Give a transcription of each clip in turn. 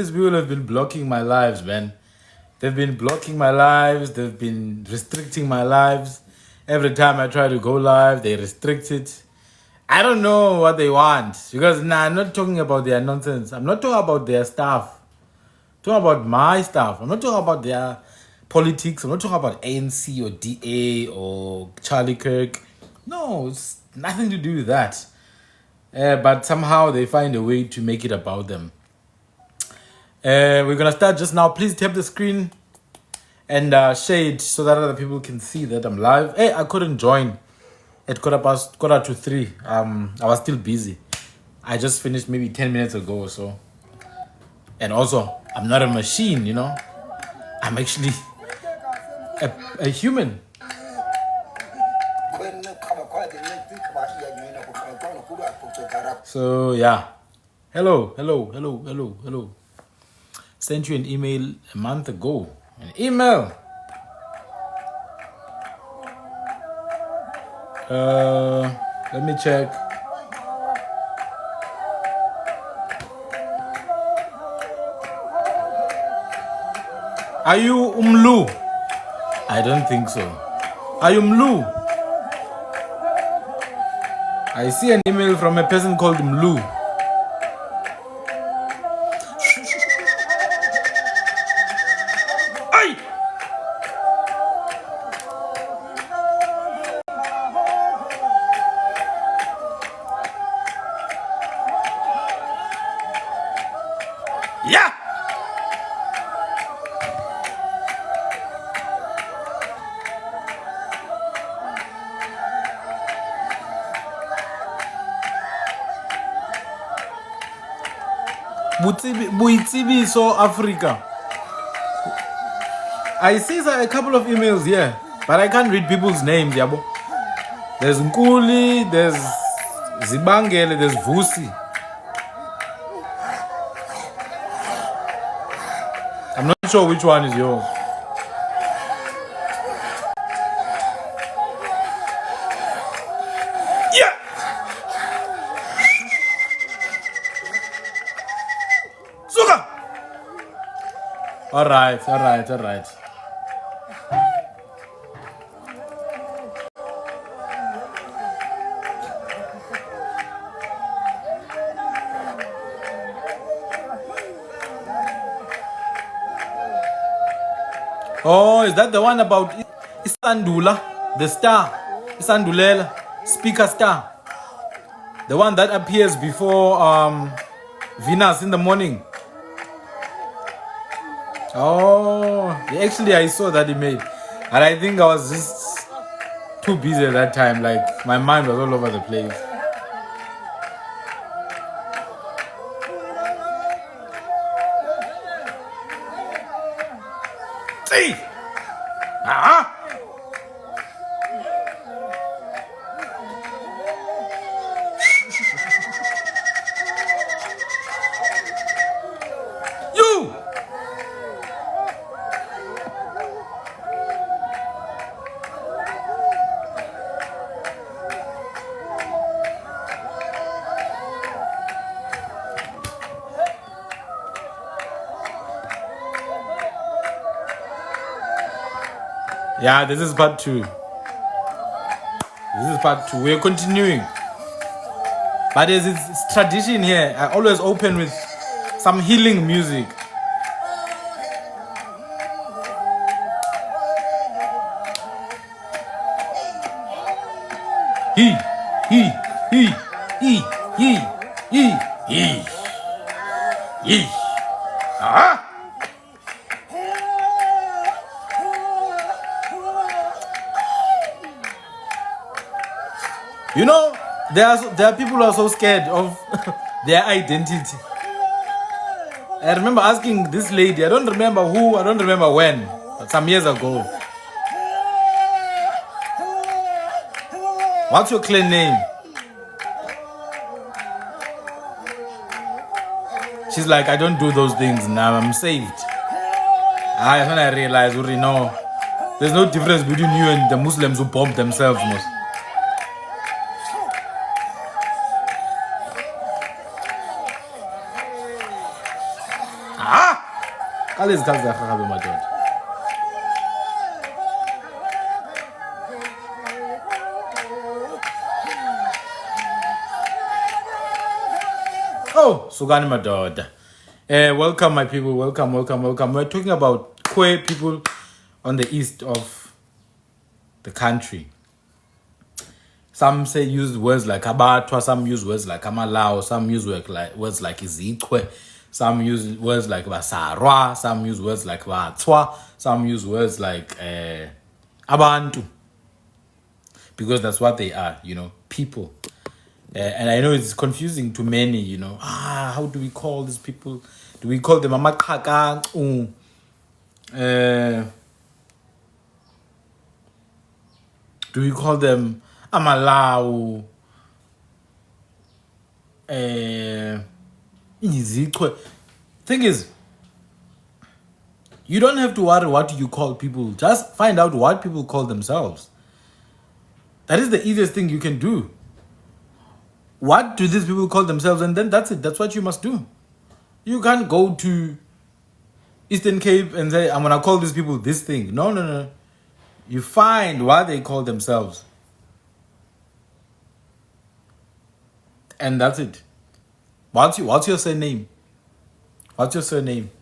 These people have been blocking my lives, man. They've been blocking my lives. They've been restricting my lives. Every time I try to go live, they restrict it. I don't know what they want. Because I'm not talking about their nonsense. I'm not talking about their stuff. I'm talking about my stuff. I'm not talking about their politics. I'm not talking about ANC or DA or Charlie Kirk. No, it's nothing to do with that. But somehow they find a way to make it about them. We're gonna start just now. Please tap the screen and share it so that other people can see that I'm live. Hey, I couldn't join at quarter to 3. I was still busy. I just finished maybe 10 minutes ago or so. And also, I'm not a machine, you know. I'm actually a human. So yeah. Hello. Sent you an email a month ago. An email. Let me check. Are you Umlu? I don't think so. Are you Mlu? I see an email from a person called Mlu. Ay! Yeah! Buitsibiso Africa. I see a couple of emails here, but I can't read people's names, yabo. There's Nkuli, there's Zibangele, there's Vusi. I'm not sure which one is yours. Yeah! Suga! Alright. Oh, is that the one about Isandula? The star? Isandulela? Speaker star? The one that appears before Venus in the morning? Oh, actually I saw that email. And I think I was just too busy at that time. Like, my mind was all over the place. Hey! You! Yeah, this is part 2. We're continuing. But as it's tradition here, I always open with some healing music. You know, there are people who are so scared of their identity. I remember asking this lady, I don't remember who, I don't remember when, but some years ago. What's your clan name? She's like, I don't do those things now, I'm saved. That's when I realized, no, there's no difference between you and the Muslims who bomb themselves most. Alezikhathi zaharhabe madoda. Oh, sukani madoda. Welcome my people, welcome. We're talking about Khwe people on the east of the country. Some say use words like abatwa, some use words like amalao, some use words like izichwe, some use words like basarwa, some use words like batswa, some use words like abantu. Because that's what they are, people. And I know it's confusing to many, how do we call these people? Do we call them amakaka? Do we call them amalau? Izikwe. Thing is, you don't have to worry what you call people. Just find out what people call themselves. That is the easiest thing you can do. What do these people call themselves? And then that's it. That's what you must do. You can't go to Eastern Cape and say, I'm going to call these people this thing. No. You find what they call themselves. And that's it. What's your surname? What's your surname?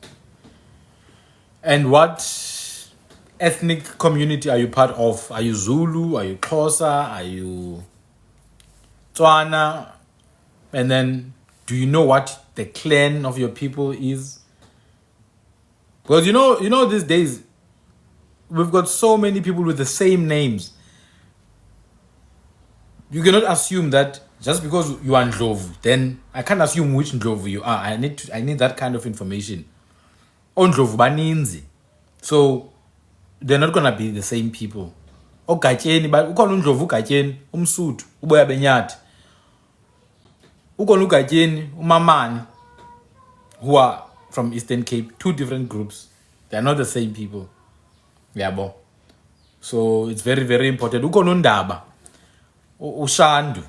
And what ethnic community are you part of? Are you Zulu? Are you Xhosa? Are you Tswana? And then, do you know what the clan of your people is? Because you know these days, we've got so many people with the same names. You cannot assume that just because you are Ndlovu, then I can't assume which Ndlovu you are. I need that kind of information. Ndlovu baninzi. So they're not gonna be the same people. Ogatyeni, but ukhona uNdlovu ugatyeni, umSuthu, uboya benyathi. Ukhona ugatyeni, umamani, who are from Eastern Cape, two different groups. They are not the same people. Yabo. So it's very, very important. Ukhona uNdaba, uShandu,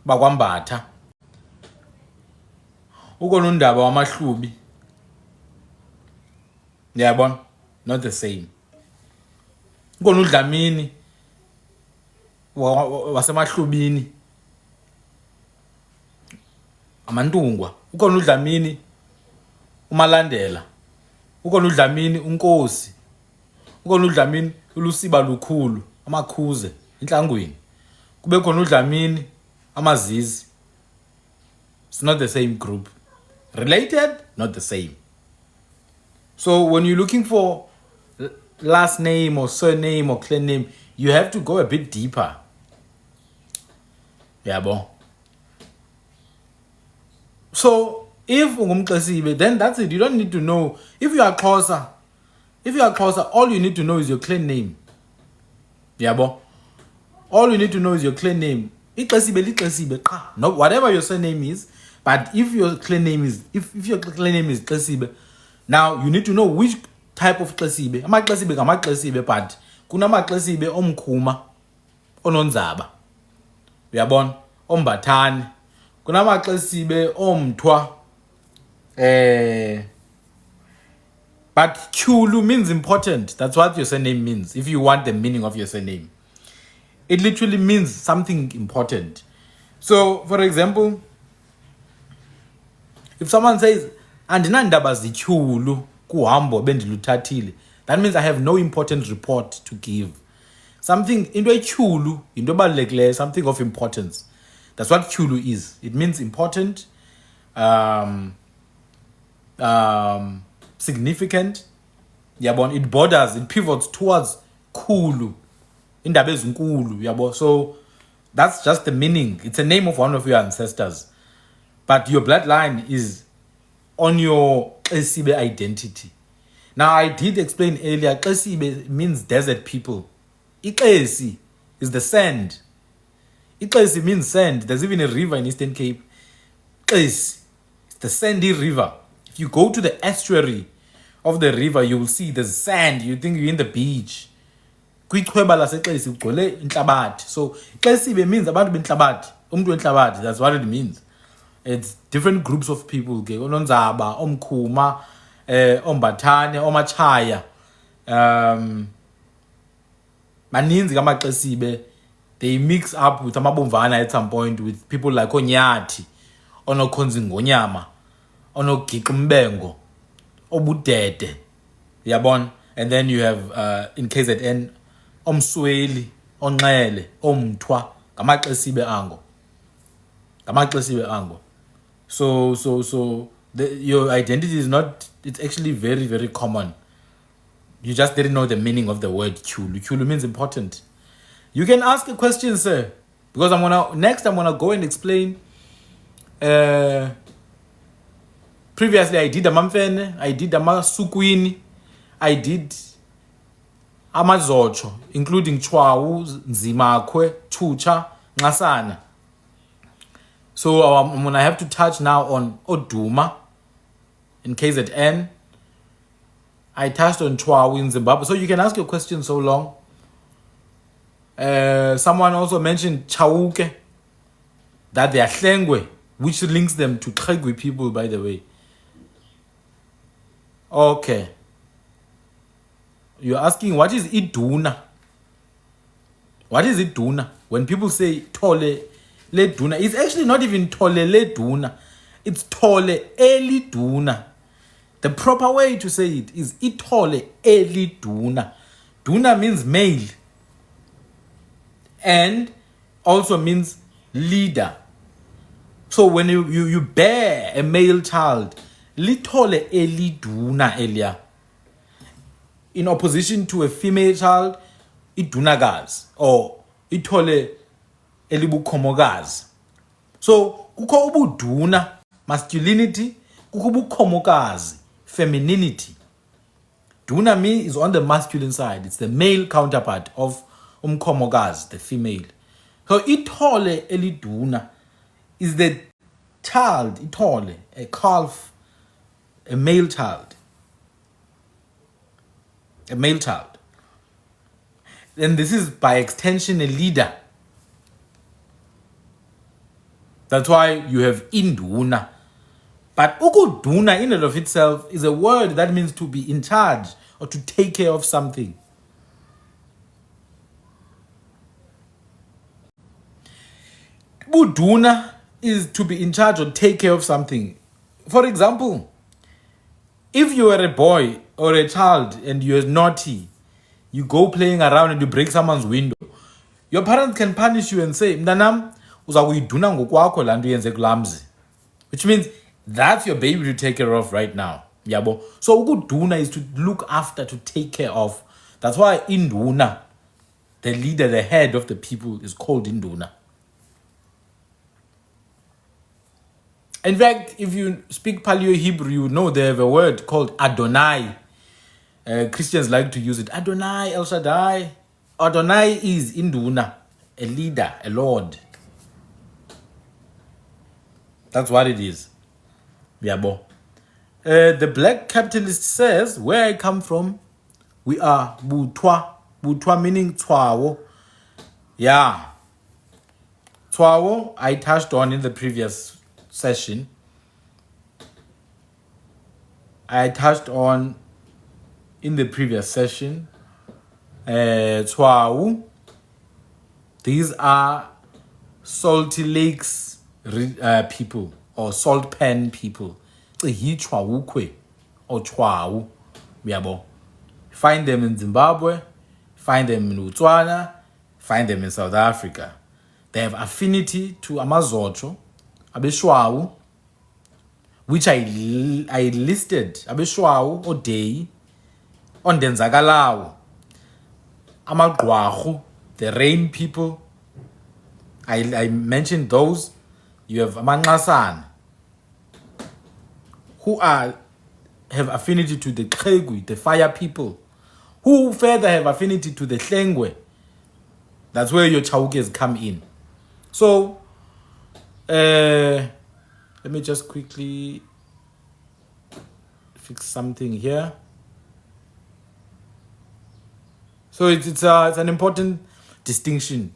bakwambatha. Ukhona uNdaba wamaHlubi. Yabona, not the same. Ukhona uDlamini wasemaHlubini. Amantungwa. Ukhona uDlamini uMalandela. Ukhona uDlamini uNkosi. Ukhona uDlamini uLusiba Lukhulu, amakhuze inhlangwini. Kube khona uDlamini amazizi. It's not the same group. Related, not the same. So when you're looking for last name or surname or clan name, you have to go a bit deeper. Yabo. So if ungumXesibe, then that's it. You don't need to know. If you are Xhosa, all you need to know is your clan name. Yabo. All you need to know is your clan name. No, whatever your surname is, but if your clan name is Xesibe, now you need to know which type of Xesibe. AmaXesibe ngamaXesibe, but kunamaXesibe omkhuma ononzaba. Uyabona? Ombathane. KunamaXesibe omthwa. But Kyulu means important. That's what your surname means. If you want the meaning of your surname, it literally means something important. So, for example, if someone says, "Andinandaba zityhulu kuhambo bendiluthathile," that means I have no important report to give. Something into etyhulu, into ebalulekileyo, something of importance. That's what Kyulu is. It means important, significant. Yabon, it borders, it pivots towards Kulu. Indaba ezinkulu, yabo. So that's just the meaning. It's a name of one of your ancestors. But your bloodline is on your Xesibe identity. Now, I did explain earlier, Xesibe means desert people. Ixesi is the sand. Ixesi means sand. There's even a river in Eastern Cape. Xesi, it's the sandy river. If you go to the estuary of the river, you will see there's sand. You think you're in the beach. Kwichweba laseXesi ugcwele inhlabathi. So Xesibe means abantu benhlabathi, umuntu wenhlabathi. That's what it means. It's different groups of people. Ke ononzaba, omkhuma, ombathane, omachaya. Maninzi kamaxesibe. They mix up with amabomvana at some point with people like Onyathi, onokhonza ngonyama, onogiqa umbengo, obudede. Yabon. And then you have in KZN omsweli, onxele, omthwa, ngamaxesibe ango. Ngamaxesibe ango. So your identity is not, it's actually very, very common. You just didn't know the meaning of the word Kyulu. Kyulu means important. You can ask a question, sir, because I'm gonna go and explain. Previously, I did Amamfene, I did Amasukwini, I did Amazocho, including Chwawu, Nzima, Khwe, Chucha, Ngasana. So I'm gonna have to touch now on Oduma in KZN. I touched on Chwawu in Zimbabwe. So you can ask your question so long. Someone also mentioned Chauke, that they are Hlengwe, which links them to Khwe people, by the way. Okay. You're asking, what is Iduna? What is Iduna? When people say Tole Le Duna, it's actually not even Tole Le Duna. It's Tole Eli Duna. The proper way to say it is Itole Eli Duna. Duna means male. And also means leader. So when you bear a male child, Litole Eli Duna Elia. In opposition to a female child, idunagazi or ithole elibukhomokaz. So kukho ubuduna, masculinity, kukho ubukhomokazi, femininity. Duna me is on the masculine side. It's the male counterpart of umkhomokaz, the female. So ithole eliduna is the child, ithole, a calf, a male child. A male child. Then this is by extension a leader. That's why you have induna. But ukuduna in and of itself is a word that means to be in charge or to take care of something. Buduna is to be in charge or take care of something. For example, if you are a boy or a child and you're naughty, you go playing around and you break someone's window, your parents can punish you and say, Mnanam, uzakuyiduna ngokwakho la nto yenze kulaa mzi. Which means that's your baby to take care of right now. Yabo. So ukuduna is to look after, to take care of. That's why induna, the leader, the head of the people, is called induna. In fact, if you speak Paleo-Hebrew, you know they have a word called Adonai. Christians like to use it. Adonai, El Shaddai. Adonai is induna, a leader, a lord. That's what it is. Yabo. The black capitalist says, where I come from, we are Butwa. Butwa meaning Twawo. Yeah. Twawo, I touched on in the previous session. Twawu. These are Salty Lakes people or salt pan people. Khwe or Twawu. Find them in Zimbabwe, find them in Botswana, find them in South Africa. They have affinity to Amazocho, Abeshwawu, which I listed. Abeshwawu, Odei, Ondenzagalawu, Amagwahu, the rain people. I mentioned those. You have Amangasan, who have affinity to the Khwe, the fire people, who further have affinity to the Hlengwe. That's where your Chaukes come in. So, let me just quickly fix something here. So it's an important distinction.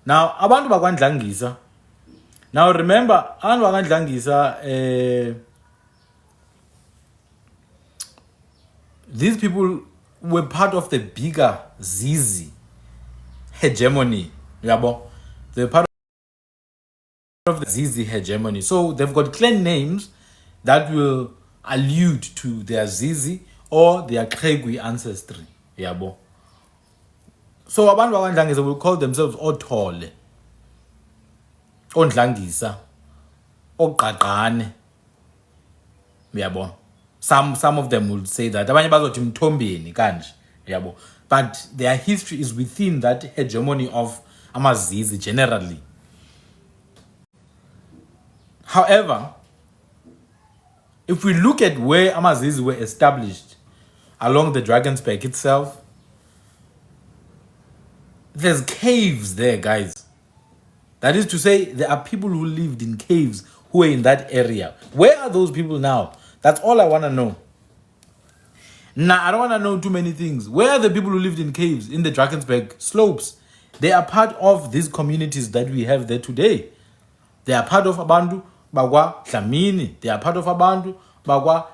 Now, abantu bakwaNdlangisa Now remember, these people were part of the bigger Zizi hegemony. Yabo. They're part of the Zizi hegemony. So they've got clan names that will allude to their Zizi or their Khwe ancestry. Yabo. So abantu bakwaNdlangisa will call themselves Othole, Ondlangisa, Ogqagqane. Yabo. Some of them will say that. Abanye bazothi Mthombeni kanje. Yabo. But their history is within that hegemony of Amazizi generally. However, if we look at where Amazizi were established along the Drakensberg itself, there's caves there, guys. That is to say, there are people who lived in caves who are in that area. Where are those people now? That's all I want to know. Nah, I don't want to know too many things. Where are the people who lived in caves in the Drakensberg slopes? They are part of these communities that we have there today. They are part of Abantu, Bagwa, Dlamini. They are part of Abantu, Bagwa,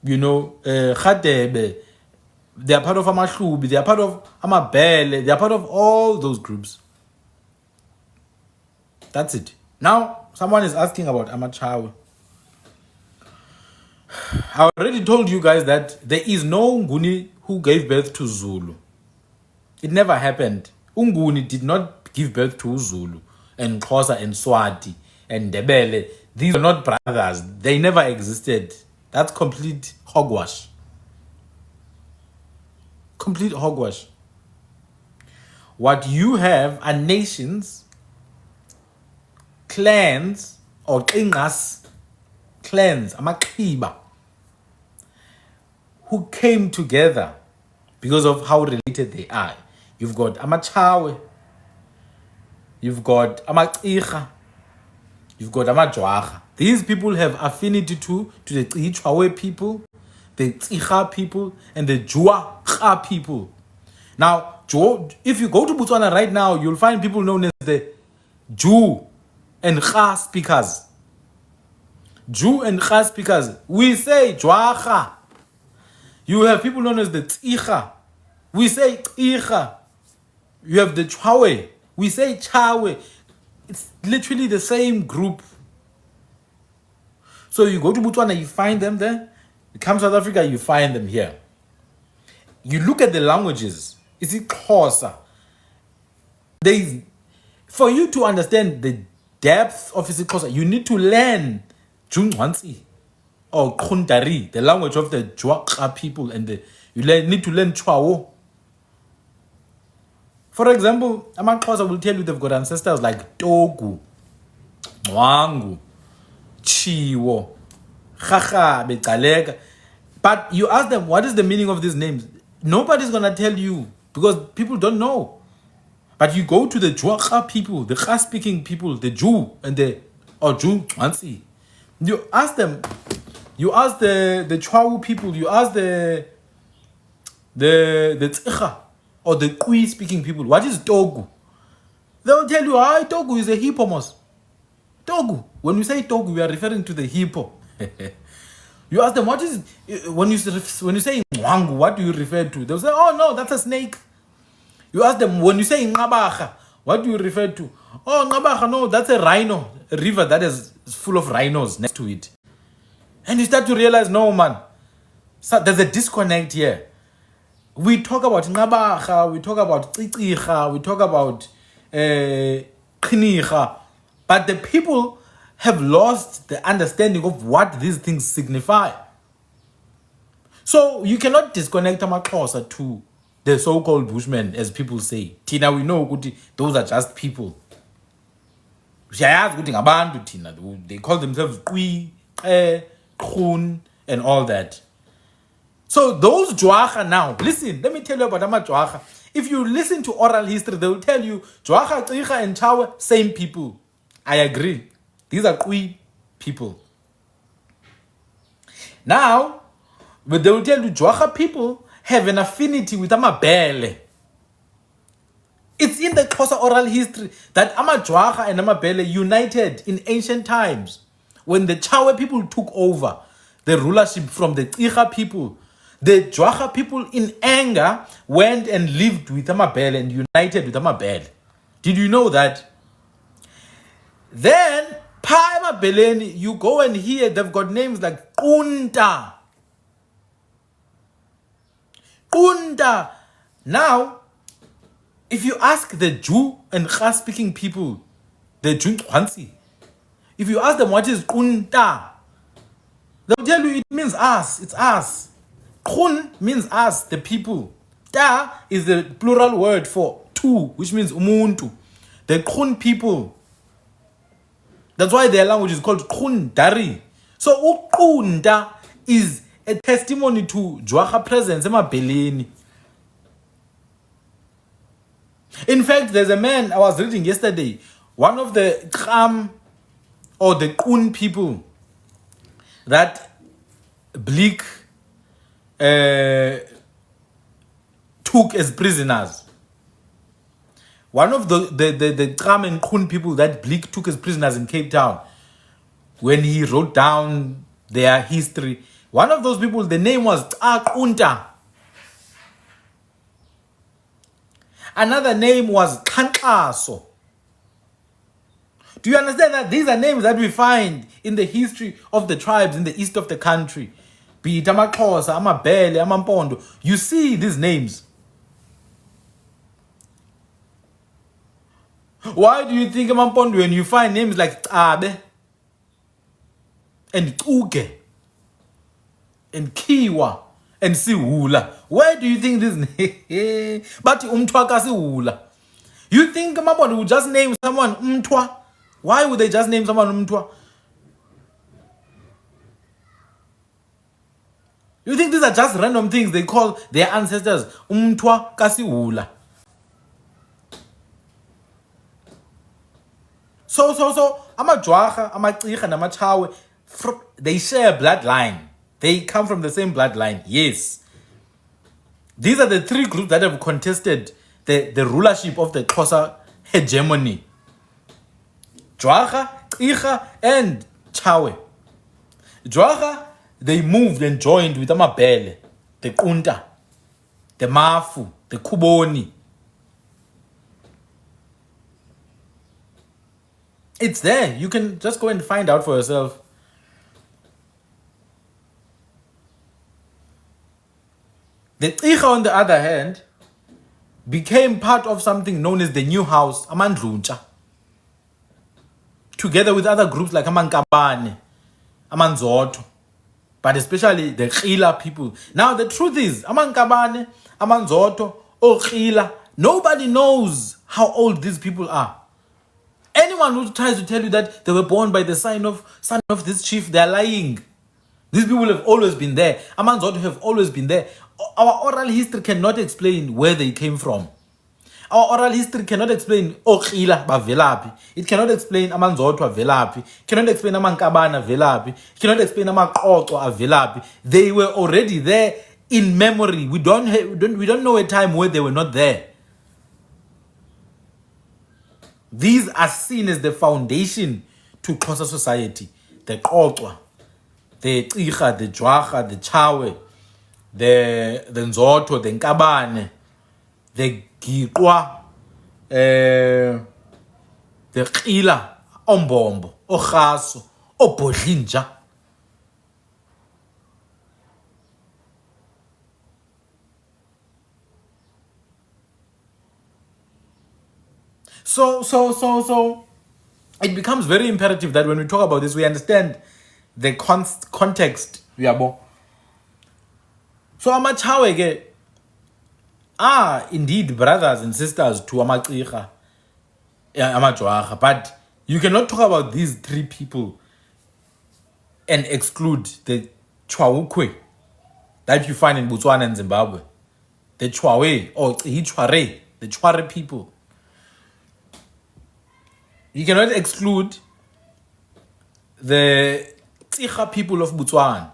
Khadebe. They are part of Amahlubi. They are part of Amabele. They are part of all those groups. That's it. Now, someone is asking about Amachawe. I already told you guys that there is no Nguni who gave birth to Zulu. It never happened. Unguni did not give birth to Zulu and Xhosa and Swati and Ndebele. These are not brothers. They never existed. That's complete hogwash. Complete hogwash. What you have are nations, clans, or Ingas, clans, Amakhiba, who came together because of how related they are. You've got Amachawe, you've got Amachicha, you've got Amajwaha. These people have affinity to the Ichwawe people, the Tsicha people, and the Juacha people. Now, if you go to Botswana right now, you'll find people known as the Jew and Kha speakers. Jew and Kha speakers. We say Jwacha. You have people known as the Tsicha. We say Tsicha. You have the Chwawe. We say Chawe. It's literally the same group. So you go to Botswana, you find them there. You come to South Africa, you find them here. You look at the languages. Is it Xhosa? For you to understand the depth of isiXhosa, you need to learn Junwansi or Khuntari, the language of the Jwaqa people, and you need to learn Chwawo. For example, AmaXhosa will tell you they've got ancestors like Togu, Nwangu, Chiwo, Khacha, Bekaleka. But you ask them, what is the meaning of these names? Nobody's going to tell you because people don't know. But you go to the Jwaqa people, the Kha-speaking people, the Jew and Jew Nwansi. You ask them, you ask the Chwawu people, you ask the Tsicha or the Khwe speaking people, what is Togu? They'll tell you, Togu is a hippomos. Togu. When we say Togu, we are referring to the hippo. You ask them, what is, when you say Mwangu, what do you refer to? They'll say, oh no, that's a snake. You ask them, when you say Ngabacha, what do you refer to? Oh, Ngabacha, no, that's a rhino, a river that is full of rhinos next to it. And you start to realize, no, man, so there's a disconnect here. We talk about Ngabacha, we talk about Tsicha, we talk about Khinicha, but the people have lost the understanding of what these things signify. So you cannot disconnect AmaXhosa to the so-called Bushmen, as people say. Tina, we know those are just people. They call themselves Khwe, Khun, and all that. So those Jwacha now, listen, let me tell you about Amajwacha. If you listen to oral history, they will tell you Jwacha, Tsicha, and Chawe, same people. I agree. These are Khwe people. Now, but they will tell you Jwacha people have an affinity with Amabele. It's in the Xhosa oral history that Amajwaga and Amabele united in ancient times when the Chawe people took over the rulership from the Tsiga people. The Jwaga people in anger went and lived with Amabele and united with Amabele. Did you know that? Then, pa Amabeleni, you go and hear they've got names like Kunta. Kunta. Now, if you ask the Jew and Kha speaking people, the Jew Kwansi, if you ask them what is Kunta, they'll tell you it means us. It's us. Kun means us, the people. Ta is the plural word for two, which means umuntu. The Kun people. That's why their language is called Kundari. So Ukunda is a testimony to Jwaga presence Emabeleni. In fact, there's a man I was reading yesterday, one of the Kham or the Kun people that Bleak took as prisoners. One of the Kham and Kun people that Bleak took as prisoners in Cape Town, when he wrote down their history, one of those people, the name was Kunta. Another name was Kankaso. Do you understand that these are names that we find in the history of the tribes in the east of the country? Be it Amaxhosa, Amabele, Amampondo. You see these names. Why do you think Amampondo, when you find names like Abe and Uke and Kiwa and Siwula, where do you think this name? But Umtwaka Siwula. You think Amampondo would just name someone Umtwa? Why would they just name someone Umtwa? You think these are just random things they call their ancestors Umtwa Kasiwula? So, Amajwaga, Amatsiga, and Amachawe, they share a bloodline. They come from the same bloodline, yes. These are the three groups that have contested the rulership of the Xhosa hegemony. Jwaga, Tsiga, and Chawe. Jwaga, they moved and joined with Amabele, the Kunta, the Mafu, the Kuboni. It's there. You can just go and find out for yourself. The Tsiga, on the other hand, became part of something known as the New House, Amandluncha, together with other groups like Amankabane, Amanzoto, but especially the Khila people. Now, the truth is, Amankabane, Amanzoto, or Khila, nobody knows how old these people are. Anyone who tries to tell you that they were born by the son of this chief, they're lying. These people have always been there. Amanzoto have always been there. Our oral history cannot explain where they came from. Our oral history cannot explain Okhila Bavelapi. It cannot explain Amanzoto Velapi. Cannot explain Amankabana Velapi. Cannot explain Amakoto Velapi. They were already there in memory. We don't know a time where they were not there. These are seen as the foundation to Xhosa society. The Xhosa, the Tsiga, the Jwaga, the Chawe, the Nzoto, the Nkabane, the Giqwa, the Khila, Ombombo, Okhaso, Obodlinja. So it becomes very imperative that when we talk about this, we understand the context. So Amachawe are indeed brothers and sisters to Amatsiga, Amajwaga, but you cannot talk about these three people and exclude the Khwe that you find in Botswana and Zimbabwe. The Khwe or Chware, the Chware people. You cannot exclude the Tsiga people of Botswana.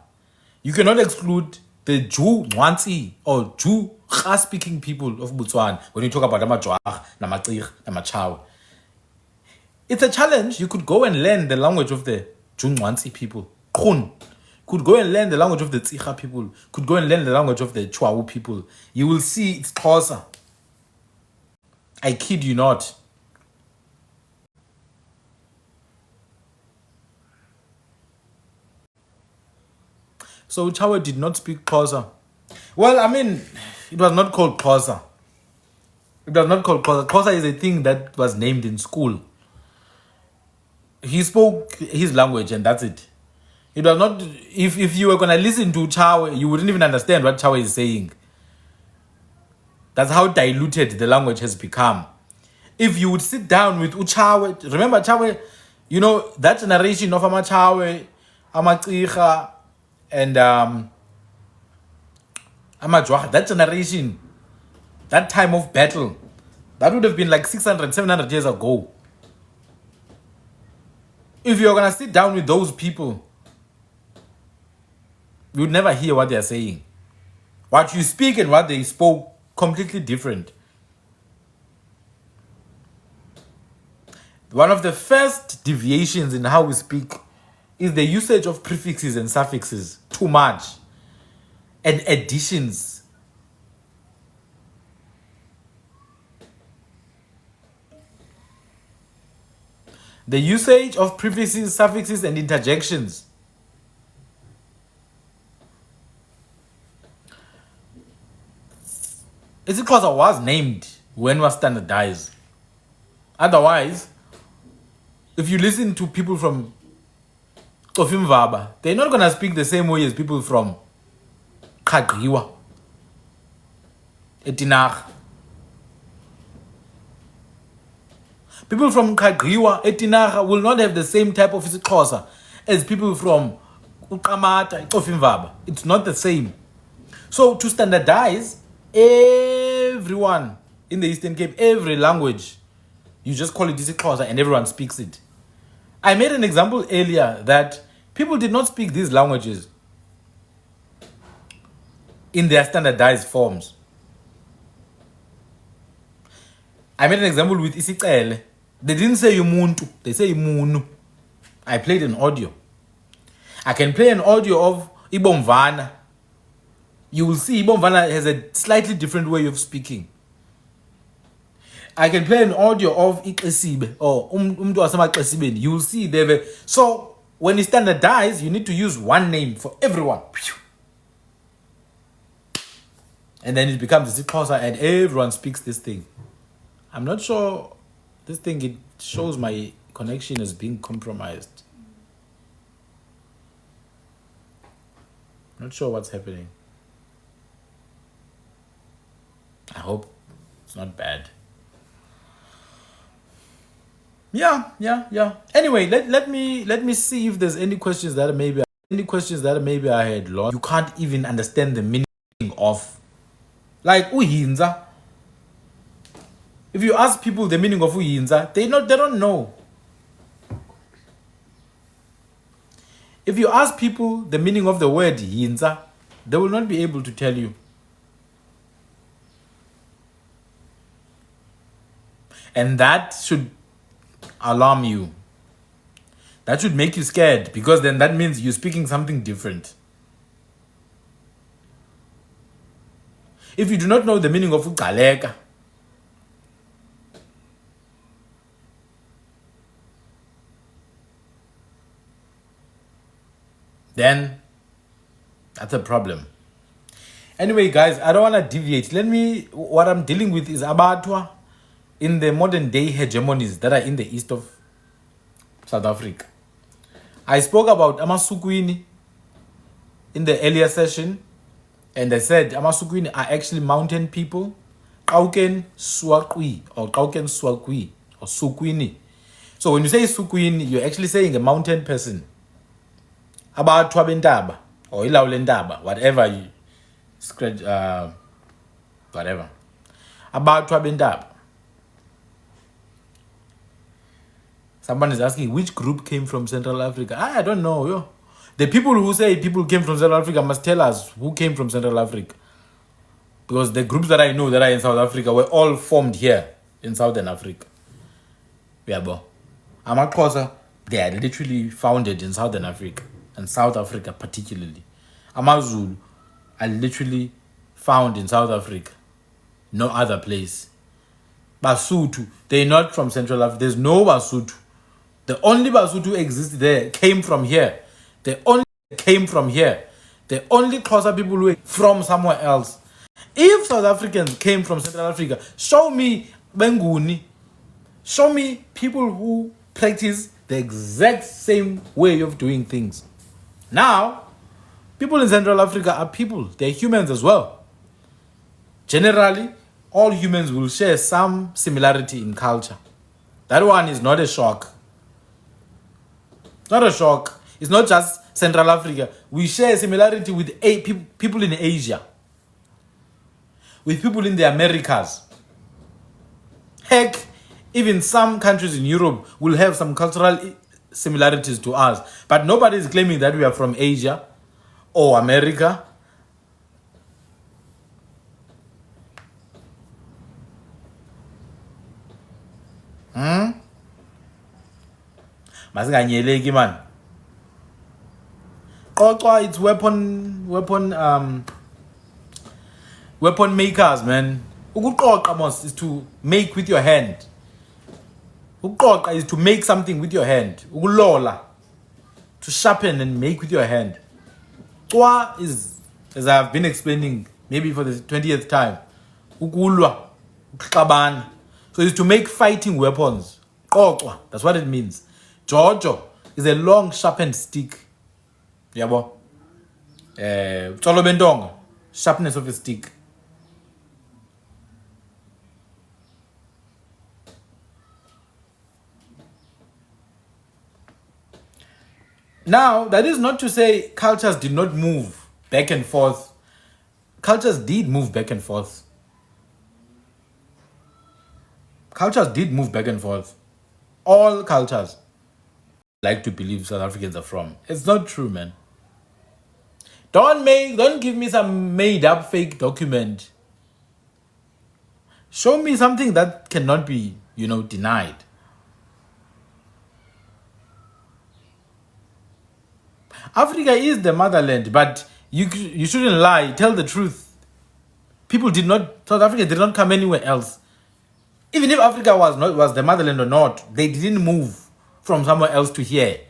You cannot exclude the Jew Nwansi or Jew speaking people of Botswana, when you talk about Amajwah, Namachir, Namachawe, it's a challenge. You could go and learn the language of the Jew Nwansi people. Khun. Could go and learn the language of the Tsicha people. Could go and learn the language of the Chwawu people. You will see it's closer. I kid you not. So Chawe did not speak Xhosa. Well, I mean, it was not called Xhosa. It was not called Xhosa. Xhosa is a thing that was named in school. He spoke his language and that's it. It was not, if you were going to listen to Chawe, you wouldn't even understand what Chawe is saying. That's how diluted the language has become. If you would sit down with Uchawe, remember Chawe, you know, that generation of Amachawe, Amatsicha, and Amajwah, that generation, that time of battle, that would have been like 600, 700 years ago. If you're going to sit down with those people, you would never hear what they're saying. What you speak and what they spoke, completely different. One of the first deviations in how we speak is the usage of prefixes and suffixes too much, and additions. The usage of prefixes, suffixes, and interjections. isiXhosa was named when was standardized. Otherwise, if you listen to people from Xofimvaba, they're not going to speak the same way as people from Kagriwa, Etinach. People from Kagriwa, Etinach will not have the same type of isiXhosa as people from Uqamata, Xofimvaba. It's not the same. So to standardize everyone in the Eastern Cape, every language, you just call it isiXhosa and everyone speaks it. I made an example earlier that people did not speak these languages in their standardized forms. I made an example with isiCele. They didn't say umuntu, they say imunu. I played an audio. I can play an audio of Ibomvana. You will see Ibomvana has a slightly different way of speaking. I can play an audio of Iqesibe or Umdu Asama. You will see there. So when you standardize, you need to use one name for everyone. And then it becomes isiXhosa and everyone speaks this thing. I'm not sure this thing, it shows my connection as being compromised. Not sure what's happening. I hope it's not bad. Yeah. Anyway, let me see if there's any questions that maybe I had lost. You can't even understand the meaning of, like uhinza. If you ask people the meaning of uhinza, they don't know. If you ask people the meaning of the word hinza, they will not be able to tell you. And that should alarm you. That should make you scared, because then that means you're speaking something different. If you do not know the meaning of ugaleka, then that's a problem. Anyway, guys, I don't want to deviate. What I'm dealing with is abatwa in the modern day hegemonies that are in the east of South Africa. I spoke about Amasukwini in the earlier session, and I said Amasukwini are actually mountain people. Qauken Swakwi or Qauken Swakwi or Sukwini. So when you say Sukwini, you're actually saying a mountain person. About Twabentaba or Ilaulendaba, whatever you scratch, whatever. About Twabentaba. Someone is asking which group came from Central Africa. I don't know. Yo. The people who say people came from Central Africa must tell us who came from Central Africa. Because the groups that I know that are in South Africa were all formed here in Southern Africa. Yeah, but Amaxhosa, they are literally founded in Southern Africa, and South Africa particularly. AmaZulu are literally found in South Africa, no other place. Basotho, they're not from Central Africa. There's no Basotho. The only Basotho who exists there came from here. The only came from here. The only Xhosa people who from somewhere else. If South Africans came from Central Africa, show me Benguni. Show me people who practice the exact same way of doing things. Now, people in Central Africa are people. They're humans as well. Generally, all humans will share some similarity in culture. That one is not a shock. Not a shock. It's not just Central Africa. We share a similarity with people in Asia. With people in the Americas. Heck, even some countries in Europe will have some cultural similarities to us. But nobody is claiming that we are from Asia or America. Masinganyeleki man. Qoqwa, it's weapon makers, man. Ukuqoqa mos is to make with your hand. Ukuqoqa is to make something with your hand. Ukulola, to sharpen and make with your hand. Qwa is, as I've been explaining, maybe for the 20th time, ukulwa, ukuxabana. So it's to make fighting weapons. Qoqwa, that's what it means. Jojo is a long sharpened stick. Yabo. Tsolobendonga, sharpness of a stick. Now, that is not to say cultures did not move back and forth. Cultures did move back and forth. Cultures did move back and forth. All cultures like to believe South Africans are from. It's not true, man. Don't give me some made up fake document. Show me something that cannot be, denied. Africa is the motherland, but you shouldn't lie. Tell the truth. South Africa did not come anywhere else. Even if Africa was the motherland or not, they didn't move from somewhere else to here.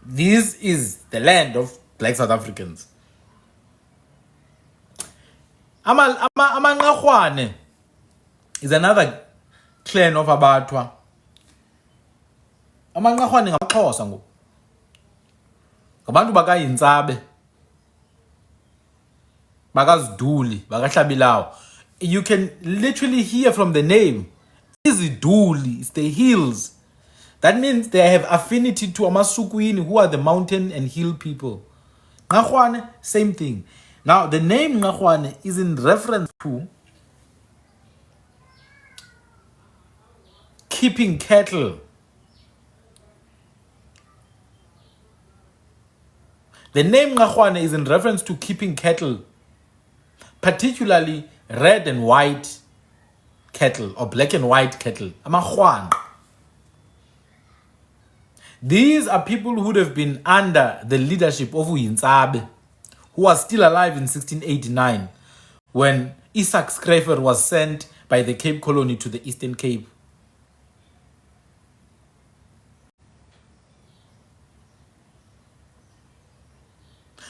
This is the land of Black South Africans. Amanqakhwane is another clan of Abatwa. Amanqakhwane ngamaXhosa ngoku. Ngabantu bakayintsabe. Bakaziduli, bakahlabilayo. You can literally hear from the name. Iziduli, it's the hills. That means they have affinity to Amasukwini, who are the mountain and hill people. Nqakhwane, same thing. Now, the name Nqakhwane is in reference to keeping cattle. The name Nqakhwane is in reference to keeping cattle, particularly red and white cattle or black and white cattle. Amakhwane. These are people who would have been under the leadership of Uyintsabe, who was still alive in 1689 when Isaac Schrefer was sent by the Cape Colony to the Eastern Cape.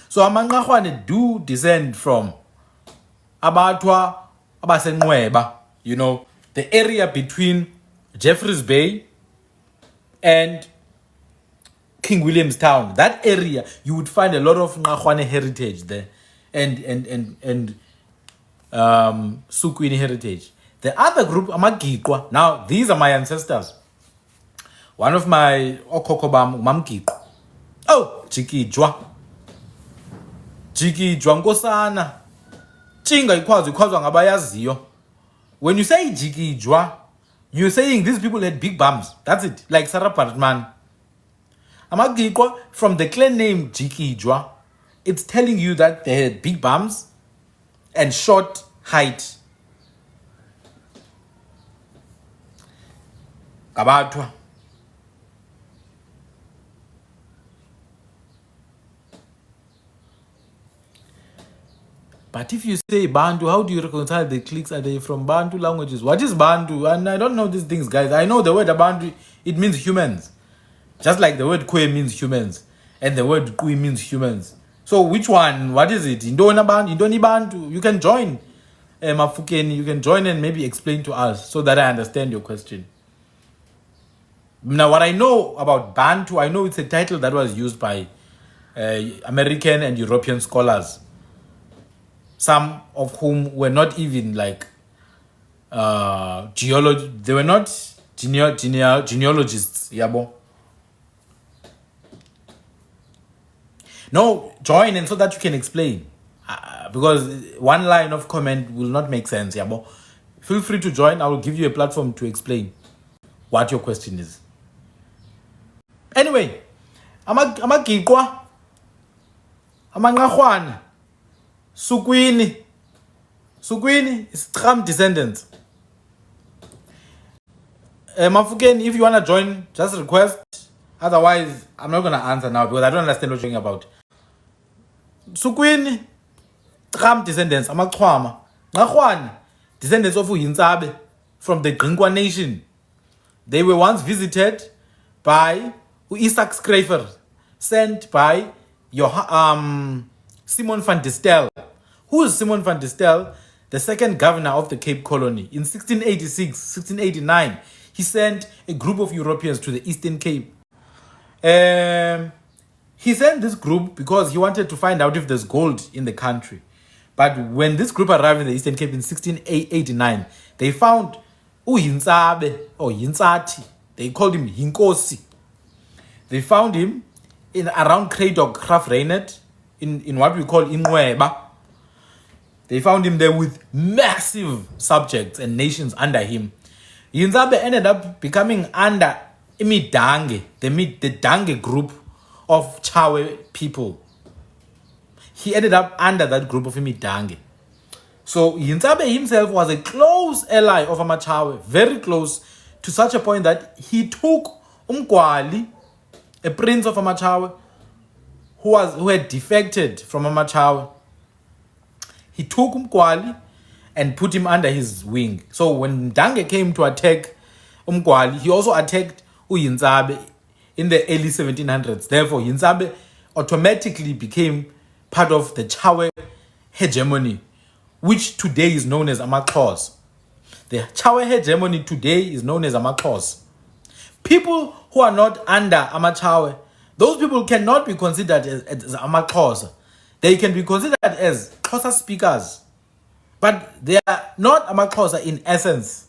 So Amanqakhwane do descend from Abatwa, Abasenqweba, the area between Jeffreys Bay and King William's Town. That area, you would find a lot of Nqakhwane heritage there, and Sukwini heritage. The other group, Amagikwa. Now, these are my ancestors. One of my Okokobam, Mamgikwa. Oh, Jikijwa. Jikijwa nkosana. Chinga ikwazwa ngabayaziyo. When you say Jikijwa, you're saying these people had big bums. That's it. Like Sarah Partman. Amagikwa, from the clan name Jikijwa, it's telling you that they had big bums and short height. Kabatwa. But if you say Bantu, how do you reconcile the cliques? Are they from Bantu languages? What is Bantu? And I don't know these things, guys. I know the word Bantu, it means humans. Just like the word Khwe means humans. And the word Khwe means humans. So which one? What is it? Indoni Bantu. You can join. Mafukeni, you can join and maybe explain to us so that I understand your question. Now, what I know about Bantu, I know it's a title that was used by American and European scholars, some of whom were not even like they were not genealogists. Yabo. No, join and so that you can explain. Because one line of comment will not make sense. Yabo. Feel free to join. I will give you a platform to explain what your question is. Anyway, amagikwa, amangahwana, Sukwini is Tram descendants. Mafukeni, if you want to join, just request. Otherwise, I'm not going to answer now because I don't understand what you're talking about. Sukwini, Tram descendants, Amachwama. Ngahwana, descendants of Uyinzabe from the Grinkwa nation. They were once visited by Isaac Schreiber, sent by Simon van der Stel. Who is Simon van der Stel? The second governor of the Cape Colony. In 1686, 1689, he sent a group of Europeans to the Eastern Cape. He sent this group because he wanted to find out if there's gold in the country. But when this group arrived in the Eastern Cape in 1689, they found Uyinzabe or Yinsati. They called him Hinkosi. They found him in around Craddock, Graf Reinet, in what we call Inweba. They found him there with massive subjects and nations under him. Yinzabe ended up becoming under Imidange, the Dange group of Chawe people. He ended up under that group of Imidange. So Yinzabe himself was a close ally of Amachawe, very close, to such a point that he took Umkwali, a prince of Amachawe, who had defected from Amachawe. He took Umkwali and put him under his wing. So when Dange came to attack Umkwali, he also attacked Uyinzabe in the early 1700s. Therefore, Yinzabe automatically became part of the Chawe hegemony, which today is known as Amaxhosa. The Chawe hegemony today is known as Amaxhosa. People who are not under Amachawe, those people cannot be considered as Amaxhosa. They can be considered as Xhosa speakers, but they are not Amaxhosa in essence.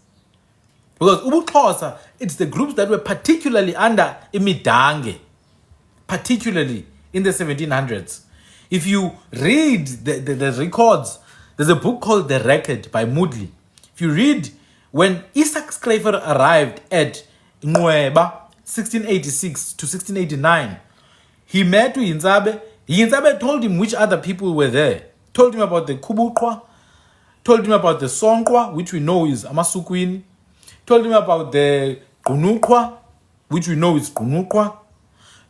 Because Ubuxhosa, it's the groups that were particularly under Imidange, particularly in the 1700s. If you read the records, there's a book called The Record by Moodley. If you read when Isaac Schreiber arrived at Nweba, 1686 to 1689, he met Yinzabe. Yinzabe told him which other people were there. Told him about the Kubuqwa, told him about the Sonkwa, which we know is Amasukwini, told him about the Gunuqwa, which we know is Gunuqwa,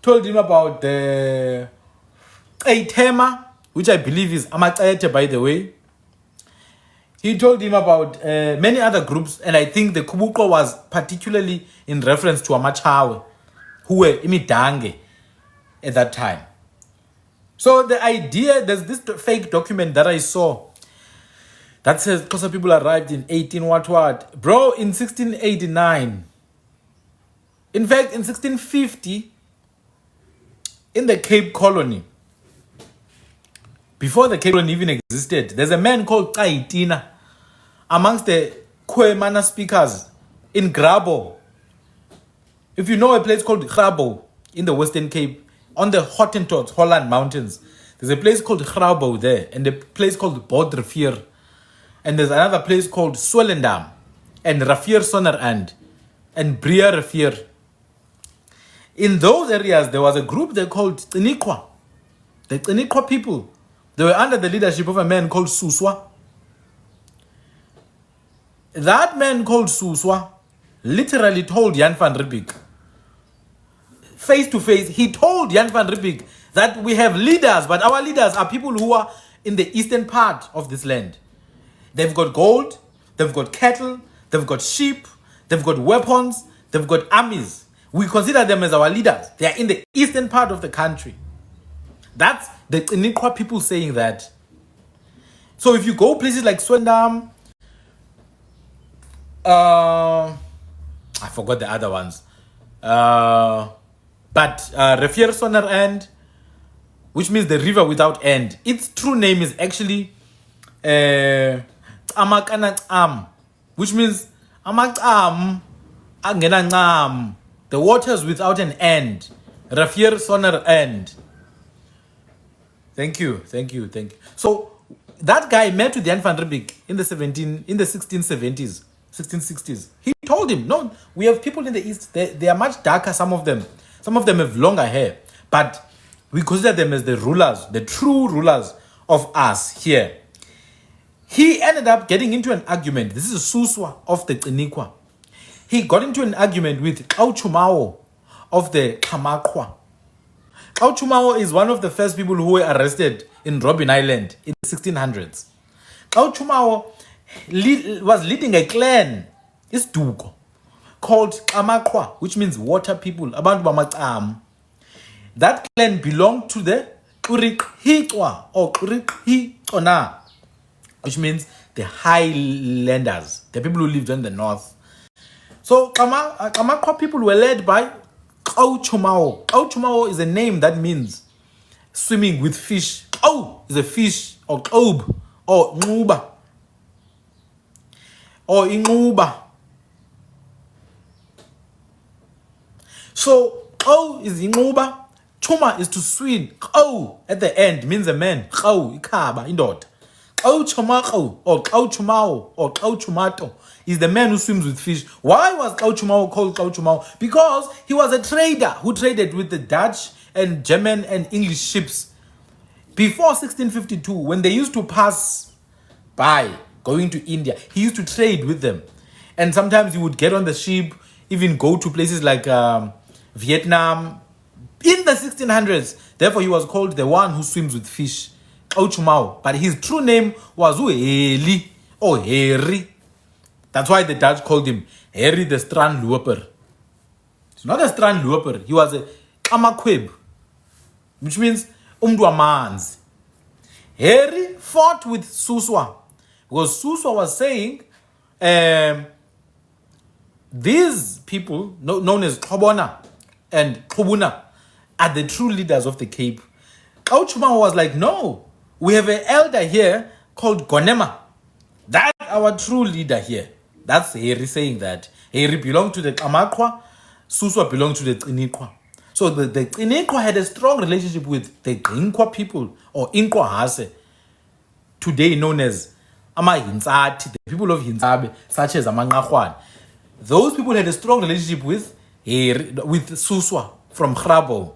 told him about the Eitema, which I believe is Amatsayete, by the way. He told him about many other groups, and I think the Kubuqwa was particularly in reference to Amachawe, who were Imidange at that time. So the idea, there's this fake document that I saw that says Xhosa people arrived in 18 what. Bro, in 1689. In fact, in 1650, in the Cape Colony, before the Cape Colony even existed, there's a man called Kaitina amongst the Khwe Mana speakers in Grabo. If you know a place called Grabo in the Western Cape, on the Hottentots, Holland Mountains, there's a place called Grabo there, and a place called Bodrivier, and there's another place called Swellendam, and Rafier Sonnerand, and Brier Rafier. In those areas, there was a group they called Tsinikwa. The Tsinikwa people. They were under the leadership of a man called Suswa. That man called Suswa literally told Jan van Riebeeck, face to face, he told Jan van Riebeeck that we have leaders, but our leaders are people who are in the eastern part of this land. They've got gold, they've got cattle, they've got sheep, they've got weapons, they've got armies. We consider them as our leaders. They are in the eastern part of the country. That's the Tsinikwa people saying that. So if you go places like Swendam, I forgot the other ones. But Refiersoner End, which means the river without end. Its true name is actually Amakana, which means Amakam Angenangam, the waters without an end. Refiersoner End. Thank you. So that guy met with Jan van Riebeeck in the 1670s, 1660s. He told him, no, we have people in the east, they are much darker, some of them. Some of them have longer hair, but we consider them as the rulers, the true rulers of us here. He ended up getting into an argument. This is Suswa of the Tsinikwa. He got into an argument with Kauchumao of the Kamakwa. Kauchumao is one of the first people who were arrested in Robben Island in the 1600s. Kauchumao was leading a clan, Isduko, called Kamakwa, which means water people, Abantu Bamatam. That clan belonged to the Kurikhiqwa or Kurikhiqona, which means the highlanders, the people who lived in the north. So Kamakwa people were led by Kauchumao. Kauchumao is a name that means swimming with fish. Kau is a fish, or Kaub, or Nguba, or Inguba. So Kau is Inguba, Chuma is to swim. Kau at the end means a man. Kau, Ikaba, Indot. Kauchumao or Kauchumao or Kauchumato is the man who swims with fish. Why was Kauchumao called Kauchumao? Because he was a trader who traded with the Dutch and German and English ships. Before 1652, when they used to pass by going to India, he used to trade with them. And sometimes he would get on the ship, even go to places like Vietnam in the 1600s. Therefore, he was called the one who swims with fish. Kauchumao, but his true name was Ueli or Harry. That's why the Dutch called him Harry the Strandloper. It's not a Strandloper. He was a Kamakweb, which means Umdwamanzi. Harry fought with Suswa because Suswa was saying these people, known as Kobona and Kobuna, are the true leaders of the Cape. Kauchumao was like, no, we have an elder here called Gonema. That's our true leader here. That's Harry saying that. Harry belonged to the Kamakwa, Suswa belonged to the Tsinikwa. So the Tsinikwa had a strong relationship with the Inkwa people, or Inkwa Hase, today known as Ama-Hintsati, the people of Hintsabe, such as Amangahwan. Those people had a strong relationship with Suswa from Grabo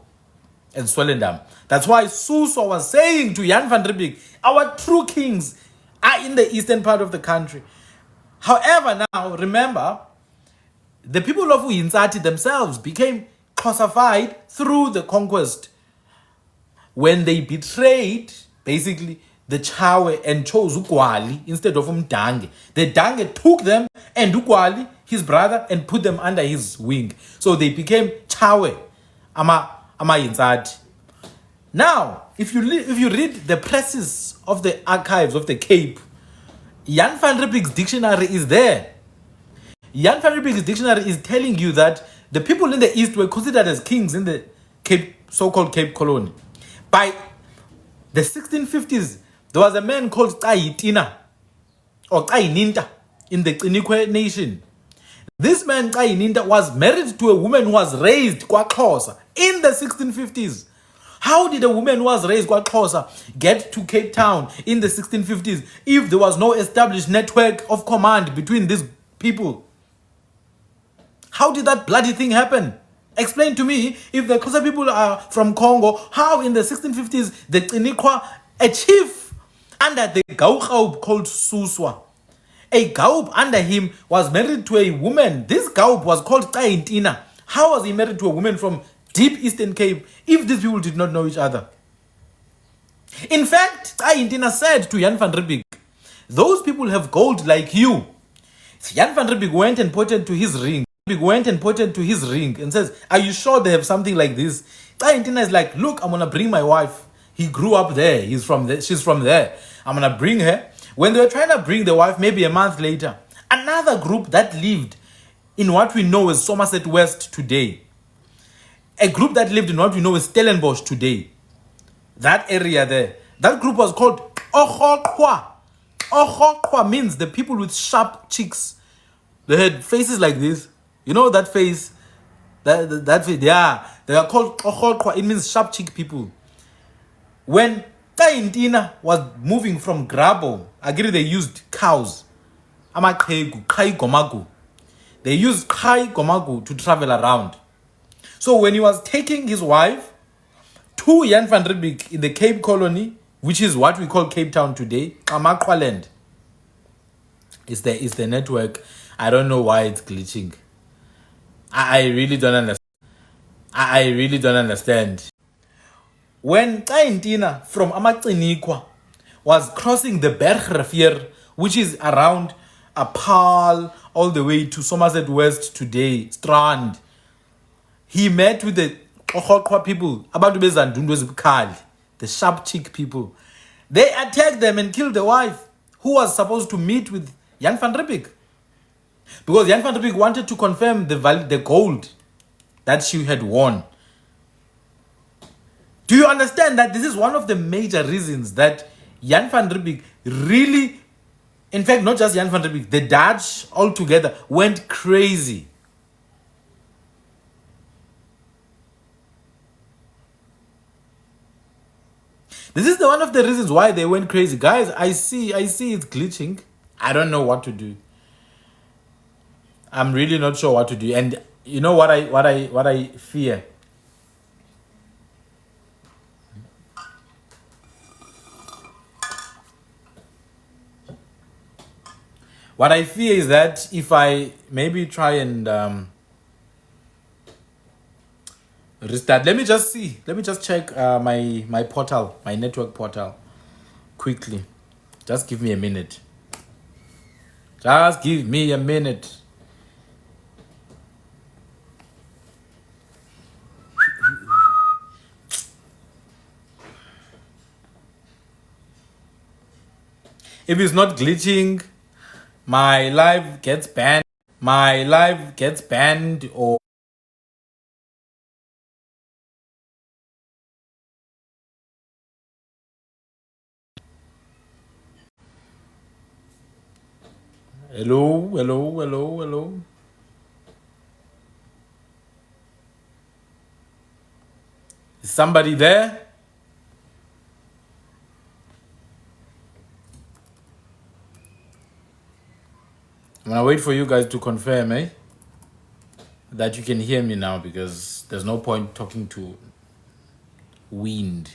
and Swellendam. That's why Suswa was saying to Jan van Riebeeck, our true kings are in the eastern part of the country. However, now, remember, the people of Uhintsati themselves became Xhosified through the conquest when they betrayed, basically, the Chawe and chose Ugwali instead of Umdange. The Dange took them and Ugwali, his brother, and put them under his wing. So they became Chawe, Ama-Hintsati. Now, if you read the presses of the archives of the Cape, Jan van Riebeeck's dictionary is there. Jan van Riebeeck's dictionary is telling you that the people in the East were considered as kings in the Cape, so-called Cape Colony. By the 1650s, there was a man called Tsayitina or Tsayininta in the Tsinikwe nation. This man, Tsayininta, was married to a woman who was raised KwaXhosa in the 1650s. How did a woman who was raised KwaXhosa get to Cape Town in the 1650s if there was no established network of command between these people? How did that bloody thing happen? Explain to me, if the Xhosa people are from Congo, how in the 1650s the Tsinikwa, a chief under the Gaukhaub called Suswa, a Gaub under him was married to a woman. This Gaub was called Kaintina. How was he married to a woman from deep Eastern Cape if these people did not know each other? In fact, Kaintina said to Jan van Riebeeck, those people have gold like you. Jan van Riebeeck went and pointed to his ring. And says, are you sure they have something like this? Kaintina is like, look, I'm gonna bring my wife. He grew up there. He's from there. She's from there. I'm gonna bring her. When they were trying to bring the wife, maybe a month later, another group that lived in what we know as Somerset West today, a group that lived in what we know as Stellenbosch today, that area there, that group was called Okhokwa. Okhokwa means the people with sharp cheeks. They had faces like this. You know that face? That face, yeah. They are called Okhokwa. It means sharp cheek people. When Kaintina was moving from Grabo, I agree they used cows. Kai Gomagu. They used Kai Gomagu to travel around. So when he was taking his wife to Jan van Riebeeck in the Cape Colony, which is what we call Cape Town today, Kamakwaland, is the network. I don't know why it's glitching. I really don't understand. I really don't understand. When Kaintina from Amatsinikwa was crossing the Bergrivier, which is around Apal all the way to Somerset West today, Strand, he met with the Okhokwa people, the sharp cheek people. They attacked them and killed the wife, who was supposed to meet with Jan van Riebeeck. Because Jan van Riebeeck wanted to confirm the gold that she had won. Do you understand that this is one of the major reasons that Jan van Riebeeck really, in fact, not just Jan van Riebeeck, the Dutch altogether went crazy. This is one of the reasons why they went crazy. Guys, I see it's glitching. I don't know what to do. I'm really not sure what to do. And you know what I fear? What I fear is that if I maybe try and restart, let me just check my portal, my network portal quickly. Just give me a minute. Just give me a minute. If it's not glitching, my live gets banned. My live gets banned or hello. Is somebody there? I'm gonna wait for you guys to confirm, that you can hear me now, because there's no point talking to wind.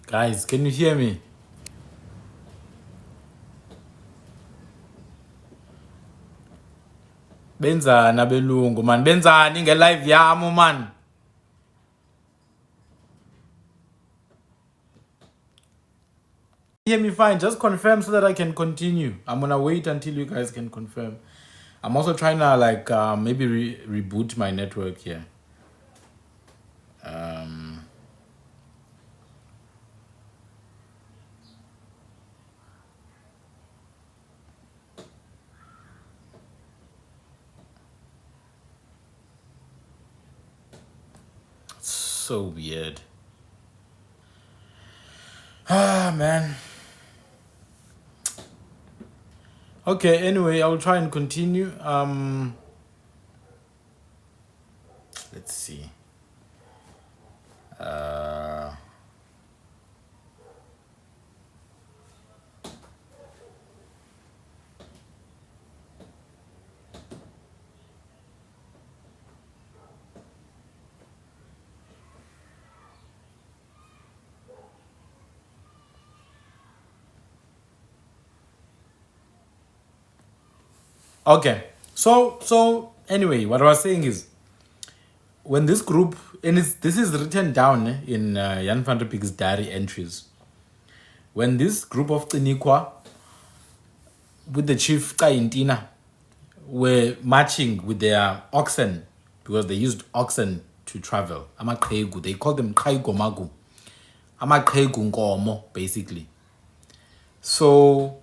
Guys, can you hear me? Benzani abelungu man, benzani nge-live yami man. Hear me fine, just confirm so that I can continue. I'm gonna wait until you guys can confirm. I'm also trying to like maybe reboot my network here. So weird. Ah man. Okay, anyway, I'll try and continue. Let's see. Okay. So anyway, what I was saying is when this group, and this is written down in Jan van der Beek's diary entries. When this group of Tinikwa with the chief Kayintina were marching with their oxen, because they used oxen to travel. Amaqhegu, they call them Khaigomagu. Amaqhegu nkomo, basically. So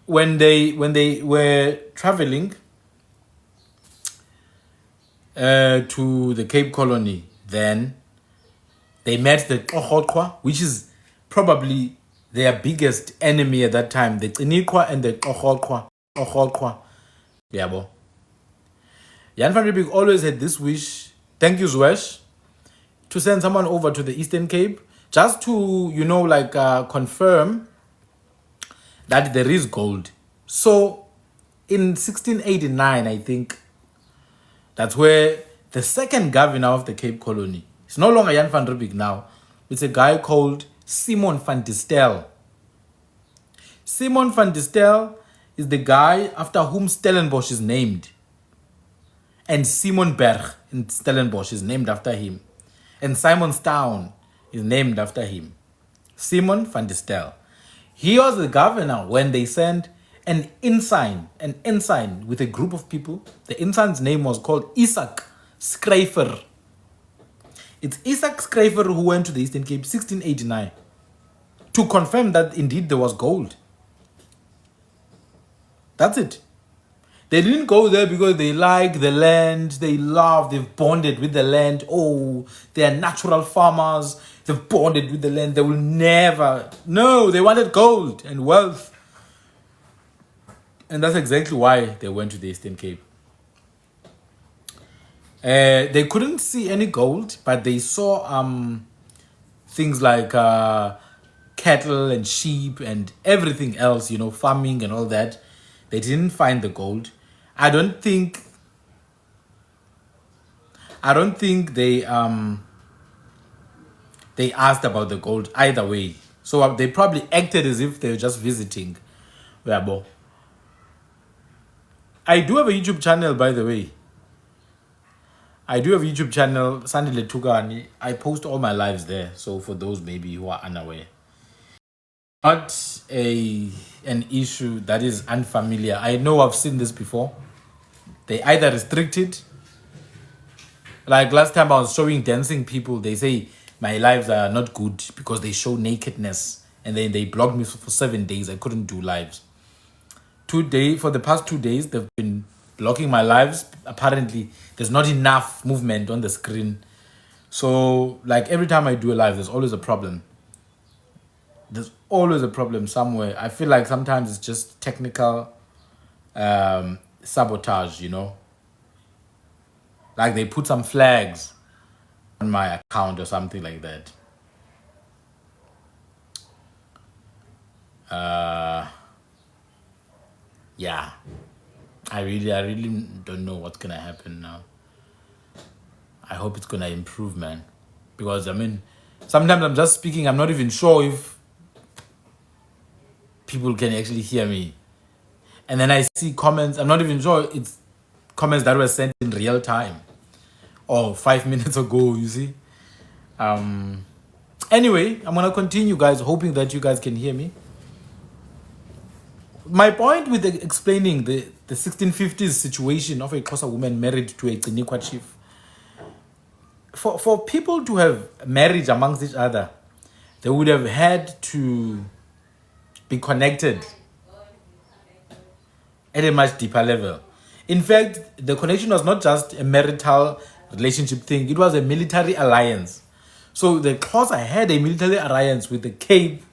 when they were traveling to the Cape Colony, then they met the Qoqoqwa, which is probably their biggest enemy at that time, the Tinikwa and the Qoqoqwa. Yabo. Jan van Riebeeck always had this wish, thank you Zwesh, to send someone over to the Eastern Cape just to, confirm that there is gold. So in 1689, I think, that's where the second governor of the Cape Colony, it's no longer Jan van Riebeeck now, it's a guy called Simon van der Stel. Simon van der Stel is the guy after whom Stellenbosch is named. And Simonberg in Stellenbosch is named after him. And Simonstown is named after him. Simon van der Stel. He was the governor when they sent an ensign with a group of people. The ensign's name was called Isaac Schryver. It's Isaac Schryver who went to the Eastern Cape 1689 to confirm that indeed there was gold. That's it. They didn't go there because they like the land, they've bonded with the land. Oh, they are natural farmers, they've bonded with the land, they will never. No, they wanted gold and wealth. And that's exactly why they went to the Eastern Cape. They couldn't see any gold, but they saw things like cattle and sheep and everything else, farming and all that. They didn't find the gold. I don't think they asked about the gold either way. So they probably acted as if they were just visiting. I do have a YouTube channel, by the way. I do have a YouTube channel, Sandile Tugani. I post all my lives there. So for those maybe who are unaware. Not an issue that is unfamiliar. I know I've seen this before. They either restrict it. Like last time I was showing dancing people, they say my lives are not good because they show nakedness. And then they blocked me for 7 days. I couldn't do lives. For the past 2 days, they've been blocking my lives. Apparently, there's not enough movement on the screen. So, like every time I do a live, there's always a problem. There's always a problem somewhere. I feel like sometimes it's just technical sabotage, Like they put some flags on my account or something like that. Yeah. I really don't know what's gonna happen now. I hope it's gonna improve, man. Because Sometimes I'm just speaking, I'm not even sure if people can actually hear me. And then I see comments, I'm not even sure it's comments that were sent in real time or 5 minutes ago, you see. Anyway, I'm gonna continue, guys, hoping that you guys can hear me. My point with explaining the 1650s situation of a Xhosa woman married to a Qinikwa chief, for people to have marriage amongst each other, they would have had to be connected at a much deeper level. In fact, the connection was not just a marital relationship thing, it was a military alliance. So the Xhosa had a military alliance with the Cape.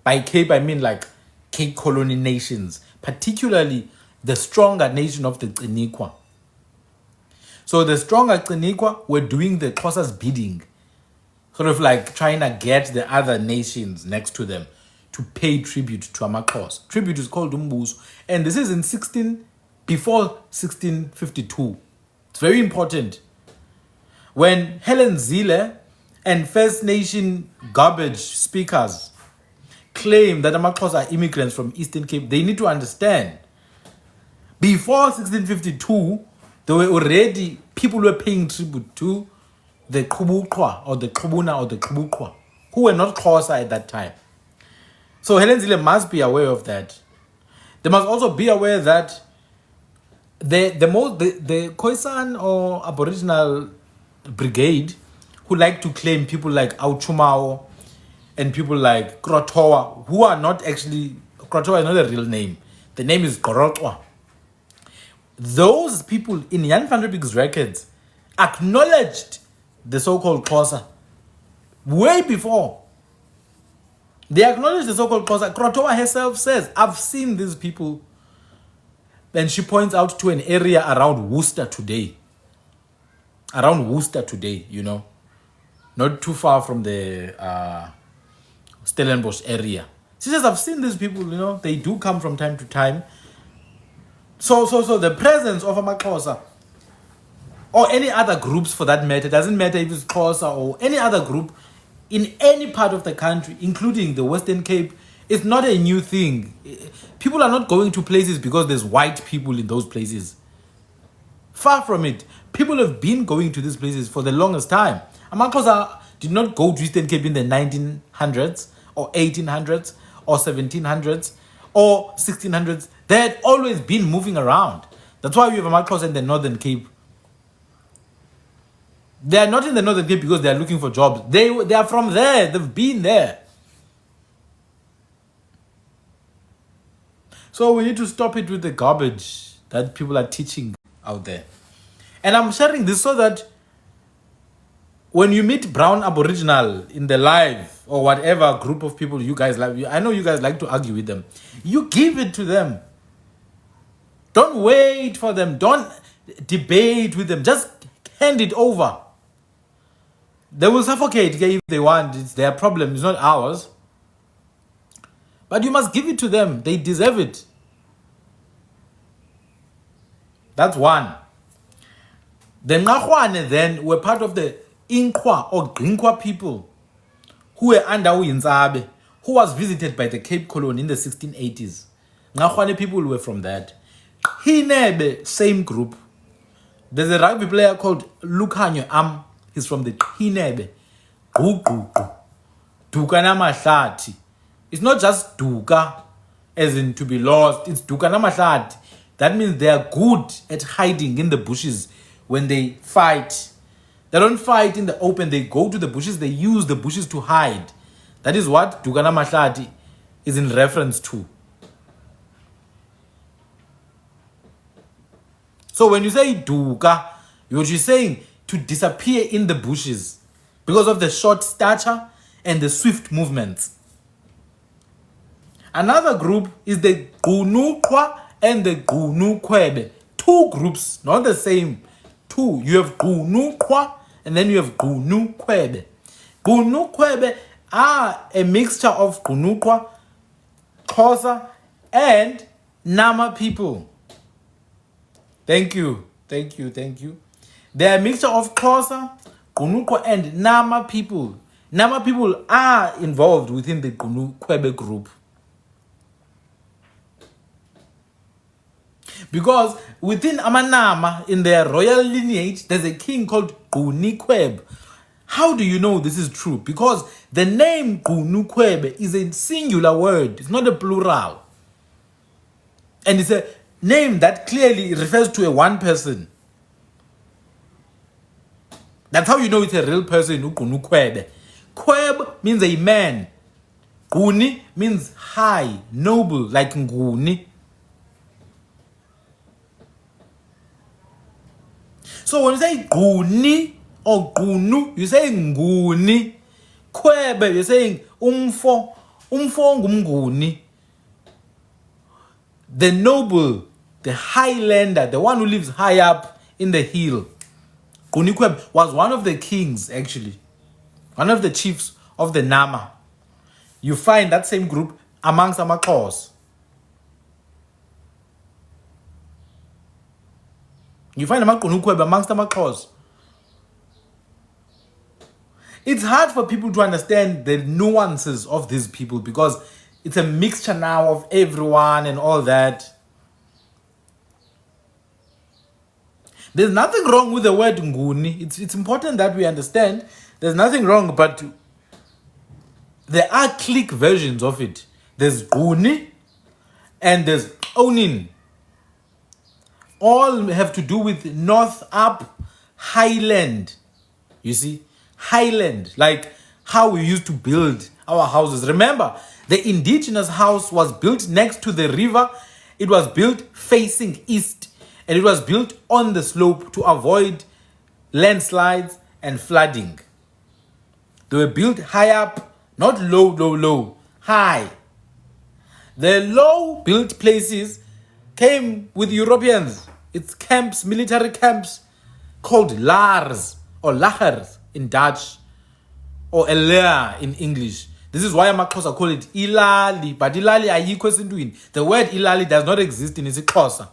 By Cape, I mean like Cape Colony nations, particularly the stronger nation of the Qinikwa. So the stronger Qinikwa were doing the Xhosa's bidding, sort of like trying to get the other nations next to them to pay tribute to Amaxhosa. Tribute is called umbuso, and this is in before 1652. It's very important. When Helen Zille and First Nation garbage speakers claim that Amaxhosa are immigrants from Eastern Cape, they need to understand. Before 1652, there were already people who were paying tribute to the Qhubuqwa or the Qhubuna or the Qhubuqwa, who were not Xhosa at that time. So Helen Zille must be aware of that. They must also be aware that the Khoisan or Aboriginal brigade, who like to claim people like Auchumao and people like Krotoa, who are not actually, Krotoa is not a real name. The name is Gorotwa. Those people in Jan van Riebeeck's records acknowledged the so-called Xhosa way before. They acknowledged the so-called Xhosa. Krotoa herself says, I've seen these people. And she points out to an area around Worcester today. Around Worcester today, you know. Not too far from the Stellenbosch area. She says, I've seen these people, you know. They do come from time to time. So the presence of Amaxhosa or any other groups for that matter, doesn't matter if it's Xhosa or any other group in any part of the country, including the Western Cape, it's not a new thing. People are not going to places because there's white people in those places. Far from it. People have been going to these places for the longest time. Amaxhosa did not go to Eastern Cape in the 1900s or 1800s or 1700s or 1600s. They had always been moving around. That's why we have Amaxhosa in the Northern Cape. They are not in the Northern Cape because they are looking for jobs. They are from there. They've been there. So we need to stop it with the garbage that people are teaching out there. And I'm sharing this so that when you meet brown Aboriginal in the live or whatever group of people you guys like, I know you guys like to argue with them, you give it to them. Don't wait for them. Don't debate with them. Just hand it over. They will suffocate if they want. It's their problem. It's not ours. But you must give it to them. They deserve it. That's one. The Nqakhwane then were part of the Inkwa or Grinkwa people who were under Uyinzabe, who was visited by the Cape Colony in the 1680s. Nqakhwane people were from that. Hinebe, same group. There's a rugby player called Lukhanyo He's from the Hinebe. Duka namahlati. It's not just duka, as in to be lost. It's duka namahlati. That means they are good at hiding in the bushes when they fight. They don't fight in the open. They go to the bushes. They use the bushes to hide. That is what duka namahlati is in reference to. So when you say duka, what you're saying to disappear in the bushes because of the short stature and the swift movements. Another group is the Gunuqwa and the Gunuqwebe. Two groups, not the same. Two. You have Gunuqwa and then you have Gunuqwebe. Gunuqwebe are a mixture of Gunuqwa, Xhosa, and Nama people. Thank you. They are a mixture of Xhosa, Gunuqwa, and Nama people. Nama people are involved within the Khwe group. Because within Amanama, in their royal lineage, there's a king called Khwe. How do you know this is true? Because the name Khwe is a singular word. It's not a plural. And it's a name that clearly refers to a one person. That's how you know it's a real person, Khwe. Khwe means a man. Guni means high, noble, like Nguni. So when you say Guni or Gunu, you're saying Nguni. Khwebe, you're saying Umfo. Umfo ngumnguni. The noble, the highlander, the one who lives high up in the hill. Guni Khwebe was one of the kings, actually. One of the chiefs of the Nama. You find that same group amongst Amakos. You find Amakunukwebe amongst Amakos. It's hard for people to understand the nuances of these people because it's a mixture now of everyone and all that. There's nothing wrong with the word Nguni. It's important that we understand. There's nothing wrong, but there are click versions of it. There's Guni and there's Onin. All have to do with north up highland. You see? Highland. Like how we used to build our houses. Remember, the indigenous house was built next to the river. It was built facing east. And it was built on the slope to avoid landslides and flooding. They were built high up, not low, high. The low-built places came with Europeans. It's camps, military camps, called lars or lagers in Dutch, or elea in English. This is why Amaxhosa call it ilali, but ilali ayikho esintwini. The word ilali does not exist in isiXhosa.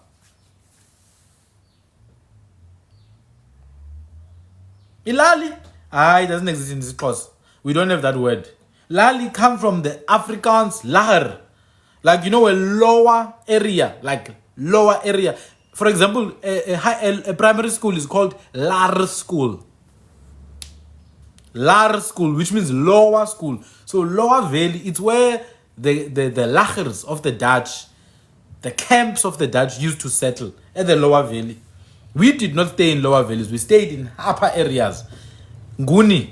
Ilali, it doesn't exist in this clause. We don't have that word. Lali come from the Afrikaans lager. Like, you know, a lower area. Like, lower area. For example, a primary school is called Lar School. Lar School, which means lower school. So, Lower Valley, it's where the lagers of the Dutch, the camps of the Dutch used to settle at the Lower Valley. We did not stay in lower valleys. We stayed in upper areas. Nguni.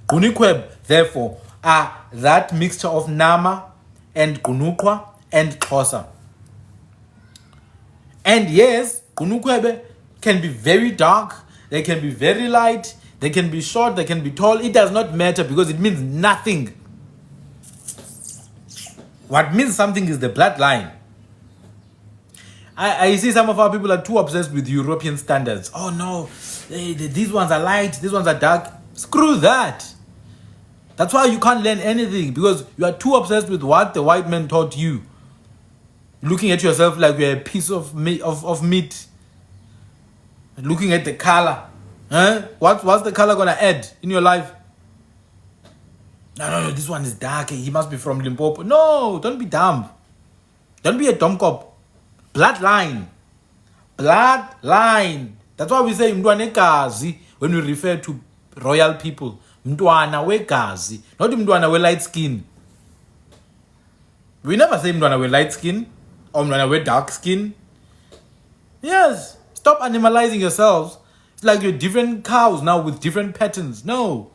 Guni Khwebe, therefore, are that mixture of Nama and Gunukwa and Xhosa. And yes, Guni Khwebe can be very dark. They can be very light. They can be short. They can be tall. It does not matter because it means nothing. What means something is the bloodline. I see some of our people are too obsessed with European standards. Oh no, these ones are light, these ones are dark. Screw that. That's why you can't learn anything because you are too obsessed with what the white man taught you. Looking at yourself like you're a piece of meat. Looking at the color. What's the color gonna add in your life? No, this one is dark. He must be from Limpopo. No, don't be dumb. Don't be a dumb cop. Bloodline. That's why we say mntwana wegazi when we refer to royal people. Mntwana wegazi, not mntwana we light skin. We never say mntwana we light skin or mntwana we dark skin. Yes, stop animalizing yourselves. It's like you're different cows now with different patterns. No.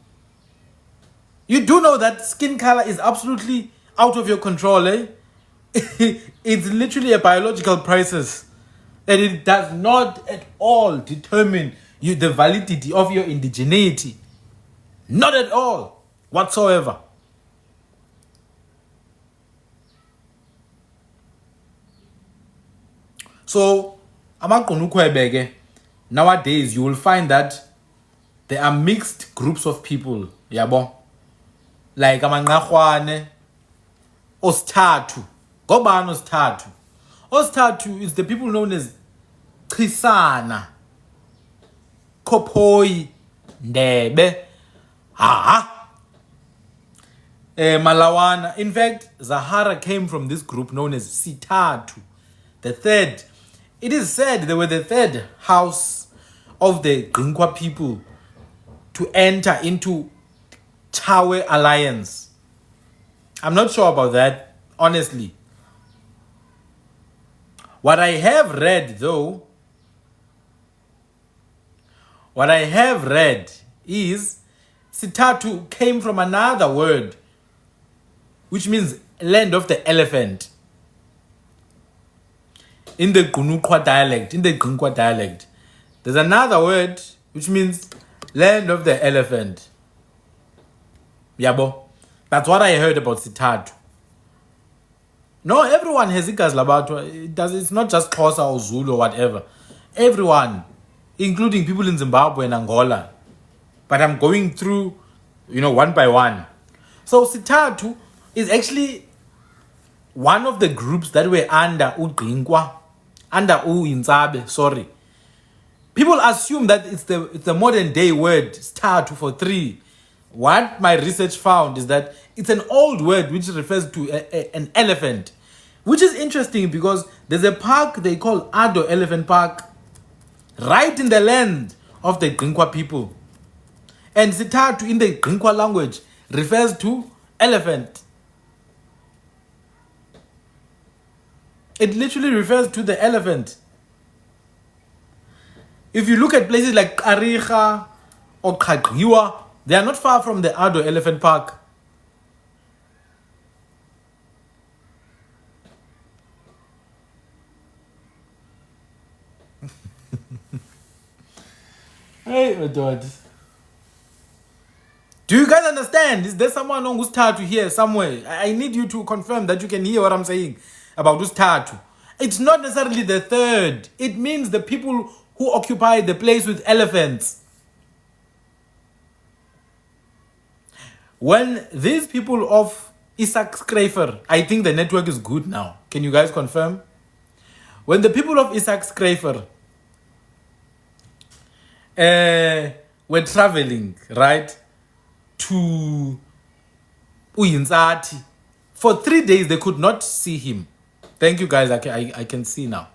You do know that skin color is absolutely out of your control, eh? It's literally a biological process and it does not at all determine the validity of your indigeneity. Not at all whatsoever. So nowadays you will find that there are mixed groups of people, yabo, like amanqahwane, osithathu. Gobano Statu. Ostatu is the people known as Krisana, Kopoi, Ndebe. Malawana. In fact, Zahara came from this group known as Sitatu, the third. It is said they were the third house of the Gqingwa people to enter into Khwe alliance. I'm not sure about that, honestly. What I have read, though, is Sitatu came from another word, which means land of the elephant. In the Gunukwa dialect, there's another word which means land of the elephant. Yabo. That's what I heard about Sitatu. No, everyone has ikas labatwa. It's not just Xhosa or Zulu or whatever. Everyone, including people in Zimbabwe and Angola. But I'm going through, one by one. So Sitatu is actually one of the groups that were under uGqingwa, under uIntsabe, sorry. People assume that it's the modern day word Sitatu for three. What my research found is that it's an old word which refers to an elephant, which is interesting because there's a park they call Ado Elephant Park right in the land of the Gqingwa people. And Sitatu in the Gqingwa language refers to elephant. It literally refers to the elephant. If you look at places like Kariga or Khwe, they are not far from the Ado Elephant Park. Hey, my God. Do you guys understand? Is there someone on Ustatu here somewhere? I need you to confirm that you can hear what I'm saying about Ustatu. It's not necessarily the third. It means the people who occupy the place with elephants. When these people of Isak Schrijver, I think the network is good now. Can you guys confirm? When the people of Isak Schrijver were traveling, right, to Uyintsati, for 3 days they could not see him. Thank you guys, I can see now.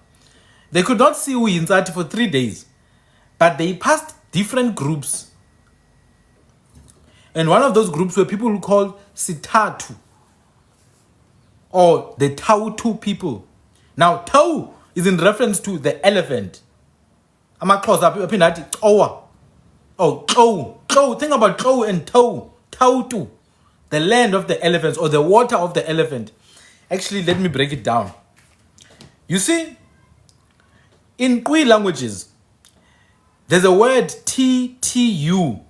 They could not see Uyintsati for 3 days, but they passed different groups. And one of those groups were people who called Sitatu, or the Tautu people. Now, Tau is in reference to the elephant. I'm a close up. Oh, Khwe. Think about Khwe and Tau. Tautu, the land of the elephants or the water of the elephant. Actually, let me break it down. You see, in Khwe languages, there's a word TTU.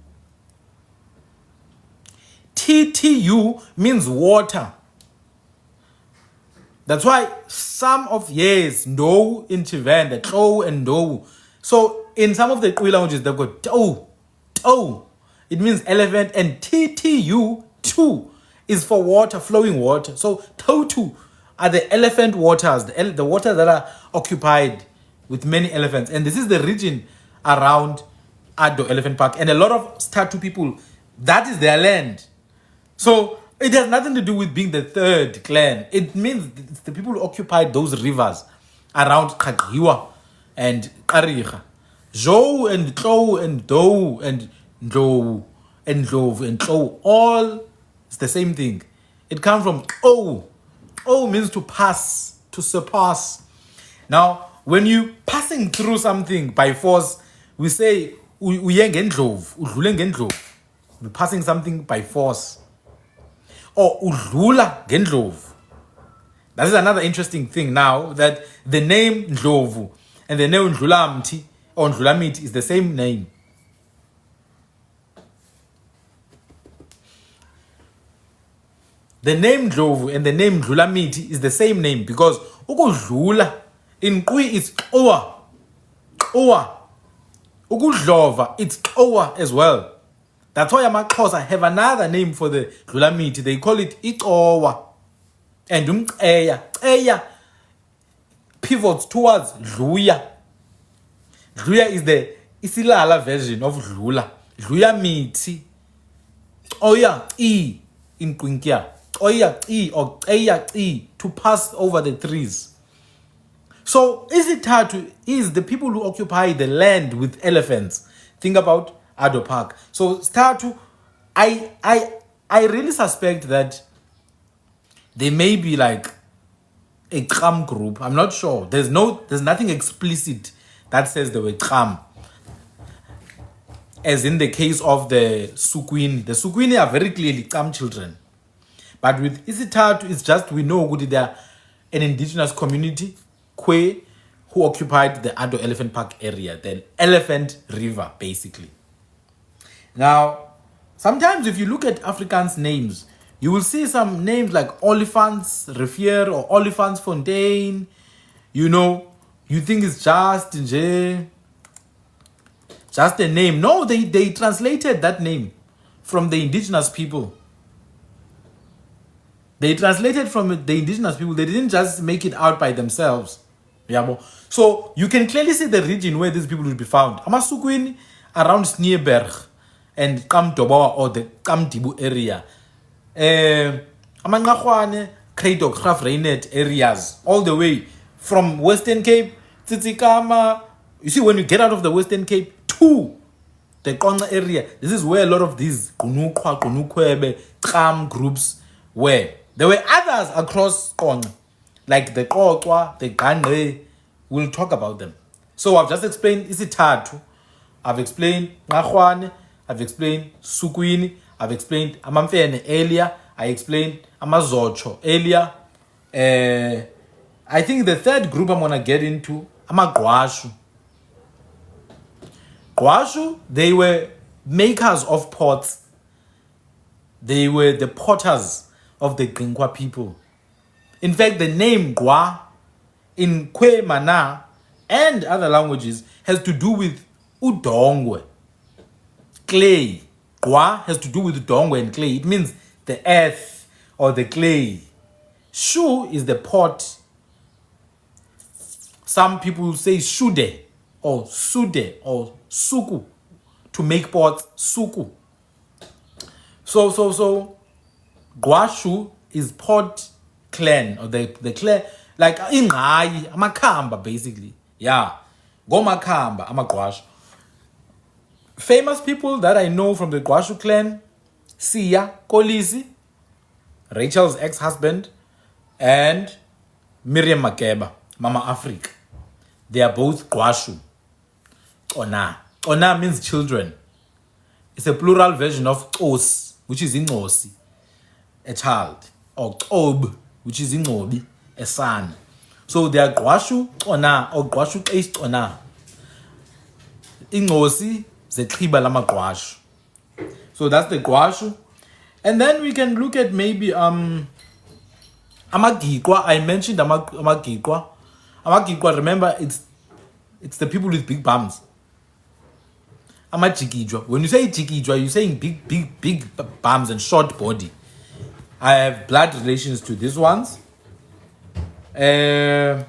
TTU means water. That's why some of no in Chivan, the Khwe and no. So in some of the Khwe languages, they've got Tau. It means elephant, and TTU too is for water, flowing water. So Tautu are the elephant waters, the waters that are occupied with many elephants. And this is the region around Ado Elephant Park. And a lot of Sitatu people, that is their land. So it has nothing to do with being the third clan. It means it's the people who occupied those rivers around Khwe and Kariga. Jo and Khwe and Do and Ndlovu and Ndlovu and Khwe, all it's the same thing. It comes from Khwe. Khwe means to pass, to surpass. Now, when you passing through something by force, we say uye ngendlovu, udlule ngendlovu. We're passing something by force. Or udlula ngendlovu. That is another interesting thing now, that the name Ndlovu and the name Ndlulamthi or Ndlulamiti is the same name. The name Ndlovu and the name Ndlulamiti is the same name because ukudlula in Khwe is Khwe. Ukudlova, it's Khwe as well. That's why amaXhosa have another name for the Ndlulamiti. They call it Iqowa. And Eya pivots towards Dluya. Dluya is the Isilala version of Dlula. Dluya miti. Oya I in Quinkia. Oya I or Eya I to pass over the trees. So Isitatu is the people who occupy the land with elephants. Think about Ado Park. So Statu, I really suspect that they may be like a Kham group. I'm not sure. There's nothing explicit that says they were Kham. As in the case of the Sukwini. The Sukwini are very clearly Kham children. But with Isitatu, it's just we know who they are an indigenous community, Khwe, who occupied the Ado Elephant Park area, the Elephant River, basically. Now, sometimes if you look at Afrikaans names, you will see some names like Olifants Rivier or Olifants Fontaine. You know, you think it's just a name. No, they translated that name from the indigenous people. They translated from the indigenous people. They didn't just make it out by themselves. Yeah, so you can clearly see the region where these people will be found. Amasukwini around Sneeuberg and Kamtobawa or the Kamtibu area. Amangahwane, Kreidok, Graf Reinet areas, all the way from Western Cape, Tsitsikama. You see, when you get out of the Western Cape to the Konga area, this is where a lot of these Kunukwebe, Kham groups were. There were others across Konga, like the Kokwa, the Gangre. We'll talk about them. So I've just explained Isitatu. I've explained Ngahwane. I've explained Sukwini. I've explained Amamfene earlier. I explained Amazocho earlier. I think the third group I'm going to get into, Amagwashu. Gwashu, they were makers of pots. They were the potters of the Gingwa people. In fact, the name Gwa in Khwe Mana and other languages has to do with udongwe, clay. Gwa has to do with udongwe and clay. It means the earth or the clay. Shu is the pot. Some people say shude or sude or suku to make pots. Suku. So Gwashu is pot clan or the clan, like Ingai, Amakamba basically. Yeah. Gomakamba, Amagwashu. Famous people that I know from the Gwashu clan, Sia Kolisi, Rachel's ex-husband, and Miriam Makeba, Mama Africa. They are both Gwashu. Ona. Ona means children. It's a plural version of Os, which is Ingosi, a child, or Ob, which is Ingobi, a son. So they are Gwashu Ona or Gwashu East Ona. Ingosi, the Kriba Lama Gwashu. So that's the Gwashu. And then we can look at maybe Amagikwa. I mentioned Amagikwa. Amagikwa, remember, it's the people with big bums. Amajikijwa. When you say Jikijwa, you're saying big bums and short body. I have blood relations to these ones. If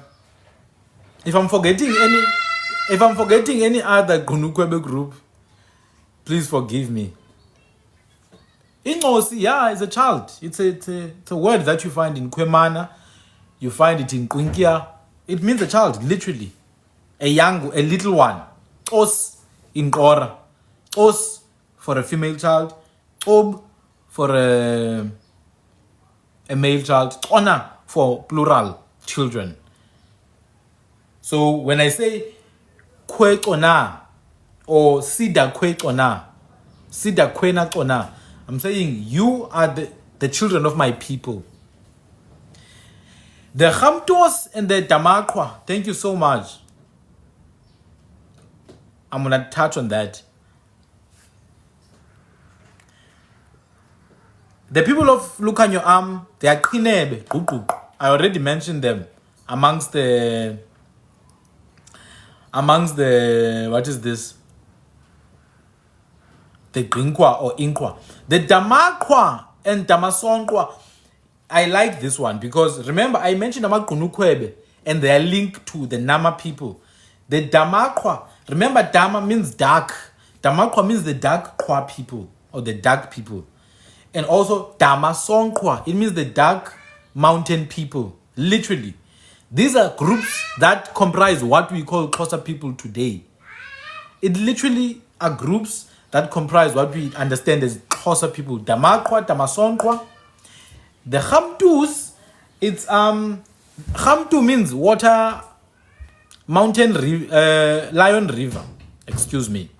I'm forgetting any other Gunukwebe group, please forgive me. Ingosi, yeah, is a child. It's a word that you find in Kwemana. You find it in Kwinkia. It means a child, literally. A little one. Os in Kora. Os for a female child. Ob for a male child. Ona for plural children. So when I say Khwe Kona or Sida Khwe Kona, Sida Kwena Kona, I'm saying you are the children of my people. The Khamtos and the Damakwa, thank you so much. I'm going to touch on that. The people of Lukanyo Am, they are Kinebe, Kuku. I already mentioned them amongst the, what is this? The Grinkwa or Inkwa. The Damakwa and Damasonkwa, I like this one because remember I mentioned Amakunukwebe and they are linked to the Nama people. The Damakwa, remember Dama means dark. Damakwa means the dark Khwa people or the dark people. And also Damasongkhwa, it means the dark mountain people. Literally. These are groups that comprise what we call Xhosa people today. It literally are groups that comprise what we understand as Xhosa people. Damakwa, Damasongkhwa. The Khamtus, it's Khamtu means water, mountain, lion river. Excuse me.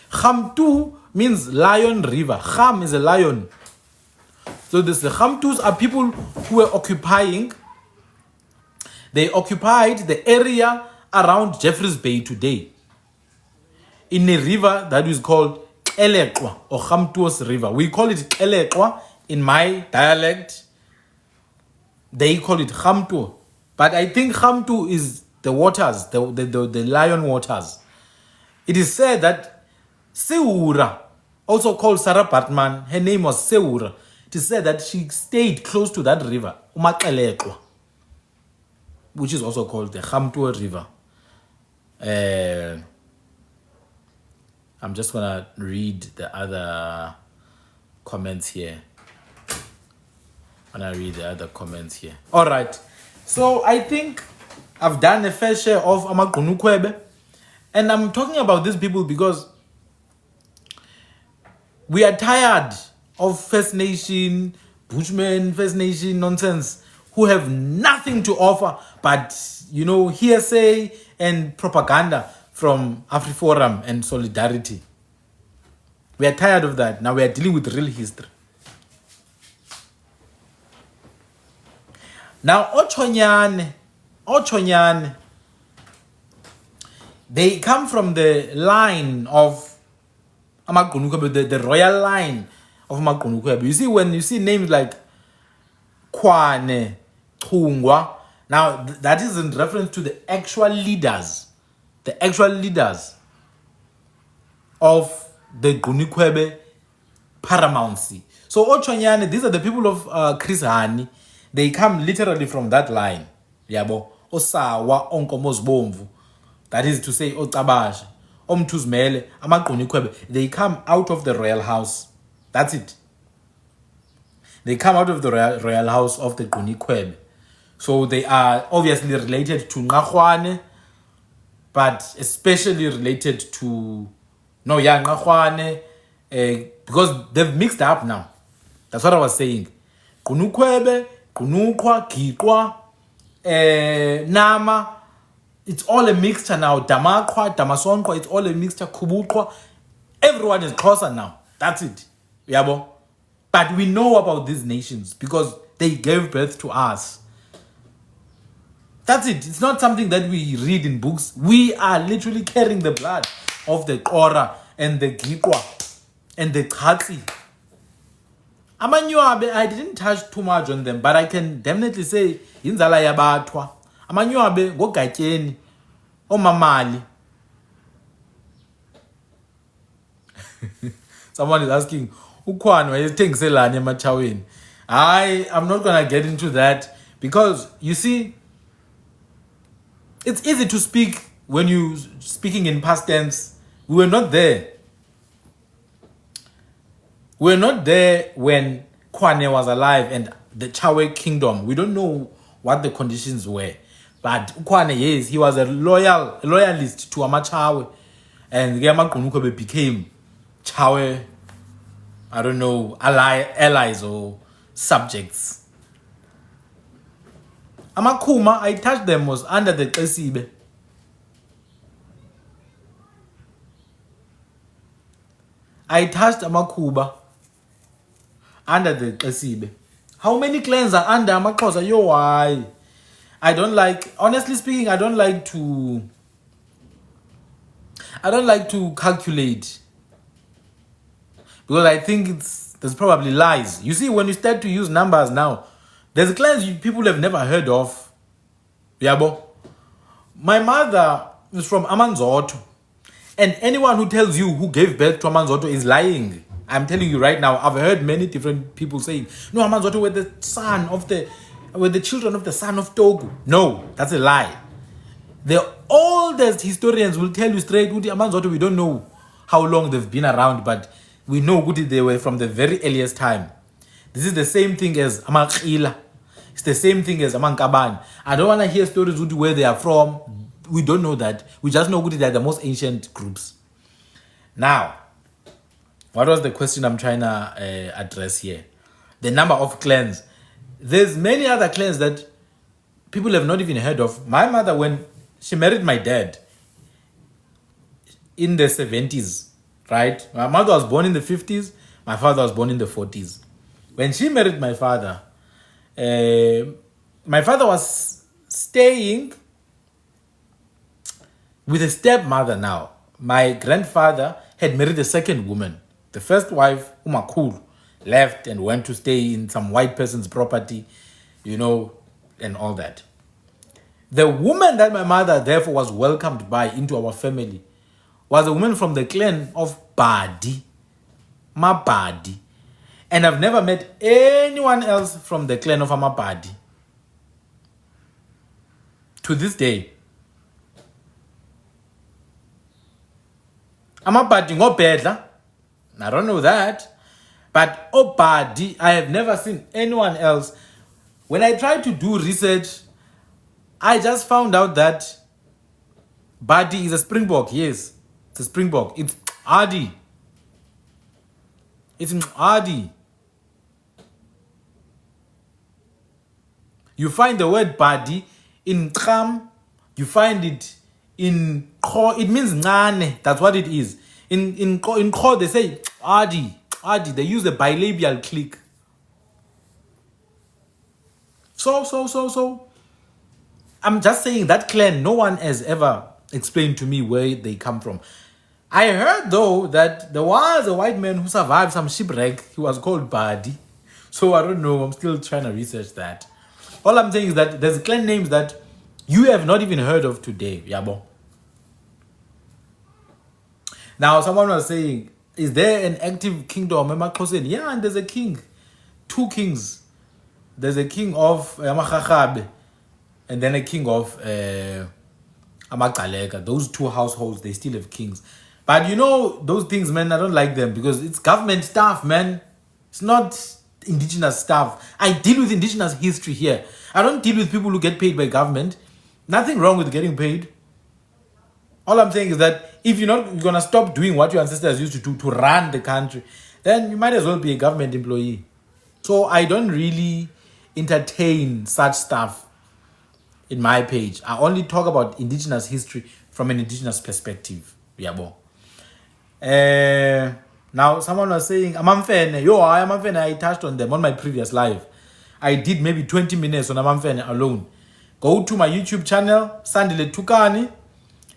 Khamtu means lion river. Kham is a lion. So the Khamtus are people who were occupying. They occupied the area around Jeffreys Bay today. In a river that is called Kelekwa or Khamtuos River. We call it Kelekwa in my dialect. They call it Khamtu. But I think Khamtu is the waters, the lion waters. It is said that Seura, also called Sarah Batman, her name was Seura. It is said that she stayed close to that river, Umakelekwa, which is also called the Khamtu River. I'm just gonna read the other comments here. All right. So I think I've done a fair share of Amagunu Khwe, and I'm talking about these people because we are tired of First Nation, Bushmen, First Nation nonsense who have nothing to offer but, hearsay and propaganda from AfriForum and Solidarity. We are tired of that. Now we are dealing with real history. Now, Ochonyane, they come from the line of Amagunu Khwe, the royal line of Amagunu Khwe. You see, when you see names like Kwane, Chungwa, now that is in reference to the actual leaders of the Gunu Khwe paramountcy. So Ochonyane, these are the people of Chris Hani. They come literally from that line. Yabo. Osawa onkomos bomvu. That is to say, Otabash, Omtuzmele, Amagunu Khwe. They come out of the royal house. That's it. They come out of the royal house of the Gunu Khwe. So they are obviously related to Ngahwane, but especially related to Ngahwane, because they've mixed up now. That's what I was saying. Gunu Khwe, Gunukwa, Gikwa, Nama, it's all a mixture now. Damakwa, Damasongkhwa, it's all a mixture. Kubukwa, everyone is Xhosa now. That's it. Yabo. But we know about these nations because they gave birth to us. That's it. It's not something that we read in books. We are literally carrying the blood of the Kora and the Gikwa and the Khatsi. Amanyuabe, I didn't touch too much on them, but I can definitely say inzala yabathwa. Amanyuabe ngogatyeni, omamali. Someone is asking, ukhwana wayethengiselani emachaweni? I'm not going to get into that because you see, it's easy to speak when you speaking in past tense. We were not there. We're not there when Khwane was alive and the Chawe kingdom. We don't know what the conditions were. But Khwane, yes, he was a loyalist to Amachawe. And Amagunu Khwe became Chawe, I don't know, allies or subjects. Amakuma, I touched them, was under the Kesibe. I touched Amakuba under the Kesibe. How many clans are under Amakosa? Yo, why? I don't like, honestly speaking, I don't like to calculate. Because I think there's probably lies. You see, when you start to use numbers now, there's clans people have never heard of. Yabo. My mother is from Amanzoto. And anyone who tells you who gave birth to Amanzoto is lying. I'm telling you right now, I've heard many different people saying, no, Amanzoto were the children of the son of Togo. No, that's a lie. The oldest historians will tell you straight, Amanzoto, we don't know how long they've been around, but we know good they were from the very earliest time. This is the same thing as Amakila. It's the same thing as Amankaban. I don't want to hear stories where they are from. We don't know that. We just know good they're the most ancient groups. Now, what was the question I'm trying to address here? The number of clans. There's many other clans that people have not even heard of. My mother, when she married my dad in the 70s, right? My mother was born in the 50s. My father was born in the 40s. When she married my father was staying with a stepmother now. My grandfather had married a second woman. The first wife, Umakul, left and went to stay in some white person's property, and all that. The woman that my mother therefore was welcomed by into our family was a woman from the clan of Badi. Mabadi. And I've never met anyone else from the clan of Amabadi. To this day. Amabadi ngobedla. I don't know that. But Obadi, I have never seen anyone else. When I tried to do research, I just found out that Badi is a Springbok. Yes, it's a Springbok. It's Adi. It's Adi. You find the word Badi in Kham. You find it in Khwe. It means Ngane. That's what it is. In Khwe, they say Adi. Adi. They use the bilabial click. So. I'm just saying that clan, no one has ever explained to me where they come from. I heard, though, that there was a white man who survived some shipwreck. He was called Badi. So I don't know. I'm still trying to research that. All I'm saying is that there's clan names that you have not even heard of today. Yabo. Now, someone was saying, is there an active kingdom? Yeah, and there's a king. 2 kings. There's a king of Yamachakhabe. And then a king of Amakalega. Those 2 households, they still have kings. But those things, man, I don't like them because it's government stuff, man. It's not indigenous stuff. I deal with indigenous history here. I don't deal with people who get paid by government. Nothing wrong with getting paid. All I'm saying is that if you're going to stop doing what your ancestors used to do to run the country, then you might as well be a government employee. So I don't really entertain such stuff in my page. I only talk about indigenous history from an indigenous perspective. Yabo. Now, someone was saying, Amamfene. I touched on them on my previous live. I did maybe 20 minutes on Amamfene alone. Go to my YouTube channel, Sandile Tukani.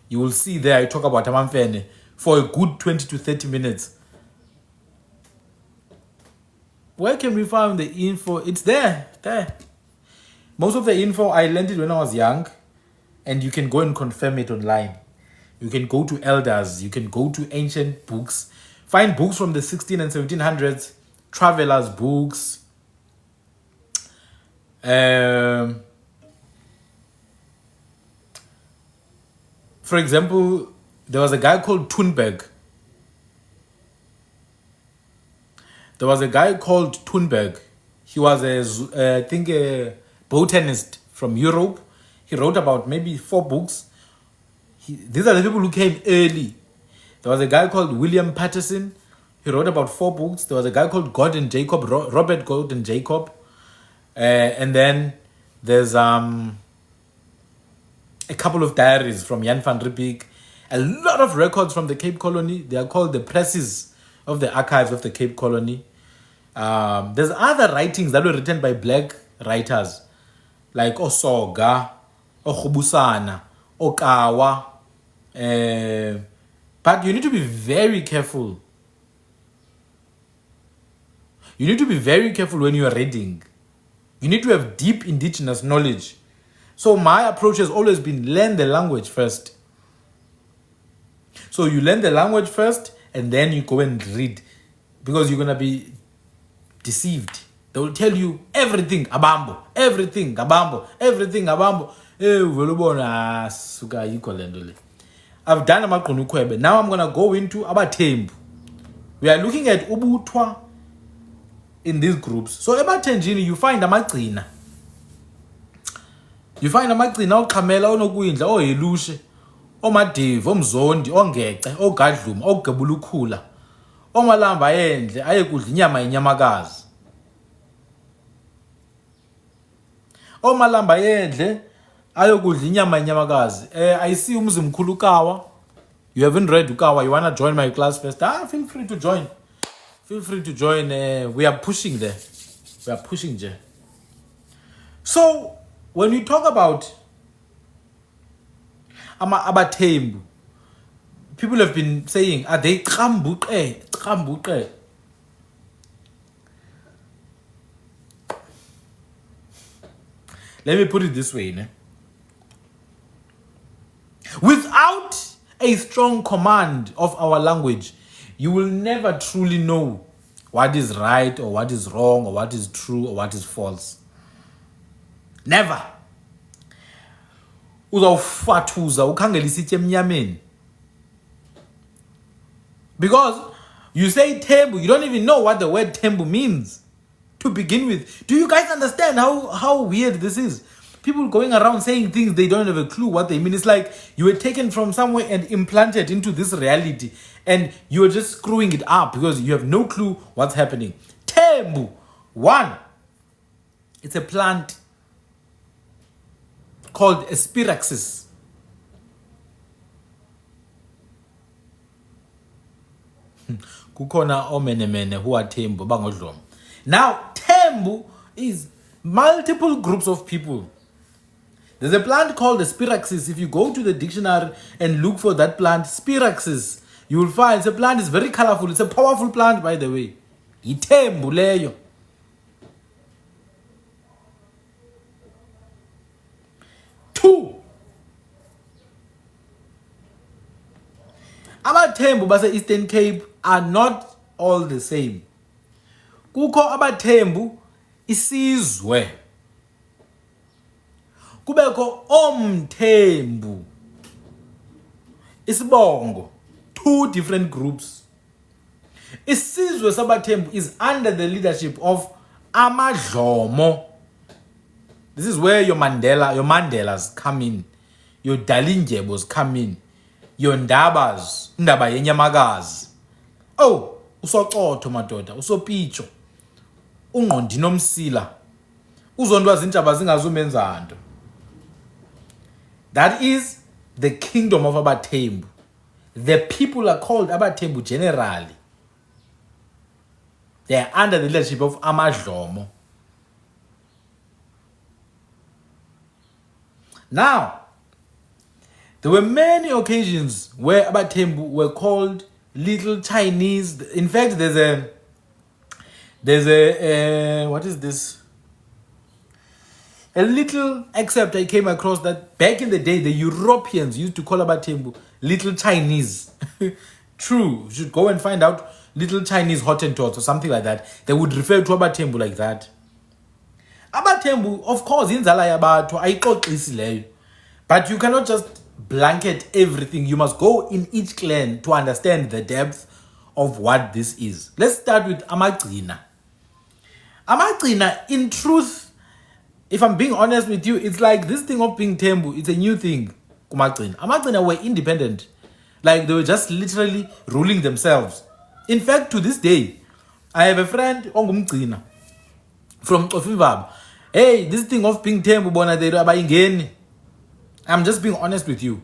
You will see there I talk about Amamfene for a good 20 to 30 minutes. Where can we find the info? It's there. Most of the info, I learned it when I was young. And you can go and confirm it online. You can go to elders. You can go to ancient books. Find books from the 16 and 1700s. Travelers' books. For example, there was a guy called Thunberg. He was a botanist from Europe. He wrote about maybe 4 books. These are the people who came early. There was a guy called William Patterson. He wrote about 4 books. There was a guy called Gordon Jacob, Robert Gordon Jacob. And then there's a couple of diaries from Jan van Riebeeck. A lot of records from the Cape Colony. They are called the presses of the archives of the Cape Colony. There's other writings that were written by black writers like Osoga, Okhubusana, Okawa. But you need to be very careful. You need to be very careful when you are reading. You need to have deep indigenous knowledge. So my approach has always been learn the language first. So you learn the language first and then you go and read. Because you're going to be deceived. They will tell you everything abambo. I've done amagquna ukhwebe. Now I'm gonna go into abathembu. We are looking at ubuthwa in these groups. So ebathenjini you find amagcina. You find amagcina oqhamela onokuyindla oyelushe omadevu omzondi ongece ogadluma ogebula ukhula omalamba endle ayekudla inyama yenyamakazi. Omalamba endle ayokudla inyama yenyamakazi. I see umzimkhulu Kawa. You haven't read Ukawa, you wanna join my class first? Feel free to join. Feel free to join. We are pushing there. We are pushing there. So when we talk about abathembu, people have been saying, are they qambuqe? Let me put it this way, ne? Without a strong command of our language, you will never truly know what is right or what is wrong or what is true or what is false. Never. Uzawufathuza ukhangela isitye emnyameni. Because you say tembu, you don't even know what the word tembu means to begin with. Do you guys understand how weird this is? People going around saying things they don't have a clue what they mean. It's like you were taken from somewhere and implanted into this reality and you're just screwing it up because you have no clue what's happening. Tembu, one, it's a plant called a spiraxis. Kukona omenemene who are tembu bangodlomo. Now, tembu is multiple groups of people. There's a plant called the spiraxis. If you go to the dictionary and look for that plant, spiraxis, you will find the plant is very colorful. It's a powerful plant, by the way. Itembu leyo. Two. Abathembu base Eastern Cape are not all the same. Kukho abathembu isizwe. Kubeko omthembu. Isibongo. Two different groups. Isizwe sabathembu is under the leadership of amadlomo. This is where your Mandelas come in. Your Dalinjebos come in. Your Ndabas, Ndaba yenyamakazi. Oh, usoqotho madoda, usopicho. Ungqondi nomsila. Uzondwazi intaba zingazumenza nto. That is the kingdom of abathembu. The people are called abathembu generally. They are under the leadership of amadlomo. Now, there were many occasions where abathembu were called little Chinese. In fact, there's a what is this? A little excerpt I came across that back in the day, the Europeans used to call abathembu little Chinese. True, you should go and find out little Chinese Hottentots or something like that. They would refer to abathembu like that. Abathembu, of course, inzala yabantu ayixoxisileyo. But you cannot just blanket everything. You must go in each clan to understand the depth of what this is. Let's start with amagcina. Amagcina, in truth, if I'm being honest with you, it's like this thing of being tembu. It's a new thing. Amagcina were independent. Like they were just literally ruling themselves. In fact, to this day, I have a friend ongumgcina from Ofivab. Hey, this thing of being tembu, bona they abayingeni. I'm just being honest with you.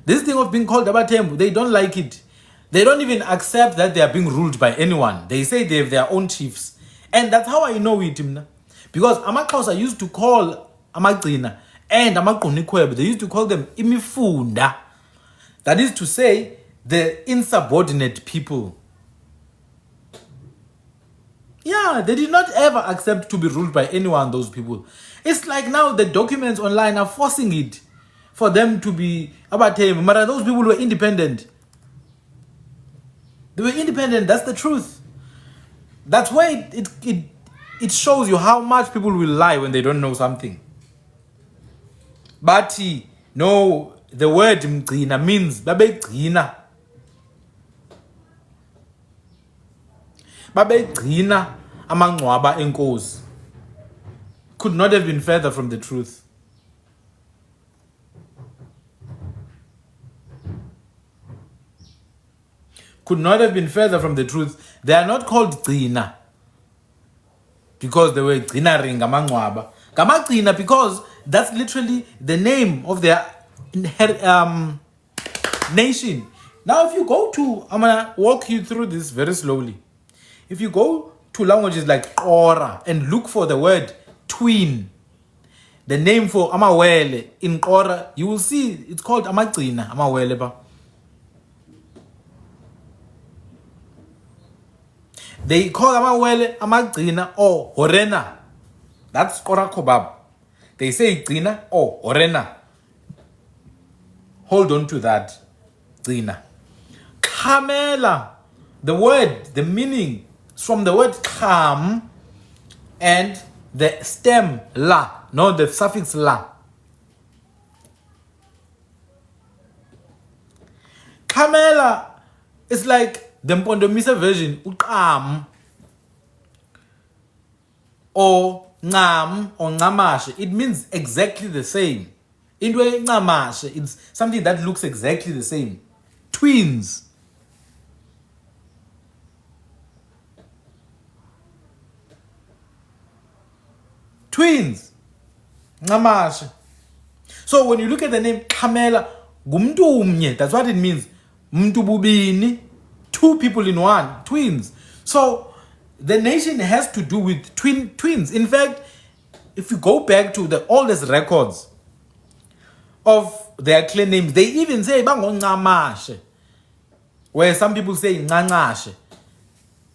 This thing of being called abathembu, they don't like it. They don't even accept that they are being ruled by anyone. They say they have their own chiefs. And that's how I know it. Because Amaxhosa used to call amagcina and amaqunikwebe, they used to call them imifunda. That is to say, the insubordinate people. Yeah, they did not ever accept to be ruled by anyone, those people. It's like now the documents online are forcing it for them to be abathembu. But those people were independent. They were independent, that's the truth. That's why it shows you how much people will lie when they don't know something. But no, the word mgcina means babegcina. Babegcina amangcwaba enkosi. Could not have been further from the truth. Could not have been further from the truth. They are not called gcina because they were gcinaring amangcwaba. Gamagcina because that's literally the name of their nation. Now if you go to, I'm gonna walk you through this very slowly. If you go to languages like Xhosa and look for the word twin, the name for amawele in Xhosa, you will see it's called amagcina, amawele ba. They call amawele amagcina or horena. That's Xhosa kobab. They say gcina or horena. Hold on to that. Gcina. Khamela. The word, the meaning is from the word kham and the stem la, no, the suffix la. Khamela is like the Mpondomise version, uqam or ngam or ngamashe. It means exactly the same. Into ngamashe, it's something that looks exactly the same. Twins. Twins. Ngamashe. So when you look at the name Khamela, gumntu umnye, that's what it means. Mntu bubini, two people in one, twins. So the nation has to do with twins. In fact, if you go back to the oldest records of their clan names, they even say bangoncamashe, where some people say ncancashe.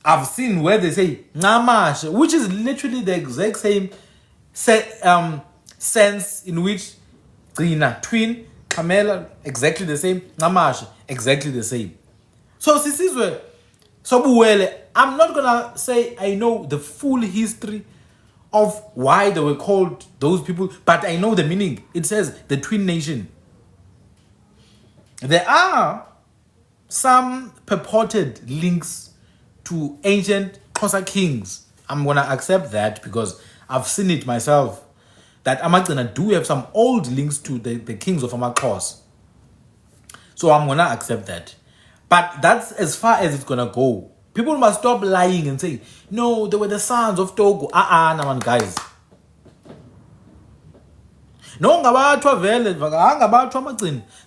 I've seen where they say ncamashe, which is literally the exact same sense in which gcina, twin, Khamela, exactly the same, ncamashe, exactly the same. So sisizwe sobuwele, I'm not gonna say I know the full history of why they were called those people, but I know the meaning. It says the twin nation. There are some purported links to ancient Xhosa kings. I'm gonna accept that because I've seen it myself. That amagcina do have some old links to the kings of amaXhosa. So I'm gonna accept that. But that's as far as it's gonna go. People must stop lying and saying, no, they were the sons of Togo. Naman guys. No,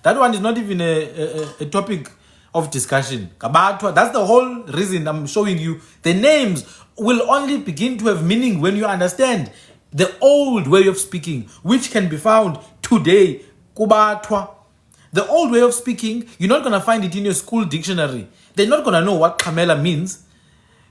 that one is not even a topic of discussion. That's the whole reason I'm showing you. The names will only begin to have meaning when you understand the old way of speaking, which can be found today. Kubatwa. The old way of speaking, you're not going to find it in your school dictionary. They're not going to know what Khamela means.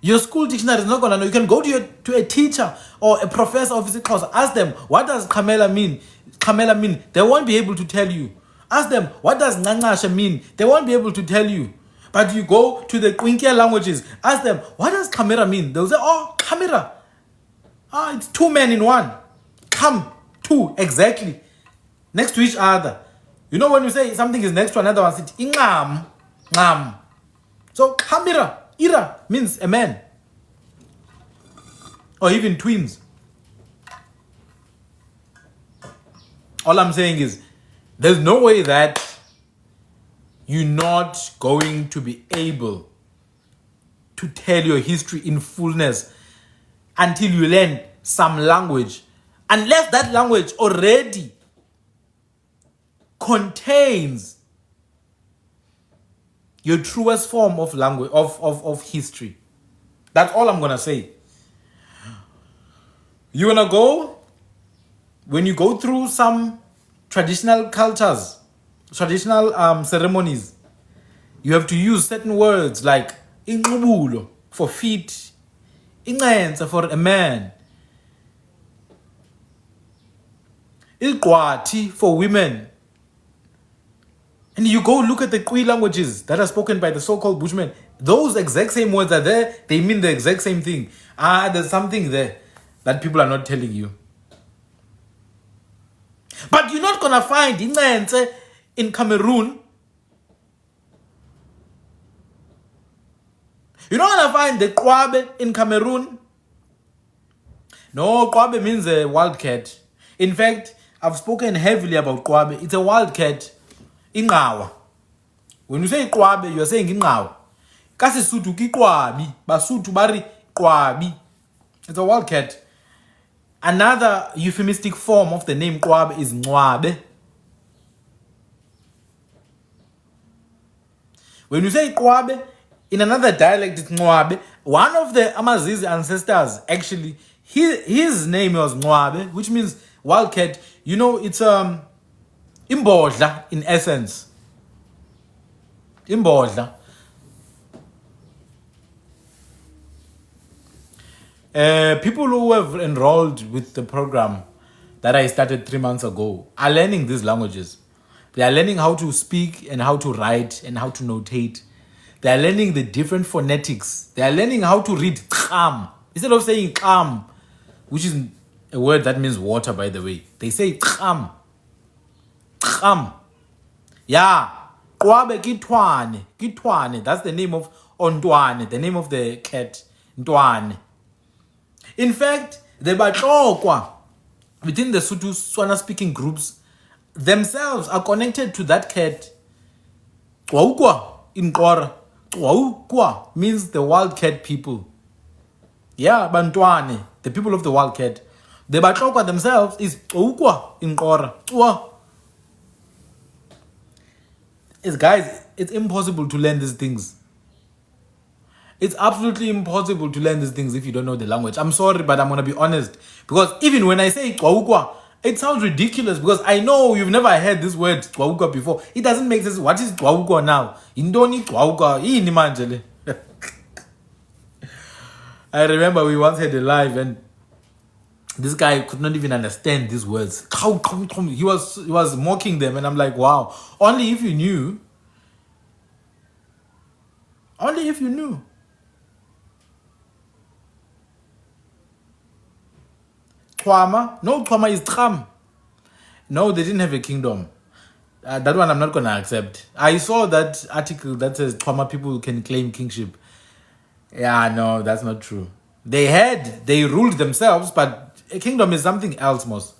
Your school dictionary is not going to know. You can go to a teacher or a professor of physics class. Ask them, what does Khamela mean? Khamela mean? They won't be able to tell you. Ask them, what does ncancashe mean? They won't be able to tell you. But you go to the Khwe languages. Ask them, what does camera mean? They'll say, oh, camera. It's two men in one. Come, two, exactly. Next to each other. You know when you say something is next to another one, it's ingam, ngam. So kamira, ira means a man. Or even twins. All I'm saying is, there's no way that you're not going to be able to tell your history in fullness until you learn some language. Unless that language already contains your truest form of language, of history. That's all I'm gonna say. You're gonna go, when you go through some traditional cultures, traditional ceremonies, you have to use certain words like inqubulo for feet, incense for a man, ilqwati for women. And you go look at the Khwe languages that are spoken by the so-called Bushmen. Those exact same words are there. They mean the exact same thing. There's something there that people are not telling you. But you're not going to find incense in Cameroon, you're not gonna find the Khwe in Cameroon. No, Khwe means a wildcat. In fact, I've spoken heavily about Khwe. It's a wildcat. Ingawa. When you say Khwe, you're saying ingawa. Kasi sutu ki Khwabi, basutu bari Khwabi. It's a wildcat. Another euphemistic form of the name Khwe is Ncwabe. When you say Khwe, in another dialect it's Ncwabe. One of the Amazizi ancestors, actually, his name was Ncwabe, which means wildcat. You know, it's imbodla in essence. Imbodla. People who have enrolled with the program that I started 3 months ago are learning these languages. They are learning how to speak and how to write and how to notate. They are learning the different phonetics. They are learning how to read kham. Instead of saying kham, which is a word that means water, by the way, they say kham. Kham. Yeah. Khwabe kitwane. Kitwane. That's the name of Ontwane, the name of the cat. Ntwane. In fact, the Batokwa within the Sotho Swana speaking groups themselves are connected to that cat. Kwaukwa in Kora. Kwaukwa means the wild cat people. Yeah, Bantwane, the people of the wild cat. The Batokwa themselves is Kwaukwa in Kora. Guys, it's impossible to learn these things. It's absolutely impossible to learn these things if you don't know the language. I'm sorry, but I'm going to be honest. Because even when I say Kwaukwa, it sounds ridiculous because I know you've never heard this word Kwaukwa before. It doesn't make sense. What is Kwaukwa now? Indoni Kwaukwa. Ini manjele. I remember we once had a live and this guy could not even understand these words. He was mocking them and I'm like, wow. Only if you knew. Only if you knew. Twama? No, Twama is Tram. No, they didn't have a kingdom. That one I'm not going to accept. I saw that article that says Twama people can claim kingship. Yeah, no, that's not true. They ruled themselves, but a kingdom is something else, most.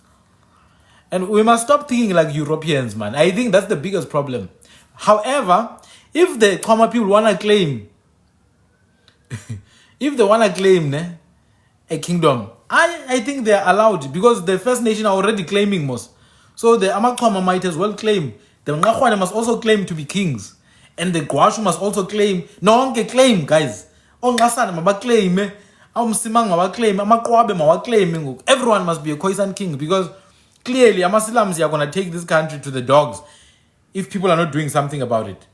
And we must stop thinking like Europeans, man. I think that's the biggest problem. However, if the Twama people want to claim, a kingdom, I think they're allowed because the First Nation are already claiming most. So the Amakwama might as well claim. The Ngakwane must also claim to be kings. And the Gwashu must also claim. No, claim, guys. Ongasana maba claim. Amsimang maba claim. Amakwabe maba claiming. Everyone must be a Khoisan king because clearly Amasilams are going to take this country to the dogs if people are not doing something about it.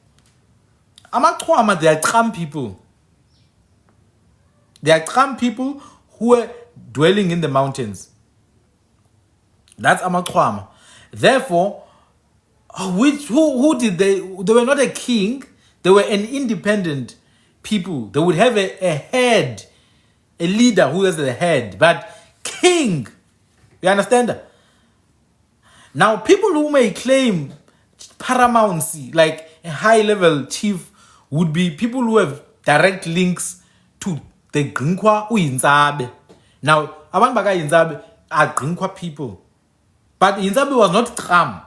Amakwama, they are Tram people. They are Tram people who are dwelling in the mountains. That's Amakwama. Therefore, who did they? They were not a king. They were an independent people. They would have a head, a leader who is the head, but king. You understand that? Now, people who may claim paramountcy, like a high-level chief, would be people who have direct links to the Grinkwa Uyinzabe. Now, abantu baka Yinzabe are Grinkwa people. But Yinzabe was not Tram.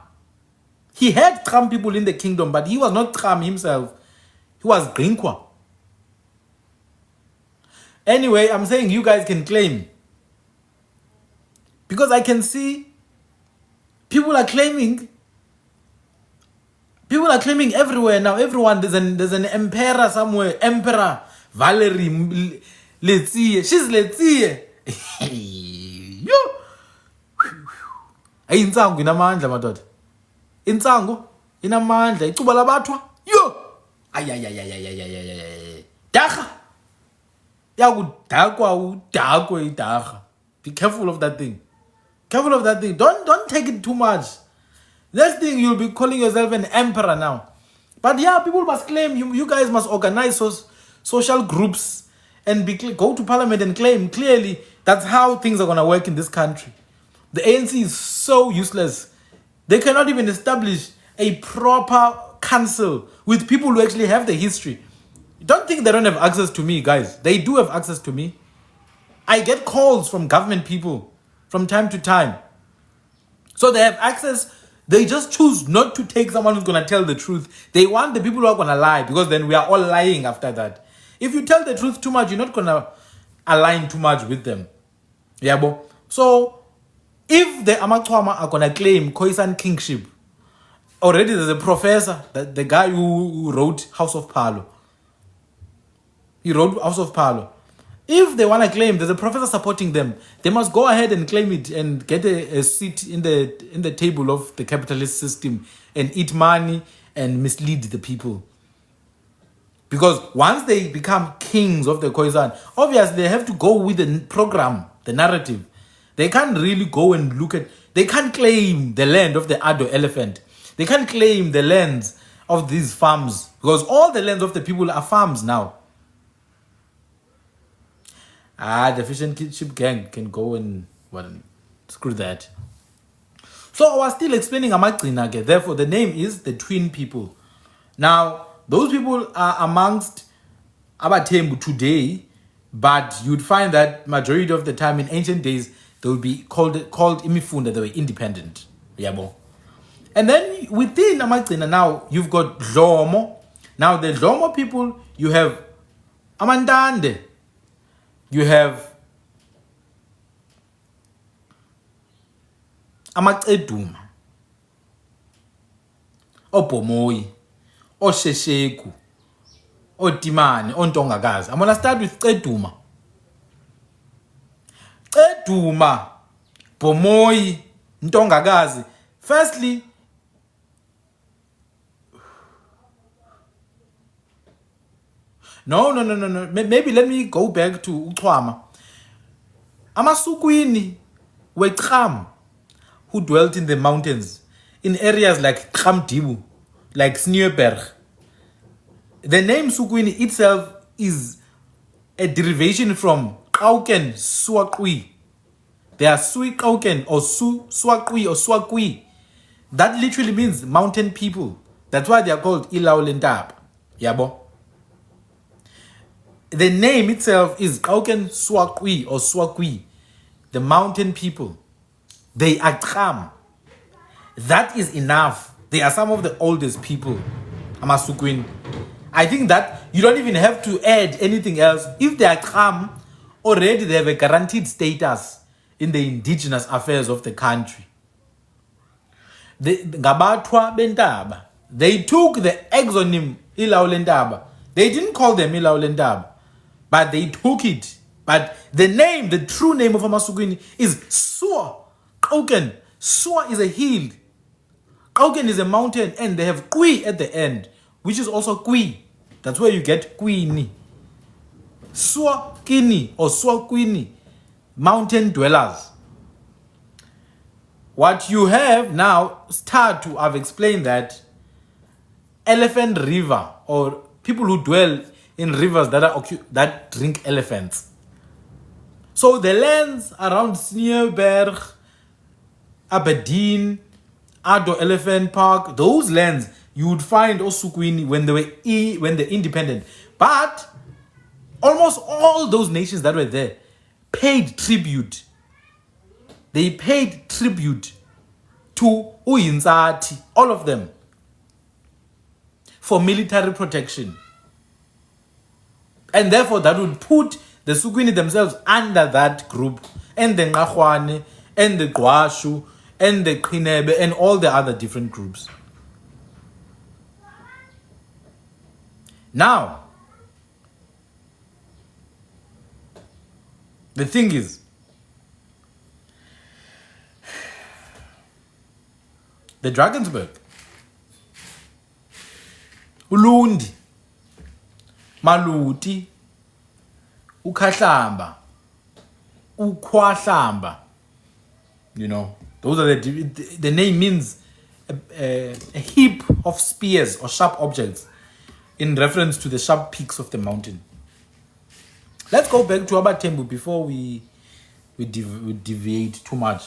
He had Tram people in the kingdom, but he was not Tram himself. He was Grinkwa. Anyway, I'm saying you guys can claim. Because I can see people are claiming everywhere now. Everyone, there's an emperor somewhere. Emperor Valerie Letsie. She's Letsie. Yo. Hey, Insangu inamandla madoda. Insangu inamandla. Icuba labathwa. Yo. Ay. Daga. Yakudakwa udakwe idaga. Be careful of that thing. Careful of that thing. Don't take it too much. Next thing you'll be calling yourself an emperor now. But yeah, people must claim. You guys must organize social groups and go to parliament and claim. Clearly, that's how things are going to work in this country. The ANC is so useless. They cannot even establish a proper council with people who actually have the history. Don't think they don't have access to me, guys. They do have access to me. I get calls from government people from time to time. So they have access. They just choose not to take someone who's going to tell the truth. They want the people who are going to lie, because then we are all lying after that. If you tell the truth too much, you're not going to align too much with them. Yeah, bo. So if the Amakwama are going to claim Khoisan kingship, already there's a professor, the guy who wrote House of Palo. He wrote House of Palo. If they want to claim there's a professor supporting them, they must go ahead and claim it and get a seat in the table of the capitalist system and eat money and mislead the people. Because once they become kings of the Khoisan, obviously they have to go with the program, the narrative. They can't really go and look at... They can't claim the land of the Ado elephant. They can't claim the lands of these farms, because all the lands of the people are farms now. The fish and chip gang can go and screw that. So I was still explaining Amagcina. Therefore, the name is the twin people. Now, those people are amongst Abatembu today, but you'd find that majority of the time in ancient days they would be called Imifunda. They were independent. Yabo. And then within Amagcina now you've got Dlomo. Now the Dlomo people, you have Amandande. You have Amaceduma, Opomoyi, Oshesheku, Otimane, Ontongagazi. I'm going to start with Ceduma. Ceduma, Pomoyi, Ntongagazi. Firstly, No. Maybe let me go back to Uchwama. Amasukwini were Kham, who dwelt in the mountains, in areas like Khamdibu, like Sneeuwberg. The name Sukwini itself is a derivation from Kauken Swakwi. They are Sui Kauken or Swakwi or Swakwi. That literally means mountain people. That's why they are called Ilaw Lentab. Yabo. The name itself is Kauken Swakwi or Swakwi, the mountain people. They are Kham. That is enough. They are some of the oldest people. Amasukwin. I think that you don't even have to add anything else. If they are Kham, already they have a guaranteed status in the indigenous affairs of the country. Ngabatwa Bentaba. They took the exonym Ilaw Lentaba. They didn't call them Ilaw Lentaba, but they took it. But the name, the true name of Amasukwini is Swa. Kauken. Swa is a hill. Kauken is a mountain, and they have Khwe at the end, which is also Khwe. That's where you get Queenie. Swakini or Swakwini, mountain dwellers. What you have now, I've explained that elephant river, or people who dwell in rivers that drink elephants. So the lands around Sneeuwberg, Aberdeen, Ado Elephant Park, those lands you would find Osukwini when they're independent. But almost all those nations that were there paid tribute. They paid tribute to Uyinzati, all of them, for military protection. And therefore that would put the Sukwini themselves under that group, and the Ngahwane, and the Gwashu, and the Khinebe, and all the other different groups. Now, the thing is, the Drakensberg, Ulundi, Maluti, Ukhahlamba, Ukhwahlamba, those are the name means a heap of spears or sharp objects in reference to the sharp peaks of the mountain. Let's go back to Abatembu before we deviate too much.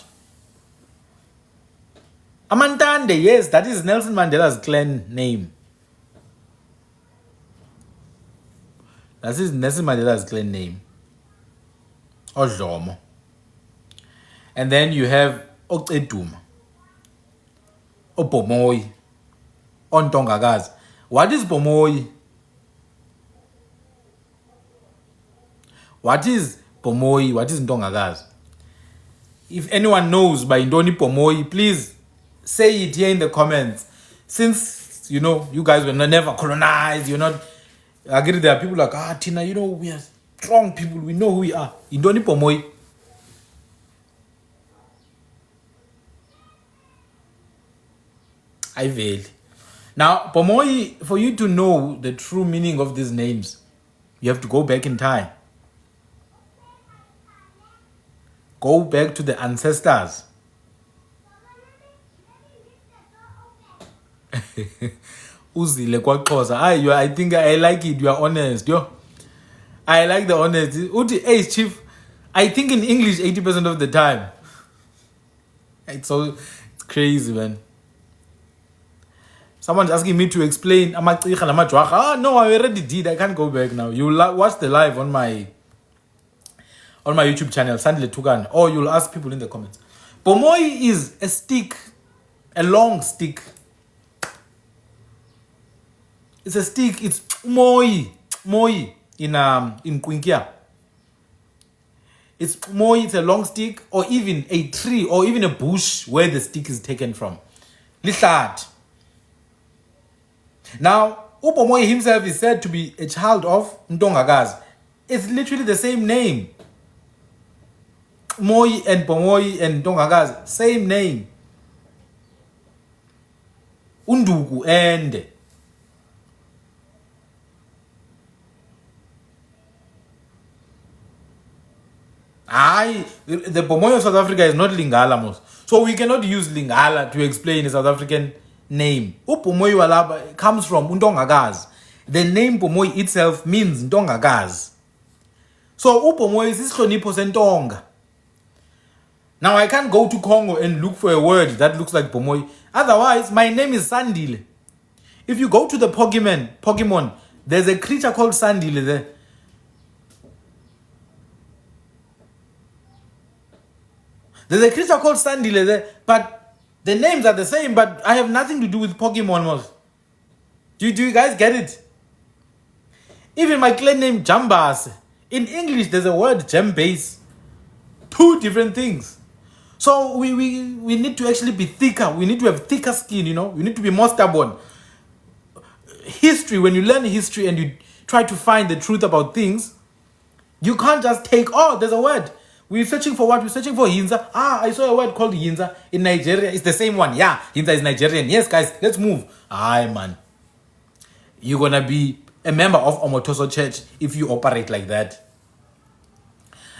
Amantande, yes, that is Nelson Mandela's clan name. That is Nelson Mandela's clan name. Odlomo. And then you have Okeduma. Opomoy. Ontongagazi. What is Pomoy? What is Pomoy? What is Ntongagazi? If anyone knows by Ndoni Pomoy, please say it here in the comments. Since, you know, you guys were never colonized, you're not... I get it, there are people like, Tina, you know, we are strong people, we know who we are. Ndoni Pomoy. I veil. Now, Pomoy, for you to know the true meaning of these names, you have to go back in time. Go back to the ancestors. Uzile kwaXhosa. I think I like it. You are honest. Yo. I like the honesty. Hey, Chief. I think in English 80% of the time. It's crazy, man. Someone's asking me to explain. No, I already did. I can't go back now. You watch the live on my YouTube channel, Sandile Tugan, or you'll ask people in the comments. Pomoy is a stick, a long stick. It's a stick. It's moi in Kwinkia. It's moi. It's a long stick, or even a tree, or even a bush where the stick is taken from. Lishat. Now, Upomoy himself is said to be a child of Ntongagazi. It's literally the same name. Moi and Pomoy and Ntongagazi, same name. Undugu and the Pomoy of South Africa is not Lingala most. So we cannot use Lingala to explain a South African name. Upomoy walaba comes from Ntongagazi. The name Pomoy itself means Ntongagazi. So Upomoy is Islonipo Sentonga. Now I can't go to Congo and look for a word that looks like Pomoy. Otherwise, my name is Sandile. If you go to the Pokemon, there's a creature called Sandile there. There's a creature called Sandile there, but the names are the same, but I have nothing to do with Pokemon most. Do you guys get it? Even my clan name Jambas. In English, there's a word Jambase. Two different things. So we need to actually be thicker. We need to have thicker skin, you know. We need to be more stubborn. History, when you learn history and you try to find the truth about things, you can't just take, there's a word. We're searching for what? We're searching for Yinza. I saw a word called Yinza in Nigeria. It's the same one. Yeah, Yinza is Nigerian. Yes, guys, let's move. Man. You're going to be a member of Omotoso Church if you operate like that.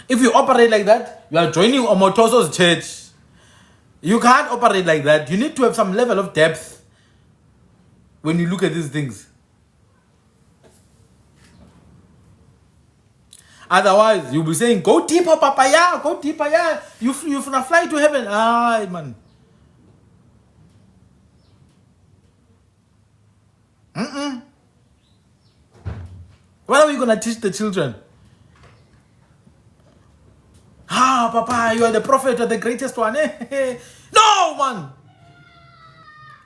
If you operate like that, you are joining Omotoso's church. You can't operate like that. You need to have some level of depth when you look at these things. Otherwise, you'll be saying, go deeper, papaya, go deeper, yeah. You're gonna fly to heaven. Man. What are we gonna teach the children? Papa, you are the prophet, you are the greatest one. No, man.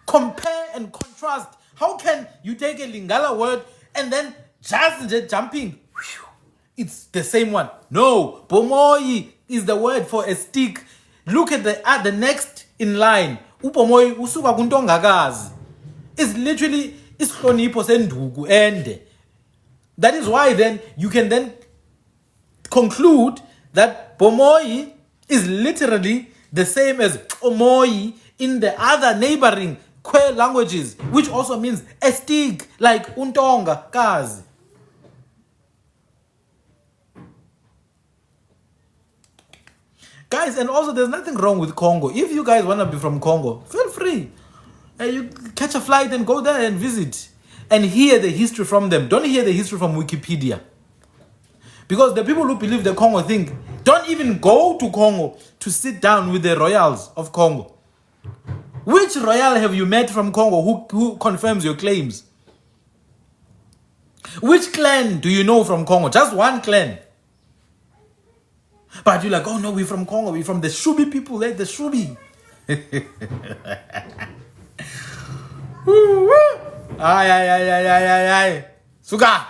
Compare and contrast. How can you take a Lingala word and then just jumping? It's the same one. No, Pomoy is the word for a stick. Look at the next in line. Upomoy usuka kuNtongagazi. It's literally Islonipo Sendugu ende. That is why then you can then conclude that Pomoy is literally the same as Omoy in the other neighboring Khwe languages, which also means a stick, like Untongagazi. Guys, and also there's nothing wrong with Congo. If you guys want to be from Congo, feel free. You catch a flight and go there and visit and hear the history from them. Don't hear the history from Wikipedia. Because the people who believe the Congo thing don't even go to Congo to sit down with the royals of Congo. Which royal have you met from Congo who confirms your claims? Which clan do you know from Congo? Just one clan. But you're like, oh no, we're from Congo. We're from the Shubi people. The Shubi. Ay. Suga.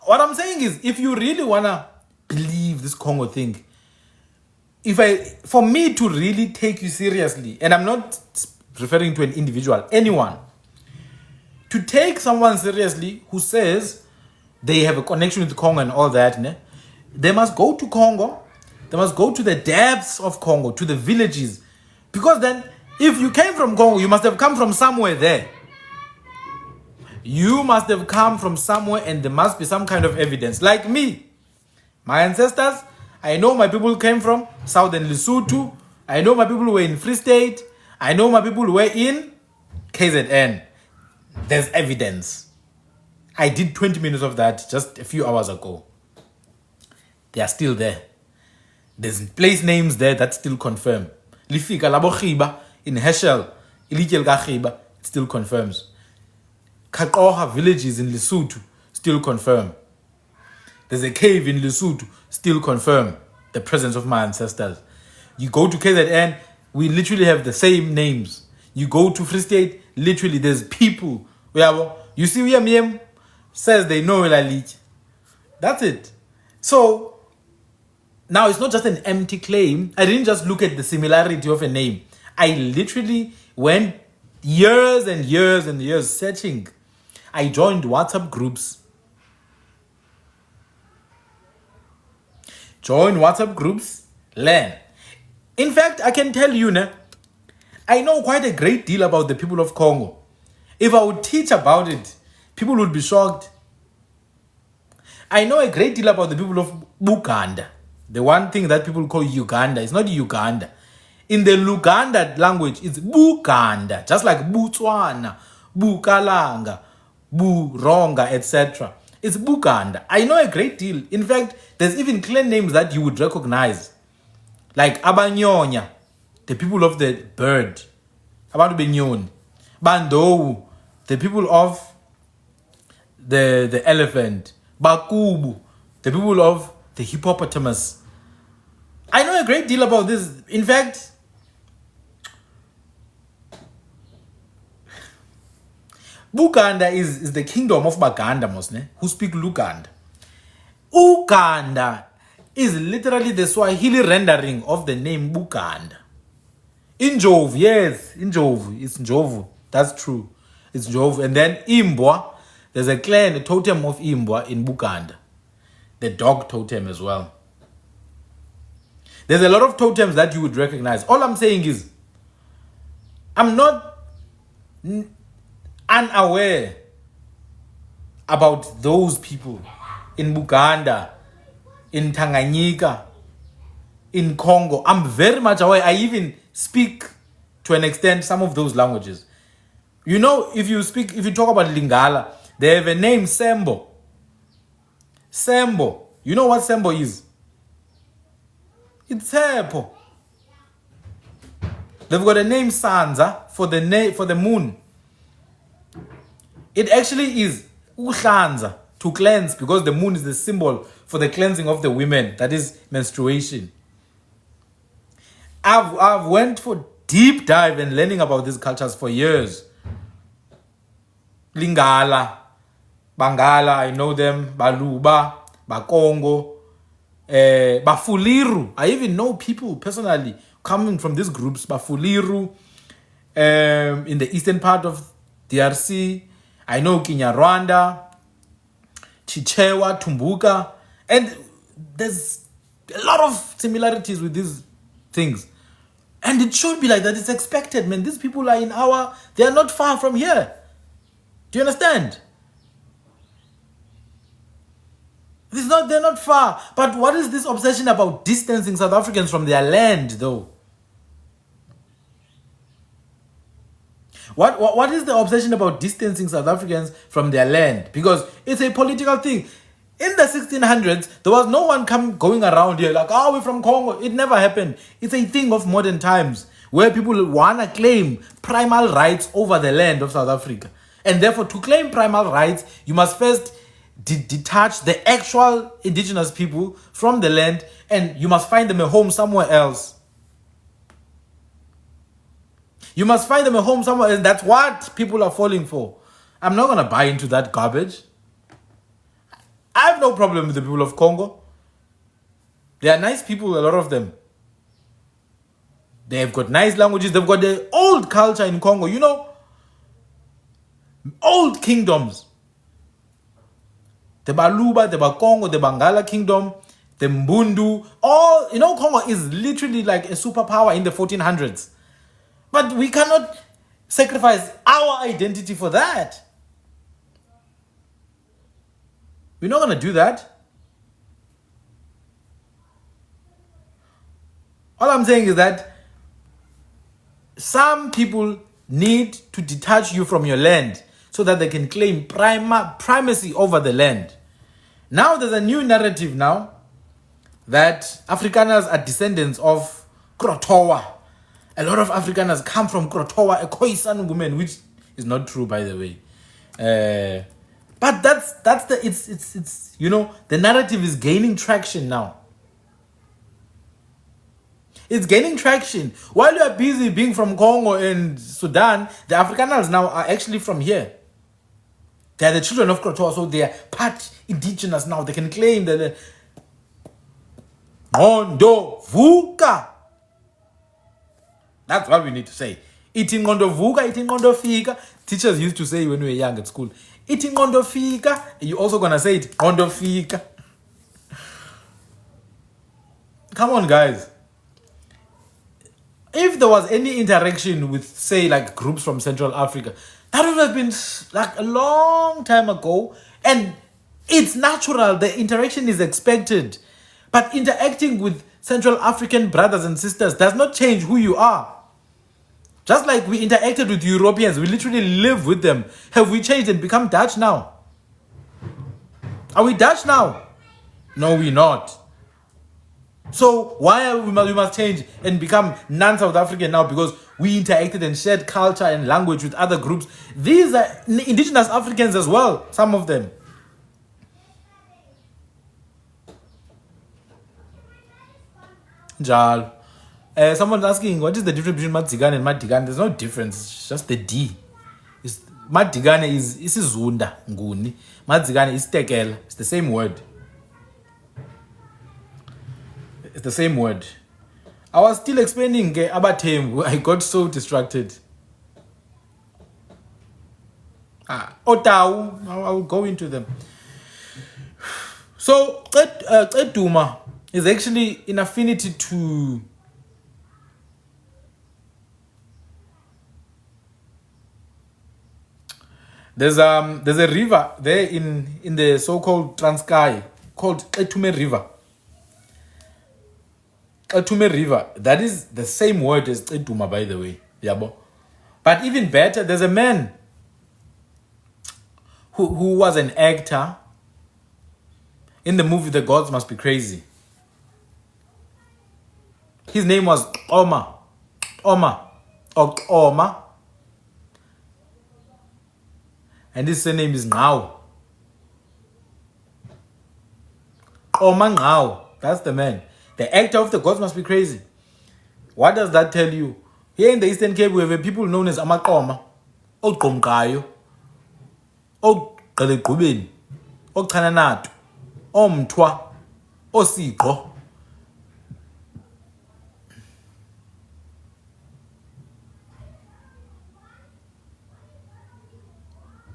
What I'm saying is, if you really wanna believe this Congo thing, for me to really take you seriously, and I'm not referring to an individual, anyone, to take someone seriously who says they have a connection with Congo and all that, they must go to Congo, they must go to the depths of Congo, to the villages, because then if you came from Congo, you must have come from somewhere there. You must have come from somewhere, and there must be some kind of evidence. Like me, my ancestors, I know my people came from southern Lesotho. I know my people were in Free State. I know my people were in KZN. There's evidence. I did 20 minutes of that just a few hours ago. They are still there. There's place names there that still confirm. Lifika Labo Khiba in Heschel, Ilikel Khiba, it still confirms. Kakoha villages in Lesotho still confirm. There's a cave in Lesotho still confirm the presence of my ancestors. You go to KZN, we literally have the same names. You go to Free State, literally there's people. You see Miem says they know Elalich. That's it. So now it's not just an empty claim. I didn't just look at the similarity of a name. I literally went years and years and years searching. I joined WhatsApp groups. Learn. In fact, I can tell you, I know quite a great deal about the people of Congo. If I would teach about it, people would be shocked. I know a great deal about the people of Buganda. The one thing that people call Uganda is not Uganda. In the Luganda language, it's Buganda, just like Botswana, Bukalanga, Buronga, etc. It's Buganda. I know a great deal. In fact, there's even clan names that you would recognize. Like Abanyonya, the people of the bird. Abantu Benyoni. Bandou, the people of the elephant. Bakubu, the people of the hippopotamus. I know a great deal about this. In fact, Buganda is the kingdom of Baganda, who speak Luganda. Uganda is literally the Swahili rendering of the name Buganda. Injovu, yes, Injovu. It's Njovu. That's true. It's Njovu. And then Imbwa, there's a clan, a totem of Imbwa in Buganda. The dog totem as well. There's a lot of totems that you would recognize. All I'm saying is, I'm not unaware about those people in Buganda, in Tanganyika, in Congo. I'm very much aware. I even speak to an extent some of those languages. You know, if you talk about Lingala, they have a name, Sembo. Sembo. You know what Sembo is? It's Sepo. They've got a name, Sanza, for the moon. It actually is Uhlanza, to cleanse, because the moon is the symbol for the cleansing of the women, that is menstruation. I've went for deep dive and learning about these cultures for years. Lingala, Bangala, I know them, Baluba, Bakongo, Bafuliru. I even know people personally coming from these groups, Bafuliru, in the eastern part of DRC. I know Kinyarwanda, Chichewa, Tumbuka, and there's a lot of similarities with these things. And it should be like that. It's expected, man. These people are they are not far from here. Do you understand? They're not far. But what is this obsession about distancing South Africans from their land, though? What is the obsession about distancing South Africans from their land? Because it's a political thing. In the 1600s, there was no one going around here like, oh, we're from Congo. It never happened. It's a thing of modern times where people want to claim primal rights over the land of South Africa. And therefore, to claim primal rights, you must first detach the actual indigenous people from the land, and you must find them a home somewhere else. You must find them a home somewhere else. That's what people are falling for. I'm not going to buy into that garbage. I have no problem with the people of Congo. They are nice people, a lot of them. They've got nice languages. They've got the old culture in Congo. You know, old kingdoms. The Baluba, the Bakongo, the Bangala kingdom, the Mbundu. All, you know, Congo is literally like a superpower in the 1400s. But we cannot sacrifice our identity for that. We're not going to do that. All I'm saying is that some people need to detach you from your land so that they can claim primacy over the land. Now there's a new narrative now that Afrikaners are descendants of Krotoa. A lot of Afrikaners come from Krotoa, a Khoisan woman, which is not true, by the way. But that's it's you know, the narrative is gaining traction now. It's gaining traction. While you are busy being from Congo and Sudan, the Afrikaners now are actually from here. They are the children of Krotoa, so they are part indigenous now. They can claim that Ngondo Vuka. That's what we need to say. Iti Ngondo Vuka, iti Ngondo Fika. Teachers used to say when we were young at school, iti Ngondo Fika. You're also going to say it, Ngondo Fika. Come on, guys. If there was any interaction with, say, like groups from Central Africa, that would have been like a long time ago. And it's natural. The interaction is expected. But interacting with Central African brothers and sisters does not change who you are. Just like we interacted with Europeans, we literally live with them. Have we changed and become Dutch now? Are we Dutch now? No, we're not. So why are we must change and become non-South African now? Because we interacted and shared culture and language with other groups. These are indigenous Africans as well, some of them. Jal. Someone's asking, what is the difference between Madigane and Madigane? There's no difference. It's just the D. Madigane is Zunda, Nguni. Madigane is Tekela. It's the same word. It's the same word. I was still explaining about him. I got so distracted. Otau. I will go into them. So, Eduma is actually in affinity to there's a river there in the so-called Transkei called Etume River. Etume River, that is the same word as Eduma, by the way. Yabo. But even better, there's a man who was an actor in the movie The Gods Must Be Crazy. His name was Oma. And his surname is Ngao. Oma Ngao. That's the man. The actor of The Gods Must Be Crazy. What does that tell you? Here in the Eastern Cape, we have people known as Amaqoma, Oqomkayo, Oqelequbeni, Oqananato, Omtwa, Osiko.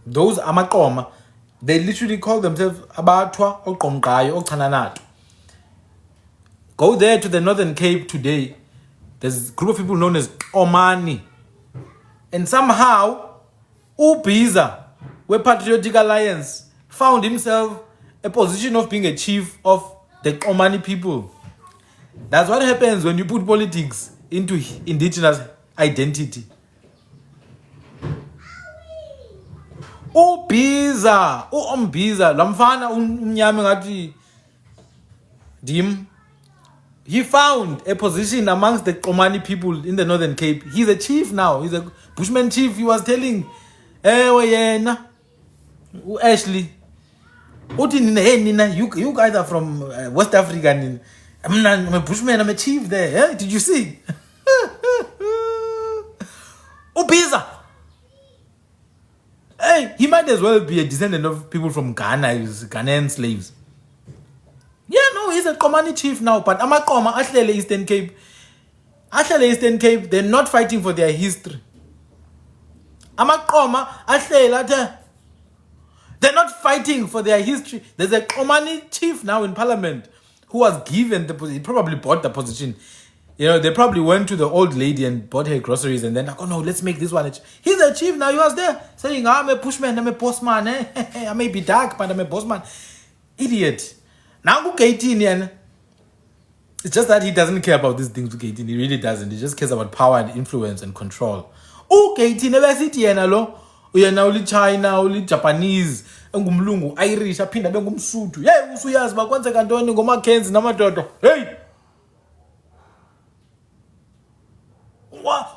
Those Amaqoma, they literally call themselves Abatwa, Oqomkayo, Oqananato. Go there to the Northern Cape today. There's a group of people known as Omani. And somehow, Ubiza, where Patriotic Alliance, found himself a position of being a chief of the Omani people. That's what happens when you put politics into indigenous identity. Ubiza, umbiza, lamfana umnyama ngathi Dim. He found a position amongst the Komani people in the Northern Cape. He's a chief now. He's a Bushman chief. He was telling, yena, Ashley, hey, Nina, you guys are from West Africa. I'm a Bushman. I'm a chief there. Did you see? Ubiza. Hey, he might as well be a descendant of people from Ghana. He's Ghanaian slaves. Yeah, no, he's a Komani chief now. But Amakoma, Ahlele Eastern Cape. Ahlele Eastern Cape, they're not fighting for their history. Amakoma, Ahlele, they're not fighting for their history. There's a Komani chief now in parliament who was given the position. He probably bought the position. You know, they probably went to the old lady and bought her groceries and then like, oh no, let's make this one. He's a chief now. He was there saying, I'm a bushman, I'm a bossman. I may be dark, but I'm a bossman. Idiot. Now, K18, it's just that he doesn't care about these things. K18, he really doesn't. He just cares about power and influence and control. K18, never sit here, no. Uyena uli China, uli Japanese, engumlungu, Irish, aphinda bengumsuthu. Hey, usuyazi bakwenzeka ntoni ngoMackenzie namadodo. Hey.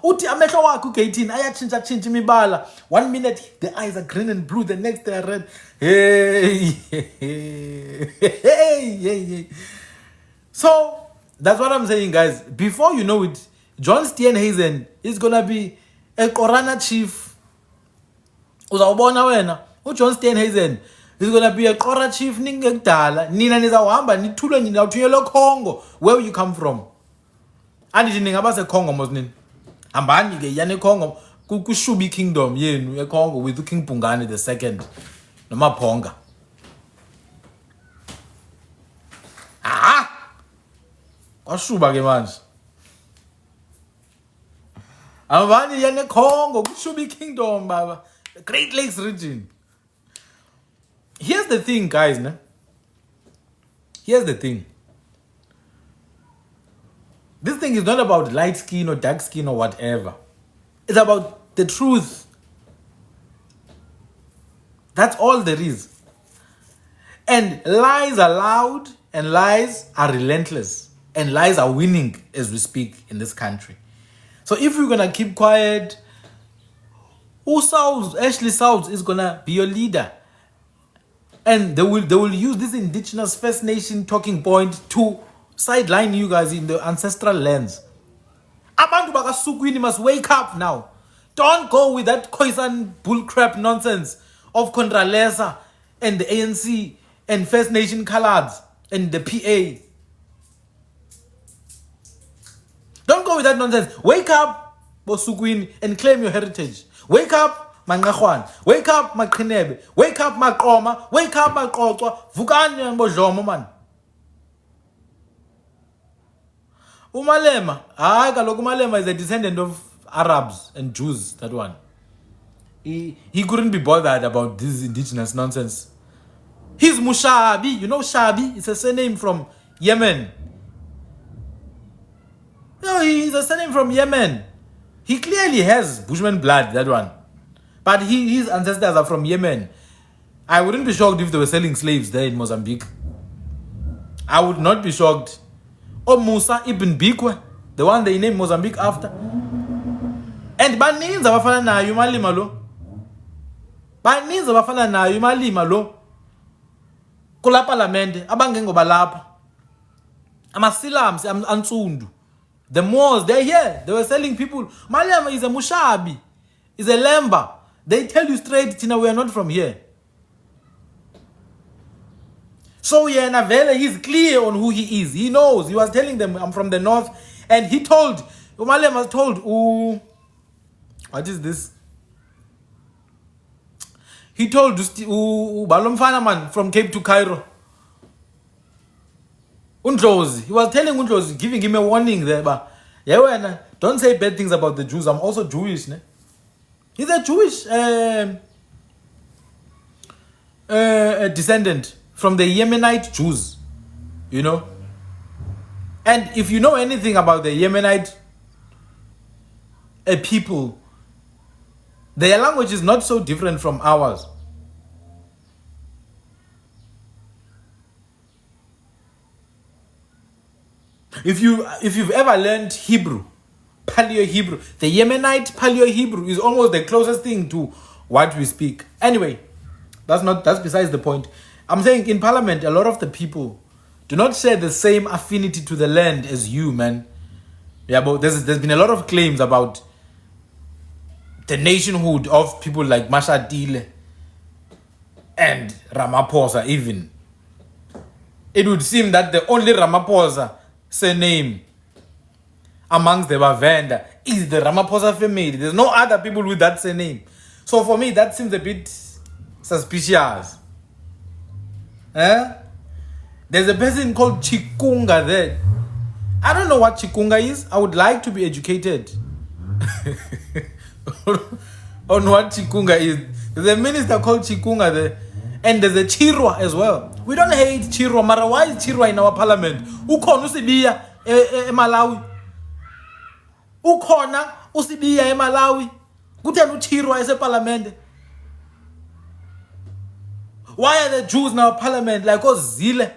Uthi amehlo wakhe u-18 ayatshintsha imibala. 1 minute the eyes are green and blue, the next they are red. Hey. So that's what I'm saying, guys. Before you know it, John Steenhuisen is gonna be a Korana chief. Uzawubona wena, uJohn Steenhuisen is gonna be a Kora chief ningekudala. Nina nizawuhamba nithulwe nithunyelwe Congo, where you come from. Andithi ningaba seCongo mosnini. Hambani ke yana eCongo kushubi kingdom yenu eCongo with King Pungane II noMaphonga. Kwashuba ke manje. Hambani yana eCongo kushubi kingdom baba. The Great Lakes region. Here's the thing, guys, ne? Here's the thing. This thing is not about light skin or dark skin or whatever. It's about the truth. That's all there is. And lies are loud and lies are relentless. And lies are winning as we speak in this country. So if we're going to keep quiet, Ashley Souls is going to be your leader. And they will use this indigenous First Nation talking point to sideline you guys in the ancestral lands. Abantu bakasukwini must wake up now. Don't go with that Khoisan bullcrap nonsense of Contralesa and the ANC and First Nation Coloureds and the PA. Don't go with that nonsense. Wake up, Bosukwini, and claim your heritage. Wake up, Mangahwan. Wake up, Makhinebe. Wake up, Makoma. Wake up, Makotwa. Vukani Mbojomo, man. Umalema, kaloku Umalema is a descendant of Arabs and Jews, that one. He couldn't be bothered about this indigenous nonsense. He's Mushabi. You know Shabi? It's a surname from Yemen. No, he's a surname from Yemen. He clearly has Bushman blood, that one. But his ancestors are from Yemen. I wouldn't be shocked if they were selling slaves there in Mozambique. I would not be shocked. Or Musa ibn Bikwe, the one they named Mozambique after. And baninzi abafana nayo imalima lo. Baninzi abafana nayo imalima lo. Kula parliament abangengoba lapha. Amasilams antsundu. The Moors, they're here. They were selling people. Malema is a Mushabi. Is a Lemba. They tell you straight, Tina, we are not from here. So Navele, he's clear on who he is. He knows. He was telling them, I'm from the north. And he told, Umalema told, what is this? He told Balomfana man from Cape to Cairo. Undlozi. He was telling Undlozi, giving him a warning there. But don't say bad things about the Jews. I'm also Jewish. Ne? He's a Jewish descendant from the Yemenite Jews, you know. And if you know anything about the Yemenite people, their language is not so different from ours. If you've ever learned Hebrew, Paleo Hebrew, the Yemenite Paleo Hebrew is almost the closest thing to what we speak. Anyway, that's besides the point. I'm saying in Parliament, a lot of the people do not share the same affinity to the land as you, man. Yeah, but there's been a lot of claims about the nationhood of people like Mashatile and Ramaphosa even. It would seem that the only Ramaphosa surname amongst the Bavenda is the Ramaphosa family. There's no other people with that surname. So for me, that seems a bit suspicious. There's a person called Chikunga there. I don't know what Chikunga is. I would like to be educated on what Chikunga is. There's a minister called Chikunga there. And there's a Chirwa as well. We don't hate Chirwa. Mara, why is Chirwa in our parliament? Ukhona usibiya eMalawi. Ukhona usibiya eMalawi. Kutheni uChirwa eseparlamente? Why are the Jews in our parliament like ozile?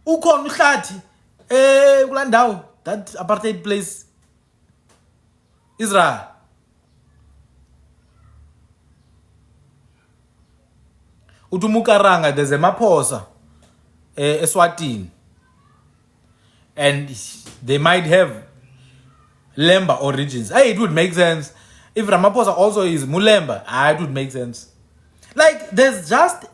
Ukhona uhlathi kulandawo, that apartheid place, Israel. Utumukaranga, there's a Maphosa Eswatini, and they might have Lemba origins. It would make sense. If Ramaphosa also is Mulemba, it would make sense. Like, there's just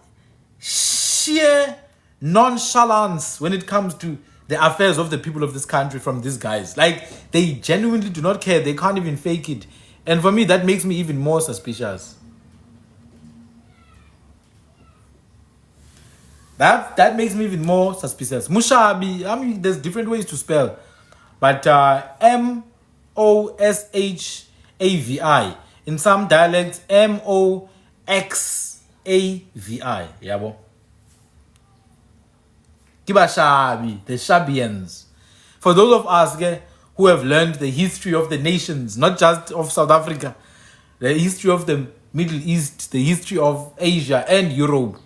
sheer nonchalance when it comes to the affairs of the people of this country from these guys. Like, they genuinely do not care. They can't even fake it. And for me, that makes me even more suspicious. That makes me even more suspicious. Mushabi, I mean, there's different ways to spell. But Moshavi. In some dialects, Moxavi. Yabo. Kibashabi, the Shabians. For those of us who have learned the history of the nations, not just of South Africa, the history of the Middle East, the history of Asia and Europe.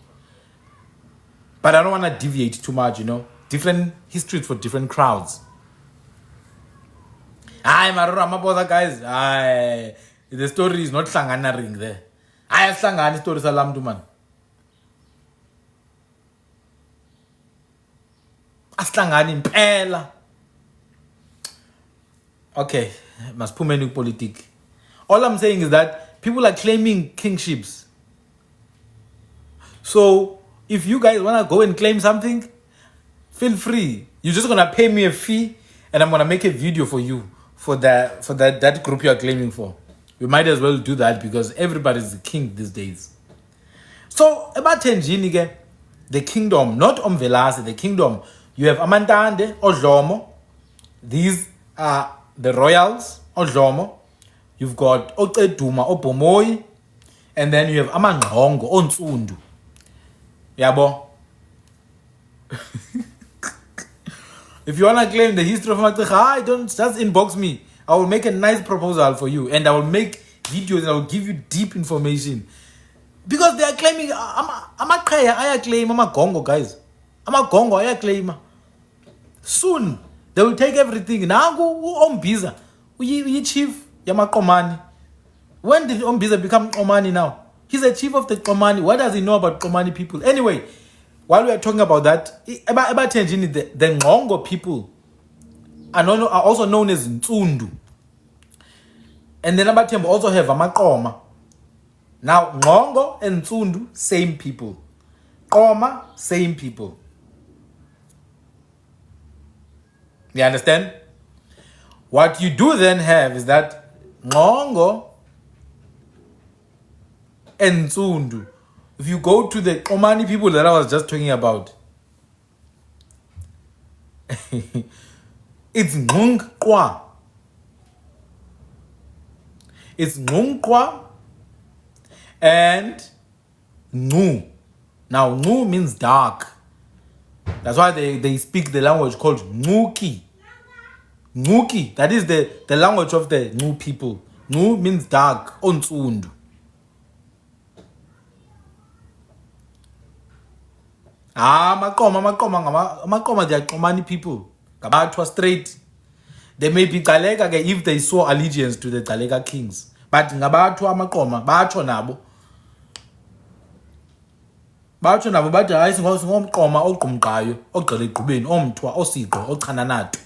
But I don't want to deviate too much, Different histories for different crowds. Ramaphosa, guys. The story is not Sangana ring there. I have Sangana story salam to man. Aslangani impela. Okay, must put many politic. All I'm saying is that people are claiming kingships. So if you guys want to go and claim something, feel free. You're just going to pay me a fee and I'm going to make a video for you for that group you are claiming for. We might as well do that because everybody's the king these days. So about Tenjini, the kingdom, not Omvelase, the kingdom, you have Amantande, Odlomo. These are the royals, Odlomo. You've got Okeduma, Obomoy. And then you have Amangrongo, Onsundu. Yabo. If you want to claim the history of Matsecha, don't just inbox me. I will make a nice proposal for you. And I will make videos and I will give you deep information. Because they are claiming, I'm a claim, I'm a Congo, guys. I'm a Congo, I claim. Soon, they will take everything. Now go Ombiza. We chief, Yamakomani. When did Ombiza become Omani now? He's a chief of the Komani. What does he know about Komani people? Anyway, while we are talking about that, about Tenjini, the Ngongo people are also known as Ntundu. And then Abatembo also have Amakoma. Now, Ngongo and Ntundu, same people. Koma, same people. You understand? What you do then have is that Ngongo and Ntundu, if you go to the Omani people that I was just talking about, it's Ngungkwa. It's Ngungkwa and Ngu. Now, Ngu means dark. That's why they speak the language called Nguki. Nguki, that is the language of the Ngu people. Ngu means dark, Ontsundu. Makoma, they are Komani people. Gabathwa straight. They may be Galeka if they saw allegiance to the Galeka kings. But Gabathwa Makoma, Bacho Nabo. Bacho Nabo, but I suppose home coma, or Kumkayo, or Galikubin, Omtwa, or Sito, or Kananat.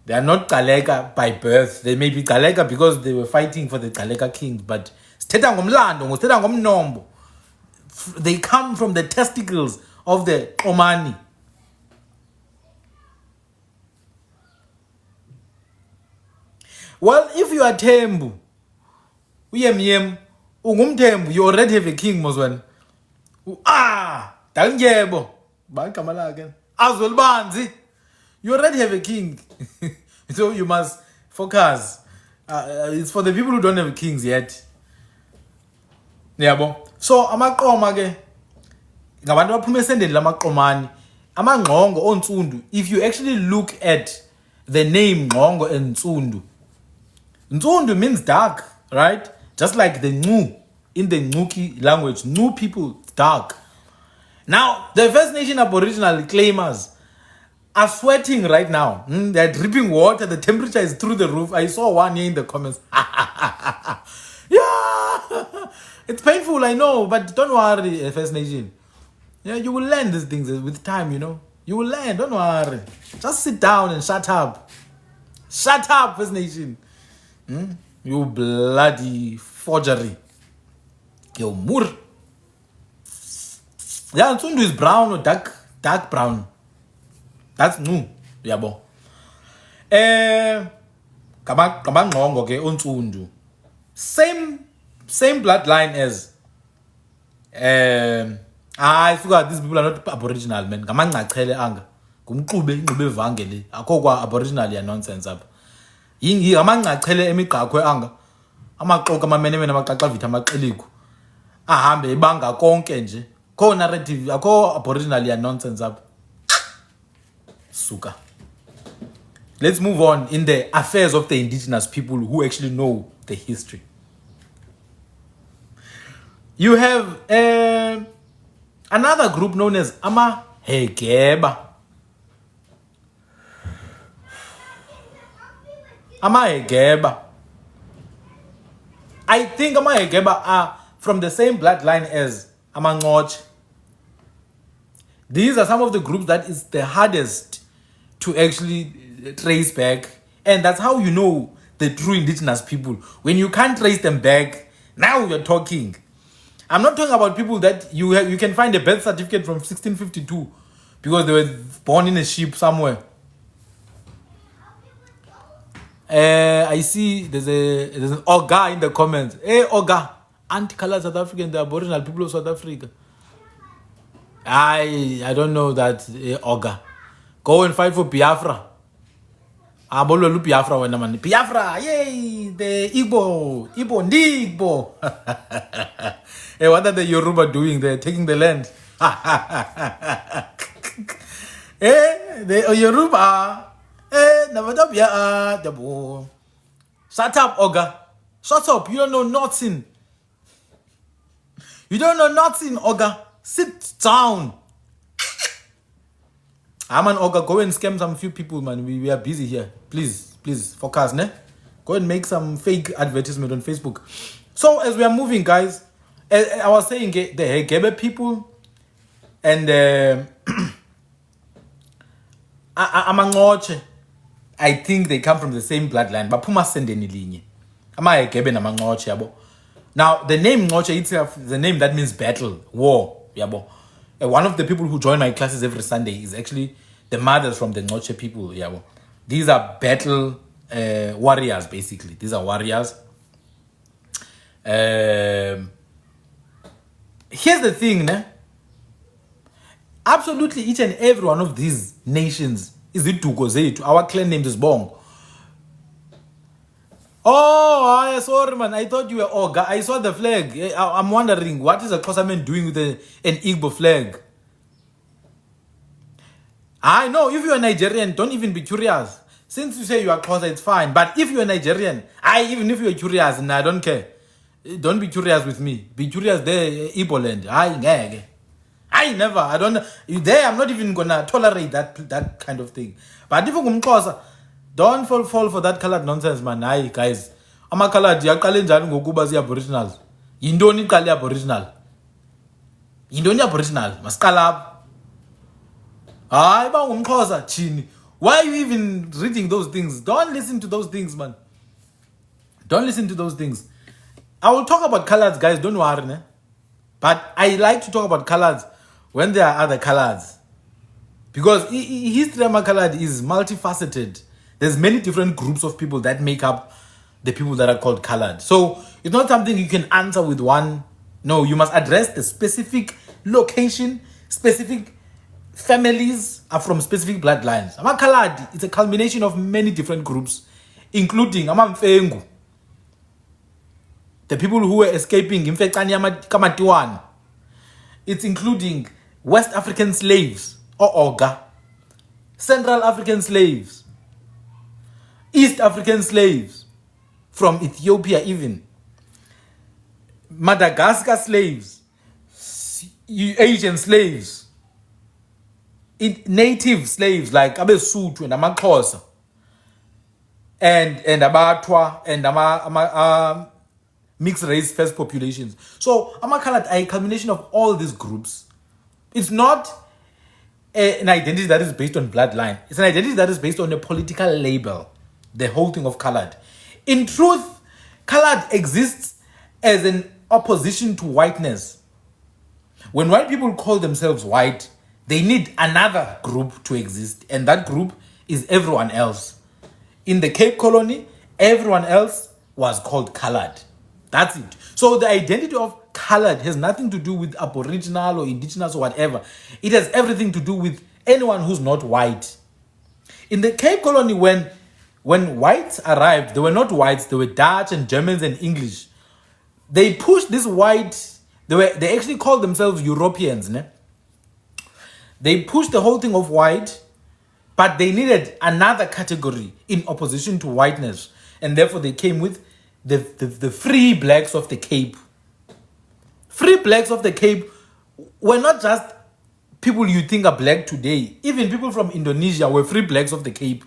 They are not Galeka by birth. They may be Galeka because they were fighting for the Galeka kings, but they come from the testicles of the Omani. Well, if you are Tembu, you already have a king, Moswan. Danjebo. Bankamala again. Azul Banzi. You already have a king. So you must focus. It's for the people who don't have kings yet. Yeah, so amaqoma ke ngabantu baphume esendeni lamaqomani amangqongo ontsundu. If you actually look at the name Ngqongo and Ntsundu, Ntsundu means dark, right? Just like the Ngu in the Nguki language, Ngu people dark. Now the First Nation Aboriginal claimers are sweating right now. They're dripping water. The temperature is through the roof. I saw one here in the comments. Yeah, it's painful, I know, but don't worry, First Nation. Yeah, you will learn these things with time, you know. You will learn, don't worry. Just sit down and shut up. Shut up, First Nation. You bloody forgery. You mur. Yeah, Ntsundu is brown or dark brown. That's new. Yeah, bo. Kabangqongo ke Ntsundu. Same bloodline as I forgot these people are not Aboriginal, man. Kamangachele anga. Kumxube ingxube evangeli. Akho kwa Aboriginal ya nonsense apha. Yingi amangachele emigqakwe anga. Amaqoka amamenemene amaxaxa vitha amaqeliko. Ahambe ibanga konke nje. Kho narrative, akho Aboriginal ya nonsense apha. Suka. Let's move on in the affairs of the indigenous people who actually know the history. You have another group known as Amahegeba. Amahegeba. I think Amahegeba are from the same bloodline as Amangoch. These are some of the groups that is the hardest to actually trace back. And that's how you know the true indigenous people. When you can't trace them back, now you're talking. I'm not talking about people that you can find a birth certificate from 1652 because they were born in a ship somewhere. I see there's an Oga in the comments. Hey Oga, anti-colored South African, the Aboriginal people of South Africa. I don't know that Oga. Go and fight for Biafra. Abolo Biafra when man. Biafra, yay! The Igbo, Ndigbo. Hey, what are the Yoruba doing? They're taking the land. Hey, the Yoruba. Hey, Navatopia, the boy. Shut up, Oga. Shut up. You don't know nothing. You don't know nothing, Oga. Sit down. I'm an Oga. Go and scam some few people, man. We are busy here. Please, focus, ne? Go and make some fake advertisement on Facebook. So, as we are moving, guys, I was saying the Hegebe people and Amangoche, I think they come from the same bloodline. But Puma sendeni linye. Amahegebe na Amangoche, yabo. Now, the name Ngoche itself is a name that means battle, war, yabo. One of the people who join my classes every Sunday is actually the mothers from the Ngoche people, yabo. These are battle warriors, basically. These are warriors. Here's the thing, ne? Absolutely each and every one of these nations is it to Gozetu. Our clan name is Bong. Oh, sorry, man. I thought you were Oga. I saw the flag. I'm wondering, what is a Kosaman doing with an Igbo flag? I know, if you're Nigerian, don't even be curious. Since you say you are Kosa, it's fine. But if you're Nigerian, even if you're curious, I don't care. Don't be curious with me. Be curious there, Igbo land. I never. I don't know. There, I'm not even gonna tolerate that kind of thing. But if ungumxhosa, don't fall for that colored nonsense, man. Hayi guys, ama-colored yaqale njani ngokuba zi-aboriginals? Yintoni iqale aboriginal? Yintoni aboriginal? Masiqala apho. Hayi ba ungumxhosa chini. Why are you even reading those things? Don't listen to those things, man. Don't listen to those things. I will talk about colors, guys. Don't worry, ne? But I like to talk about colors when there are other colors. Because history of colored is multifaceted. There's many different groups of people that make up the people that are called colored. So it's not something you can answer with one. No, you must address the specific location, specific families are from specific bloodlines. Ama-colored, it's a culmination of many different groups, including Amamfengu, the people who were escaping Kamatiwan. It's including West African slaves, or Oga, Central African slaves, East African slaves, from Ethiopia even, Madagascar slaves, Asian slaves, native slaves like Abesutu and Amaxhosa, and Abatwa and mixed race first populations. So Amakalat are a combination of all these groups. It's not an identity that is based on bloodline. It's an identity that is based on a political label, the whole thing of colored. In truth, colored exists as an opposition to whiteness. When white people call themselves white, they need another group to exist, and that group is everyone else. In the Cape Colony, everyone else was called colored. That's it. So the identity of colored has nothing to do with aboriginal or indigenous or whatever. It has everything to do with anyone who's not white. In the Cape Colony, when whites arrived, they were not whites, they were Dutch and Germans and English. They pushed this white, they actually called themselves Europeans, ne? They pushed the whole thing of white, but they needed another category in opposition to whiteness. And therefore they came with the free blacks of the Cape. Free blacks of the Cape were not just people you think are black today. Even people from Indonesia were free blacks of the Cape.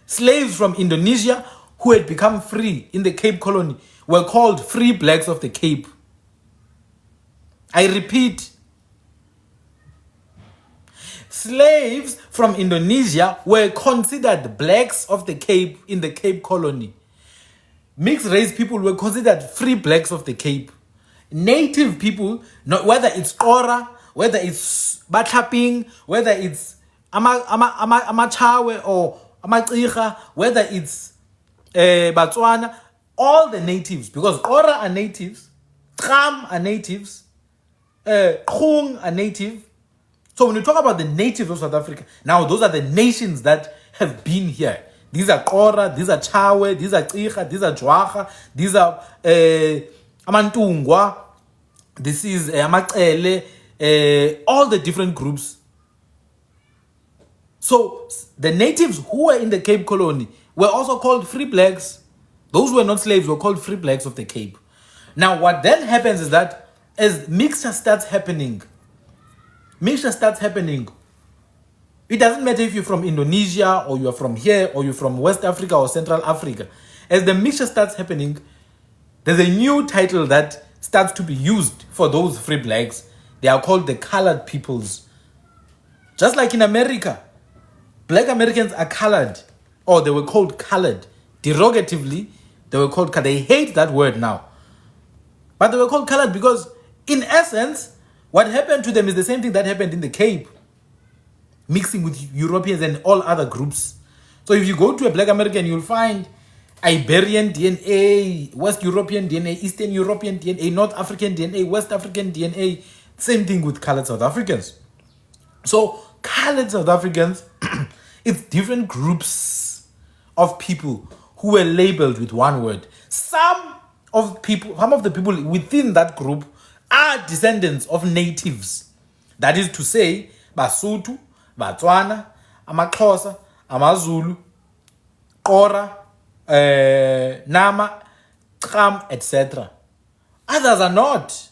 Slaves from Indonesia who had become free in the Cape Colony were called free blacks of the Cape. I repeat, slaves from Indonesia were considered blacks of the Cape in the Cape Colony. Mixed race people were considered free blacks of the Cape. Native people, whether it's Kora, whether it's Bataping, whether it's Amachawe or Amatsicha, whether it's Botswana, all the natives, because Kora are natives, Tram are natives, Khung are native. So when you talk about the natives of South Africa, now those are the nations that have been here. These are Kora, these are Chawe, these are Tsicha, these are Jwaga, these are Amantungwa, this is Amaxele, all the different groups. So the natives who were in the Cape Colony were also called free blacks. Those who were not slaves were called free blacks of the Cape. Now what then happens is that as mixture starts happening, it doesn't matter if you're from Indonesia or you're from here or you're from West Africa or Central Africa. As the mixture starts happening, there's a new title that starts to be used for those free blacks. They are called the colored peoples. Just like in America, black Americans are colored, or they were called colored. Derogatively, they were called colored. They hate that word now. But they were called colored because, in essence, what happened to them is the same thing that happened in the Cape, mixing with Europeans and all other groups. So if you go to a black American, you'll find Iberian DNA, West European DNA, Eastern European DNA, North African DNA, West African DNA. Same thing with colored South Africans. So colored South Africans, it's different groups of people who were labeled with one word. Some of the people within that group are descendants of natives. That is to say, Basotho, Batswana, Amaxhosa, Amazulu, Kora, Nama, Tram, etc. Others are not.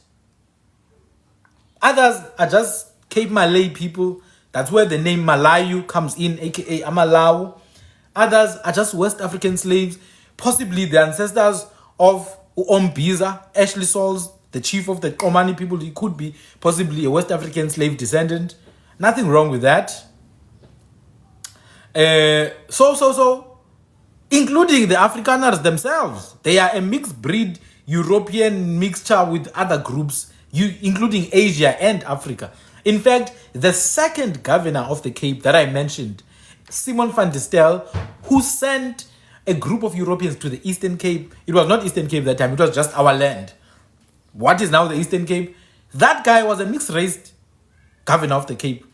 Others are just Cape Malay people, That's where the name Malayu comes in, aka Amalawu. Others are just West African slaves, possibly the ancestors of Umbiza, Ashley Sauls, the chief of the Omani people. He could be possibly a West African slave descendant. Nothing wrong with that. Including the Afrikaners themselves. They are a mixed breed European mixture with other groups, including Asia and Africa. In fact, the second governor of the Cape that I mentioned, Simon van der Stel, who sent a group of Europeans to the Eastern Cape. It was not Eastern Cape that time, it was just our land. What is now the Eastern Cape? That guy was a mixed-race governor of the Cape.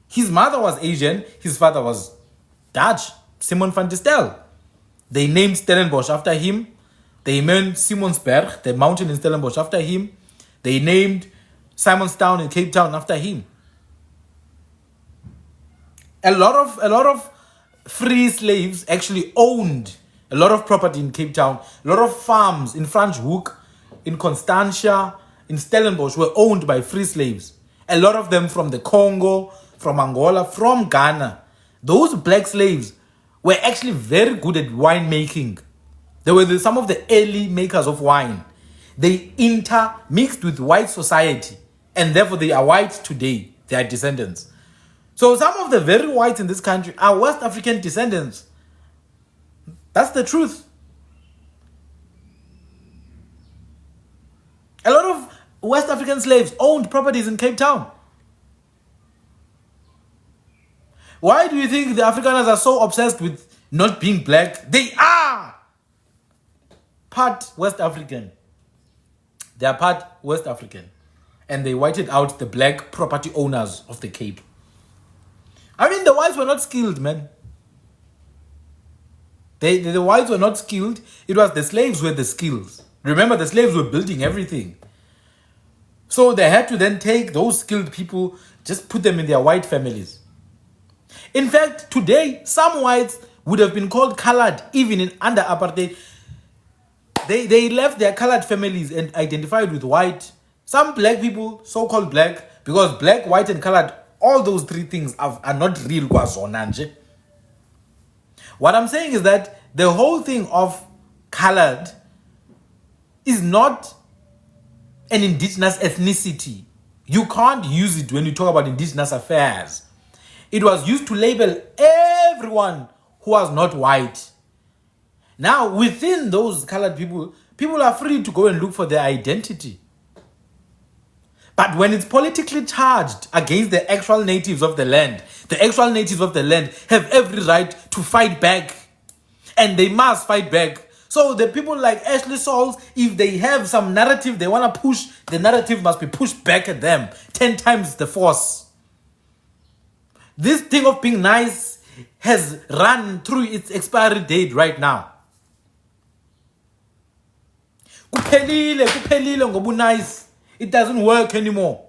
His mother was Asian, his father was Dutch, Simon van der Stel. They named Stellenbosch after him. They named Simonsberg, the mountain in Stellenbosch, after him. They named Simonstown in Cape Town after him. A lot of free slaves actually owned a lot of property in Cape Town. A lot of farms in Franschhoek, in Constantia, in Stellenbosch were owned by free slaves. A lot of them from the Congo, from Angola, from Ghana. Those black slaves were actually very good at wine making. They were some of the early makers of wine. They intermixed with white society, and therefore they are white today. They are descendants. So some of the very whites in this country are West African descendants. That's the truth. A lot of West African slaves owned properties in Cape Town. Why do you think the Afrikaners are so obsessed with not being black? They are part West African. They are part West African. And they whited out the black property owners of the Cape. I mean, the whites were not skilled, man. The whites were not skilled. It was the slaves who had the skills. Remember, the slaves were building everything. So they had to then take those skilled people, just put them in their white families. In fact, today, some whites would have been called colored even under apartheid. They left their colored families and identified with white. Some black people, so-called black, because black, white, and colored, all those three things are not real. What I'm saying is that the whole thing of colored is not an indigenous ethnicity. You can't use it when you talk about indigenous affairs. It was used to label everyone who was not white. Now, within those colored people, people are free to go and look for their identity. But when it's politically charged against the actual natives of the land have every right to fight back. And they must fight back. So the people like Ashley Sauls, if they have some narrative they want to push, the narrative must be pushed back at them 10 times the force. This thing of being nice has run through its expiry date right now. Kuphelile ngobu nice. It doesn't work anymore.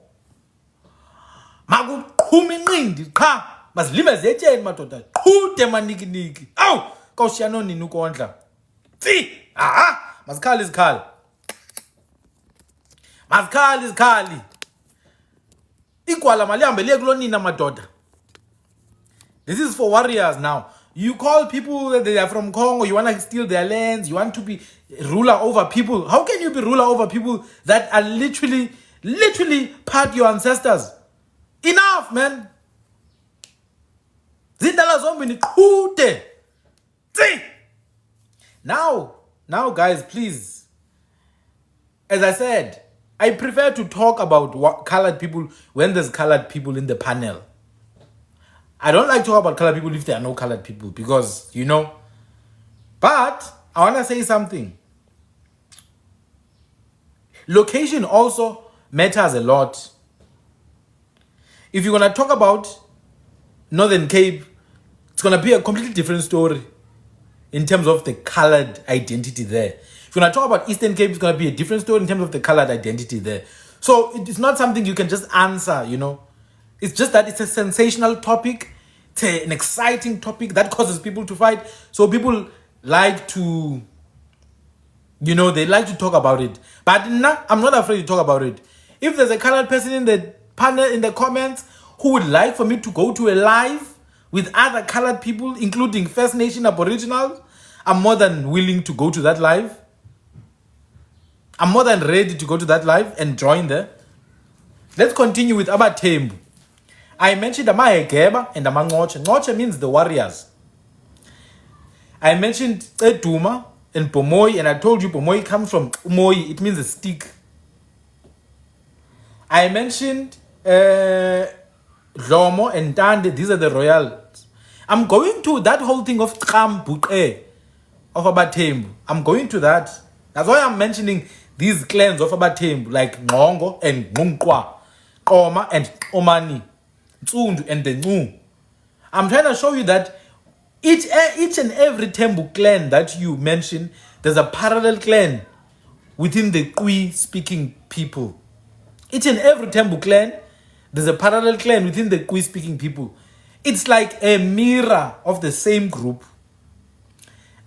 Makuqhuma inqindi qha mazilimaze etsheni madoda. Qhude manikiniki. Awu, kawushiyano nini ukondla. Tsi! Mazikhali izikhali. Mazikhali izikhali. Igwala malihambe liye kulonina madoda. This is for warriors now. You call people that they are from Congo, you want to steal their lands, you want to be ruler over people. How can you be ruler over people that are literally part your ancestors? Enough, man. Zindala zombini qhude. Now guys, please. As I said, I prefer to talk about colored people when there's colored people in the panel. I don't like to talk about colored people if there are no colored people because, But I want to say something. Location also matters a lot. If you're going to talk about Northern Cape, it's going to be a completely different story in terms of the colored identity there. If you're going to talk about Eastern Cape, it's going to be a different story in terms of the colored identity there. So it's not something you can just answer, It's just that it's a sensational topic. It's an exciting topic that causes people to fight. So people like to, they like to talk about it. But I'm not afraid to talk about it. If there's a colored person in the panel, in the comments, who would like for me to go to a live with other colored people, including First Nation Aboriginals, I'm more than willing to go to that live. I'm more than ready to go to that live and join there. Let's continue with Abathembu. I mentioned Amahegeba and Amangoche. Ngoche means the warriors. I mentioned Eduma and Pomoy, and I told you Pomoy comes from Umoy. It means a stick. I mentioned Lomo and Tande. These are the royals. I'm going to that whole thing of Tram Buke of Abathembu. I'm going to that. That's why I'm mentioning these clans of Abathembu, like Ngongo and Ngumkwa, Koma and Omani, Tsundu and the Ngu. I'm trying to show you that each and every Thembu clan that you mention, there's a parallel clan within the Khwe speaking people. Each and every Thembu clan, there's a parallel clan within the Khwe speaking people. It's like a mirror of the same group.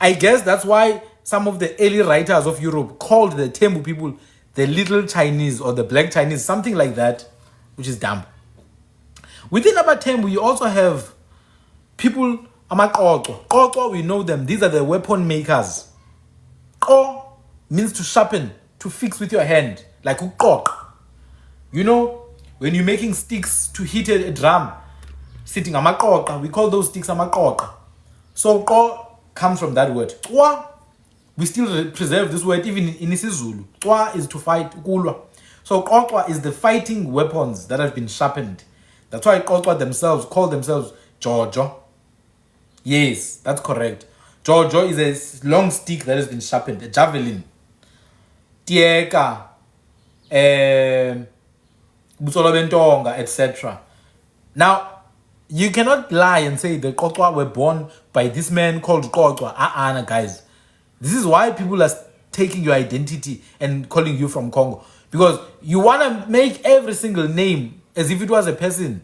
I guess that's why some of the early writers of Europe called the Thembu people the little Chinese or the black Chinese, something like that, which is dumb. Within Abathembu, you also have people, Amakoto. Koto, we know them. These are the weapon makers. Ko means to sharpen, to fix with your hand, like ukok. You know, when you're making sticks to hit a drum, sitting Amakoto, we call those sticks Amakoto. So ko comes from that word. Kwa, we still preserve this word even in isiZulu. Kwa is to fight, kulwa. So Kokwa is the fighting weapons that have been sharpened. That's why Kokwa themselves call themselves Jojo. Yes, that's correct. Jojo is a long stick that has been sharpened, a javelin. Tieka, Butolobentonga, etc. Now, you cannot lie and say the Kokwa were born by this man called Kokwa. Guys. This is why people are taking your identity and calling you from Congo. Because you want to make every single name as if it was a person.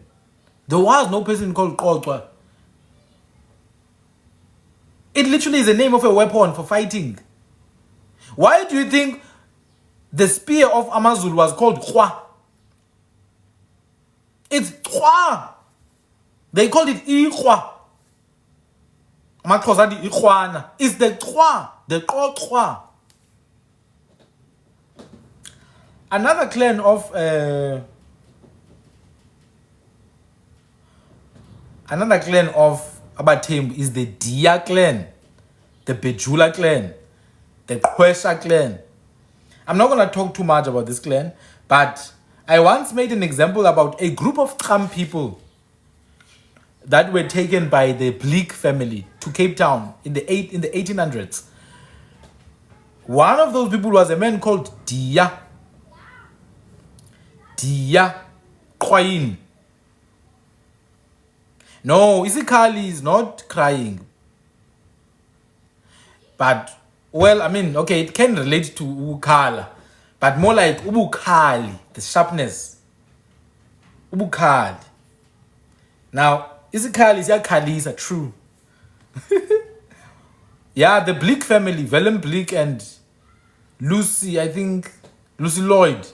There was no person called Kokwa. It literally is the name of a weapon for fighting. Why do you think the spear of Amazulu was called Khwe? It's Khwe. They called it Ikhwa. It's the Khwe, the Khwe. Another clan of Abathembu is the Dia clan, the Bejula clan, the Khwesha clan. I'm not going to talk too much about this clan, but I once made an example about a group of Tram people that were taken by the Bleak family to Cape Town in the 1800s. One of those people was a man called Dia crying. No, Isikali is not crying. But, well, I mean, okay, it can relate to Ukala. But more like Ubukali, the sharpness. Ubukali. Now, Isikali is Kalisa, true. Yeah, the Bleak family, Willem Bleak and Lucy, I think, Lucy Lloyd.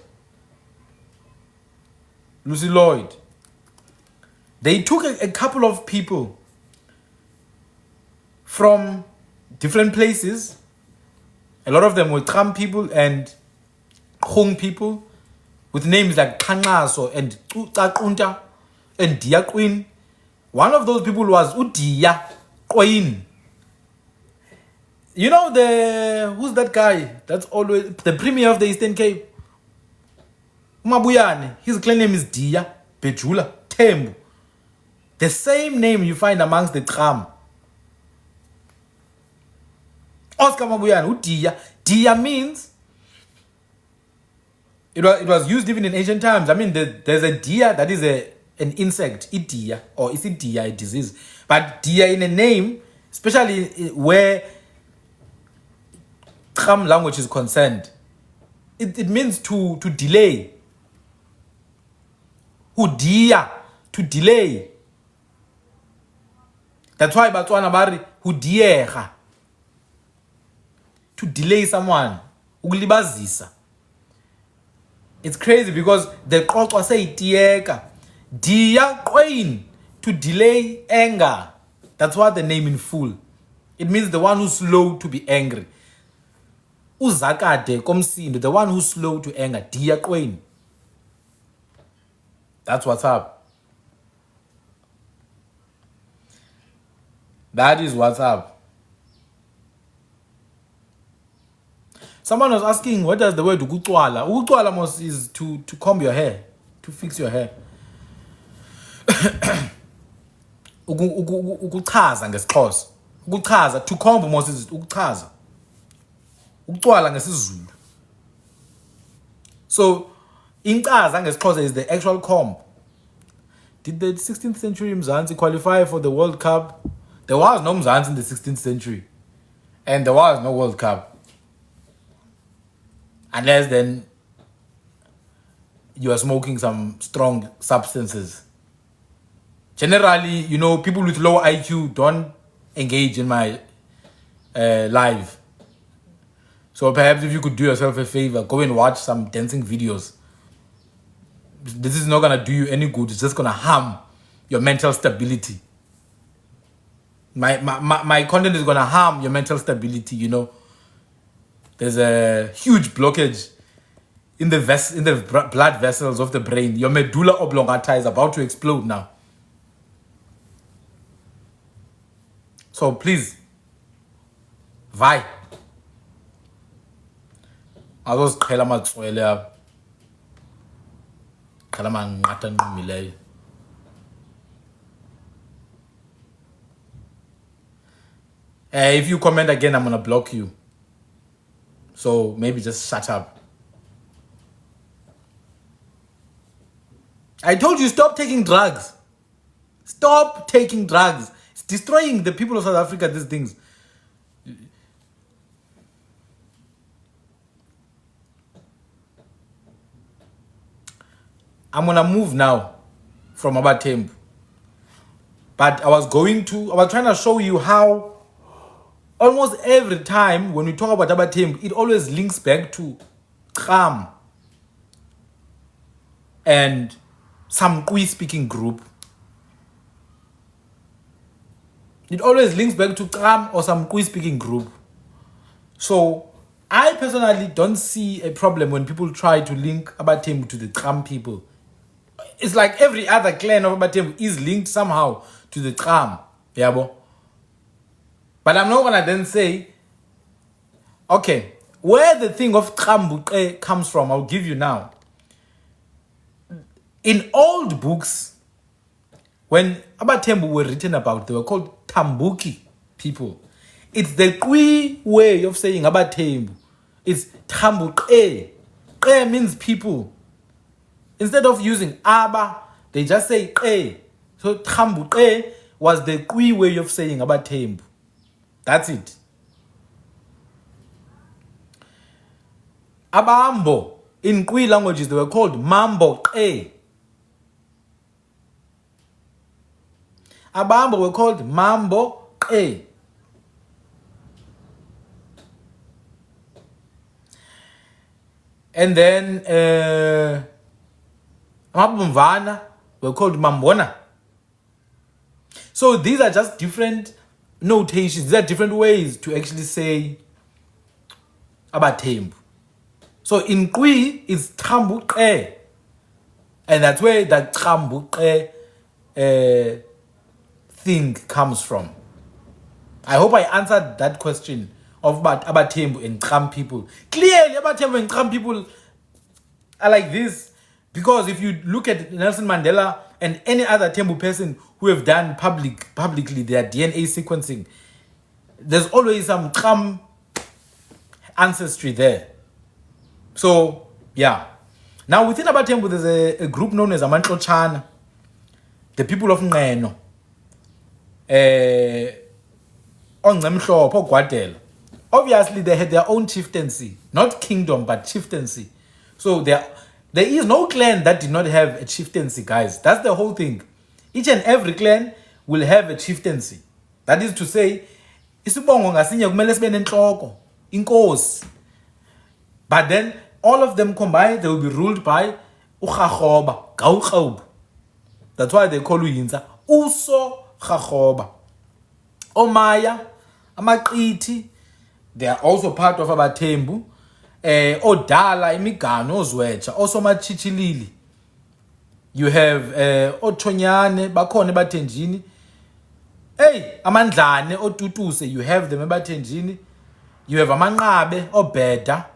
They took a couple of people from different places. A lot of them were Tram people and Khung people with names like Kanaso and Tsakunta and Dia Queen. One of those people was Udia Queen. You know who's that guy? That's always the premier of the Eastern Cape. Mabuyane. His clan name is Dia Bejula Thembu. The same name you find amongst the Tram. Oscar Mabuyane, Udia. Dia means it was used even in ancient times. I mean, there's a dia that is an insect, idia, or is it dia, a disease? But dia in a name, especially where Tram language is concerned, it means to delay. Hudia, to delay. That's why Batswana bari hudiega, to delay someone, ukulibazisa. It's crazy because the Kokwa say tieka. Dia Khwe, to delay anger. That's what the name in full. It means the one who's slow to be angry. Uzakade komsindo, the one who's slow to anger. Dia Khwe. That's what's up. That is what's up. Someone was asking, what does the word ukucwala? Ukucwala is to comb your hair, to fix your hair. Ukuchaza ngesixhosa. Ukuchaza, to comb most is ukuchaza. Ukucwala ngesizulu. So, inchaza ngesixhosa is the actual comb. Did the 16th century Mzansi qualify for the World Cup? There was no Mzansi in the 16th century. And there was no World Cup. Unless then you are smoking some strong substances. Generally, you know, people with low IQ don't engage in my live. So perhaps if you could do yourself a favor, go and watch some dancing videos. This is not going to do you any good. It's just going to harm your mental stability. My content is going to harm your mental stability, you know. There's a huge blockage in the blood vessels of the brain. Your medulla oblongata is about to explode now. So please, vai. Azoziqhela amatswele apha. Qhela amanqatha anqumileyo. If you comment again, I'm gonna block you. So maybe just shut up. I told you, stop taking drugs. Stop taking drugs. It's destroying the people of South Africa, these things. I'm gonna move now from Abatembu. But I was trying to show you how almost every time when we talk about Abatembu, it always links back to Kham and some Khwe speaking group. It always links back to Kham or some Khwe speaking group. So I personally don't see a problem when people try to link Abatembu to the Kham people. It's like every other clan of Abatembu is linked somehow to the Kham. Yabo. But I'm not gonna then say, okay, where the thing of Khwe comes from, I'll give you now. In old books, when Abatembu were written about, they were called Tambuki people. It's the Khwe way of saying Abatembu. It's Tambuke. Khwe means people. Instead of using Aba, they just say Khwe. So Tambuke was the Khwe way of saying Abatembu. That's it. Abambo, in Khwe languages, they were called Mambo Khwe. Abambo were called Mambo Khwe. And then Mabumvana were called Mambona. So these are just different notations. There are different ways to actually say Abatembu. So in Khwe, it's Tambuke. And that's where that Tambuke thing comes from. I hope I answered that question of Abatembu and Kham people. Clearly, Abatembu and Kham people are like this. Because if you look at Nelson Mandela and any other Tembu person who have done publicly their DNA sequencing, there's always some Kham ancestry there. So, yeah. Now, within Abatembu, there's a group known as Amantlochana, the people of Ngeno, Ongcemhlobo, Gwadela. Obviously, they had their own chieftaincy, not kingdom, but chieftaincy. So, there is no clan that did not have a chieftaincy, guys. That's the whole thing. Each and every clan will have a chieftaincy. That is to say, isibongo ngasinye kumele sibe nenhloko, inkosi. But then all of them combined, they will be ruled by Ukhagoba, Gauchob. That's why they call uyinza. Uso Gagoba. Omaya, Amakriti, they are also part of Abathembu. Odala, Imigano, Ozwecha, also Machichilili. You have Otonyane, Bakone Batenjini. Hey, Amandlane, Otutuse, you have them Batenjini. You have Amangabe, Obeda.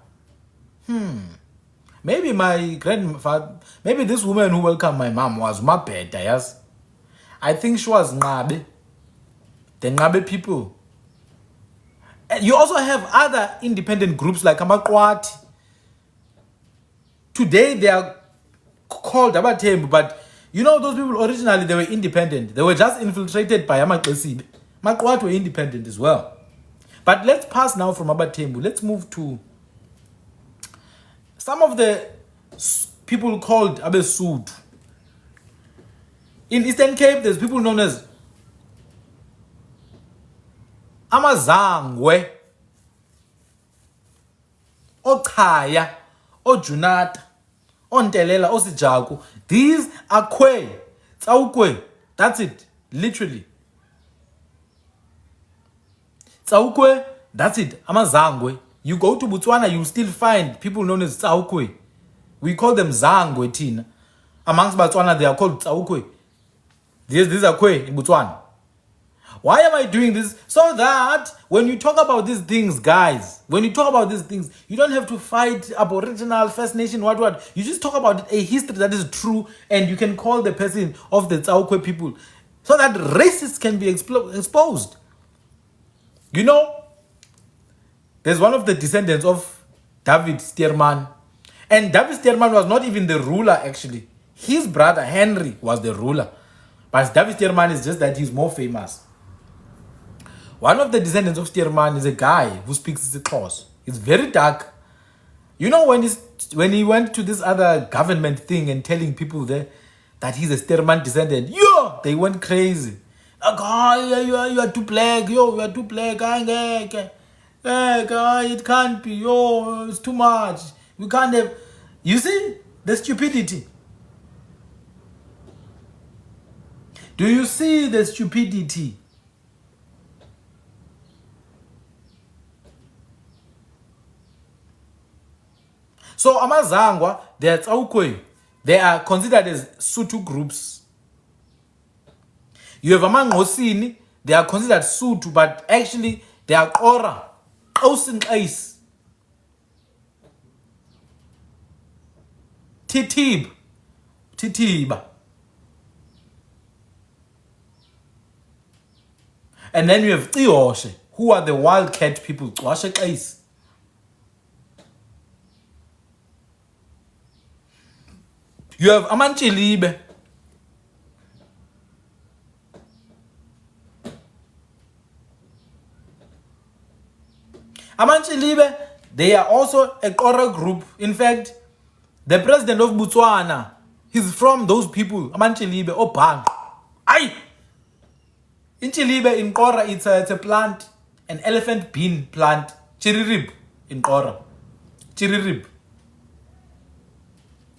Maybe my grandfather, maybe this woman who welcomed my mom was Mabeda, yes? I think she was Ngabe. The Ngabe people. And you also have other independent groups like Amakwati. Today they are called Abathembu, but you know those people originally they were independent. They were just infiltrated by Amakwesibe. Makwati were independent as well. But let's pass now from Abathembu. Let's move to some of the people called Abesuthu. In Eastern Cape, there's people known as Amazangwe, Okhaya, Ojunata, Ontelela, Osijaku. These are Khwe, Tsaukwe. That's it, literally. Tsaukwe, that's it, Amazangwe. You go to Botswana, you still find people known as Tsaukwe. We call them Zangwe, Tina. Amongst Botswana, they are called Tsaukwe. These are Khwe in Botswana. Why am I doing this? So that when you talk about these things, guys, when you talk about these things, you don't have to fight Aboriginal, First Nation, what. You just talk about a history that is true, and you can call the person of the Tsaukwe people so that racists can be exposed. You know, there's one of the descendants of David Stearman. And David Stearman was not even the ruler, actually. His brother, Henry, was the ruler. But David Stearman is just that he's more famous. One of the descendants of Stearman is a guy who speaks Xhosa. It's very dark. You know, when he went to this other government thing and telling people there that he's a Stearman descendant, they went crazy. Like, you are too black. You are too black. It can't be. It's too much. We can't have. You see the stupidity. Do you see the stupidity? So Amazangwa, they are Tsaukwe. They are considered as Sotho groups. You have Amangosini, they are considered Sotho, but actually they are Kora, Osin Ace, Titiba. And then you have Tioshe, who are the wildcat people, Twashe Ace. You have Amanchilibe. Amanchilibe, they are also a Kora group. In fact, the president of Botswana, he's from those people. Amanchilibe, Obang. Aye! In Chilibe, in Kora, it's a plant, an elephant bean plant. Chiririb in Kora. Chiririb.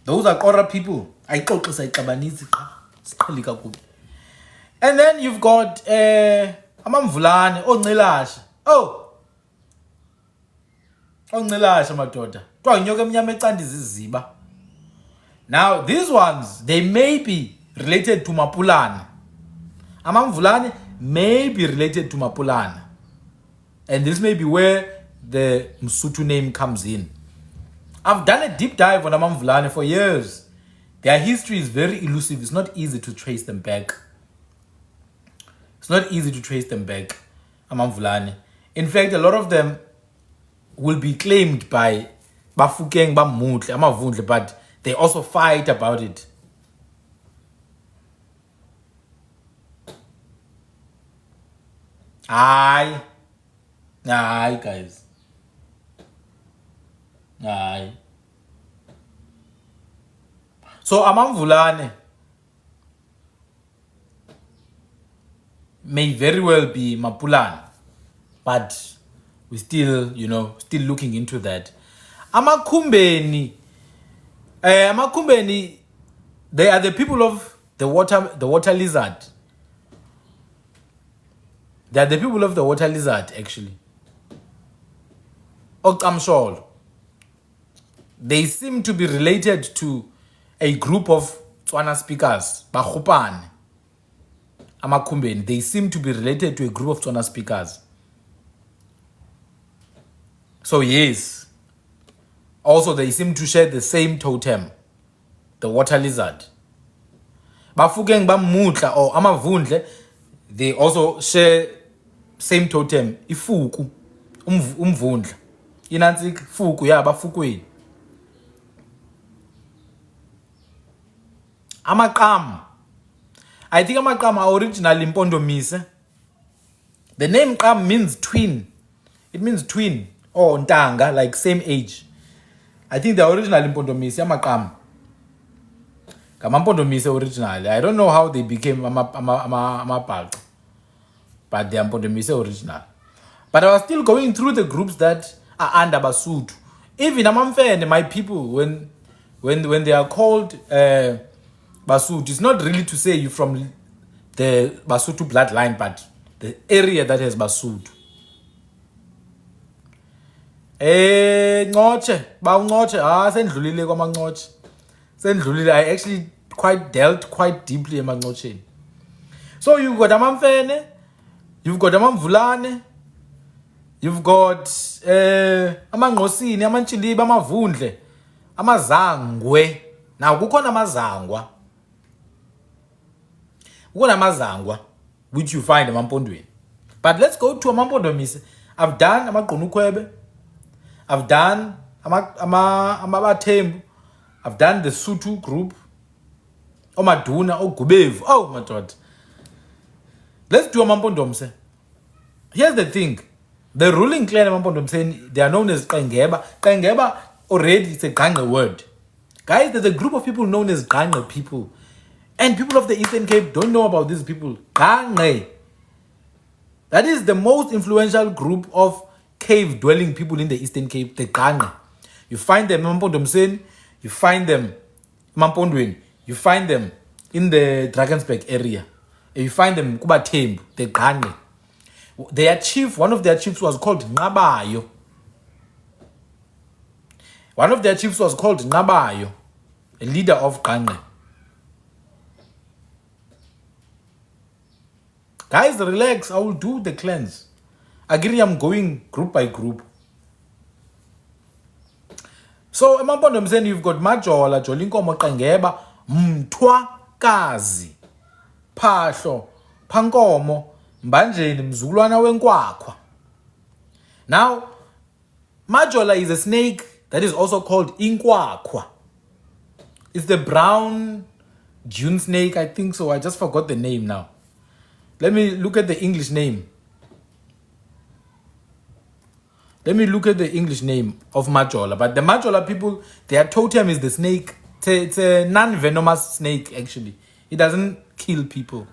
Those are Kora people. And then you've got Amamvulane, Onilasha. Onilasha, my daughter. Now, these ones, they may be related to Mapulana. Amamvulane may be related to Mapulana. And this may be where the Msotho name comes in. I've done a deep dive on Amamvulane for years. Their history is very elusive. It's not easy to trace them back. Amamvulane. In fact, a lot of them will be claimed by Bafukeng, Bamutle, Amavundle, but they also fight about it. Aye, guys. Aye. So Amamvulane may very well be Mapulana, but we still, still looking into that. Amakhumbeni, they are the people of the water lizard. They are the people of the water lizard, actually. Okamsholo. They seem to be related to a group of Tswana speakers. Bahupane. Amakumbeni. They seem to be related to a group of Tswana speakers. So yes. Also, they seem to share the same totem. The water lizard. Bafukeng bamutla or amavundle. They also share same totem. Ifuku. Umvundla. Inansi fuku ya bafukweni. Amaqam. I think amaqam are originally Mpondomise. The name Qam means twin. It means twin or ntanga, like same age. I think they're originally Mpondomise, amaqam. Mpondomise originally. I don't know how they became amapal. But they are Mpondomise original. But I was still going through the groups that are under Basotho. Even Amamfene, my people, when they are called Basotho, it's not really to say you're from the Basotho bloodline, but the area that has Basotho. Ncoche, sendlulile kwamancoche. Sendlulile, I actually dealt quite deeply in Mancoche. So you've got Amamfene, you've got Amamvulane, you've got Amangosini, Amanchiliba, Amavundle, Amazangwe. Now, kukhona amazangwa. Kukhona amazangwa, which you find emampondweni. But let's go to Amampondomise. I've done Khwe. I've done Amabathembu. I've done the Sotho group. Omaduna, Gubevu. Oh my God. Let's do Amampondomise. Here's the thing. The ruling clan Amampondomise, they are known as Qengeba. Qengeba already is a Ganga word. Guys, there's a group of people known as Ganga people. And people of the Eastern Cape don't know about these people. Ganga. That is the most influential group of cave-dwelling people in the Eastern Cape, the Ganga. You find them in Mpondomise, you find them in Mampondweni, you find them in the Drakensberg area. And you find them in Kubathembu, the Ganga. Their chief, one of their chiefs was called Nabayo. One of their chiefs was called Nabayo, a leader of Ganga. Guys, relax. I will do the cleanse. Agree, I'm going group by group. So, Amampondomise, you've got Majola, Jolinkomo, Qengeba, Mthwakazi, Phahlo, Phankomo, Mbanjeni, Mzulwana Wenkwakwa. Now, Majola is a snake that is also called Inkwakwa. It's the brown dune snake, I think so. I just forgot the name now. Let me look at the English name. Let me look at the English name of Majola. But the Majola people, their totem is the snake. It's a non-venomous snake, actually. It doesn't kill people.